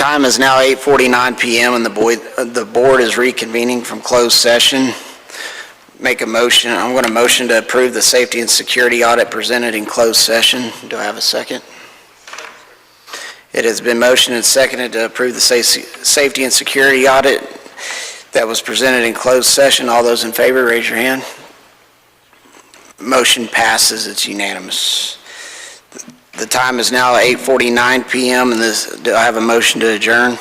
Time is now 8:49 PM and the board is reconvening from closed session. Make a motion, I'm going to motion to approve the safety and security audit presented in closed session. Do I have a second? It has been motioned and seconded to approve the safety and security audit that was presented in closed session. All those in favor, raise your hand. Motion passes, it's unanimous. The time is now 8:49 PM and do I have a motion to adjourn?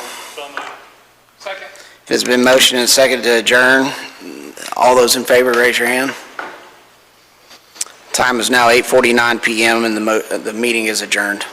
Second. It has been motioned and seconded to adjourn. All those in favor, raise your hand. Time is now 8:49 PM and the meeting is adjourned.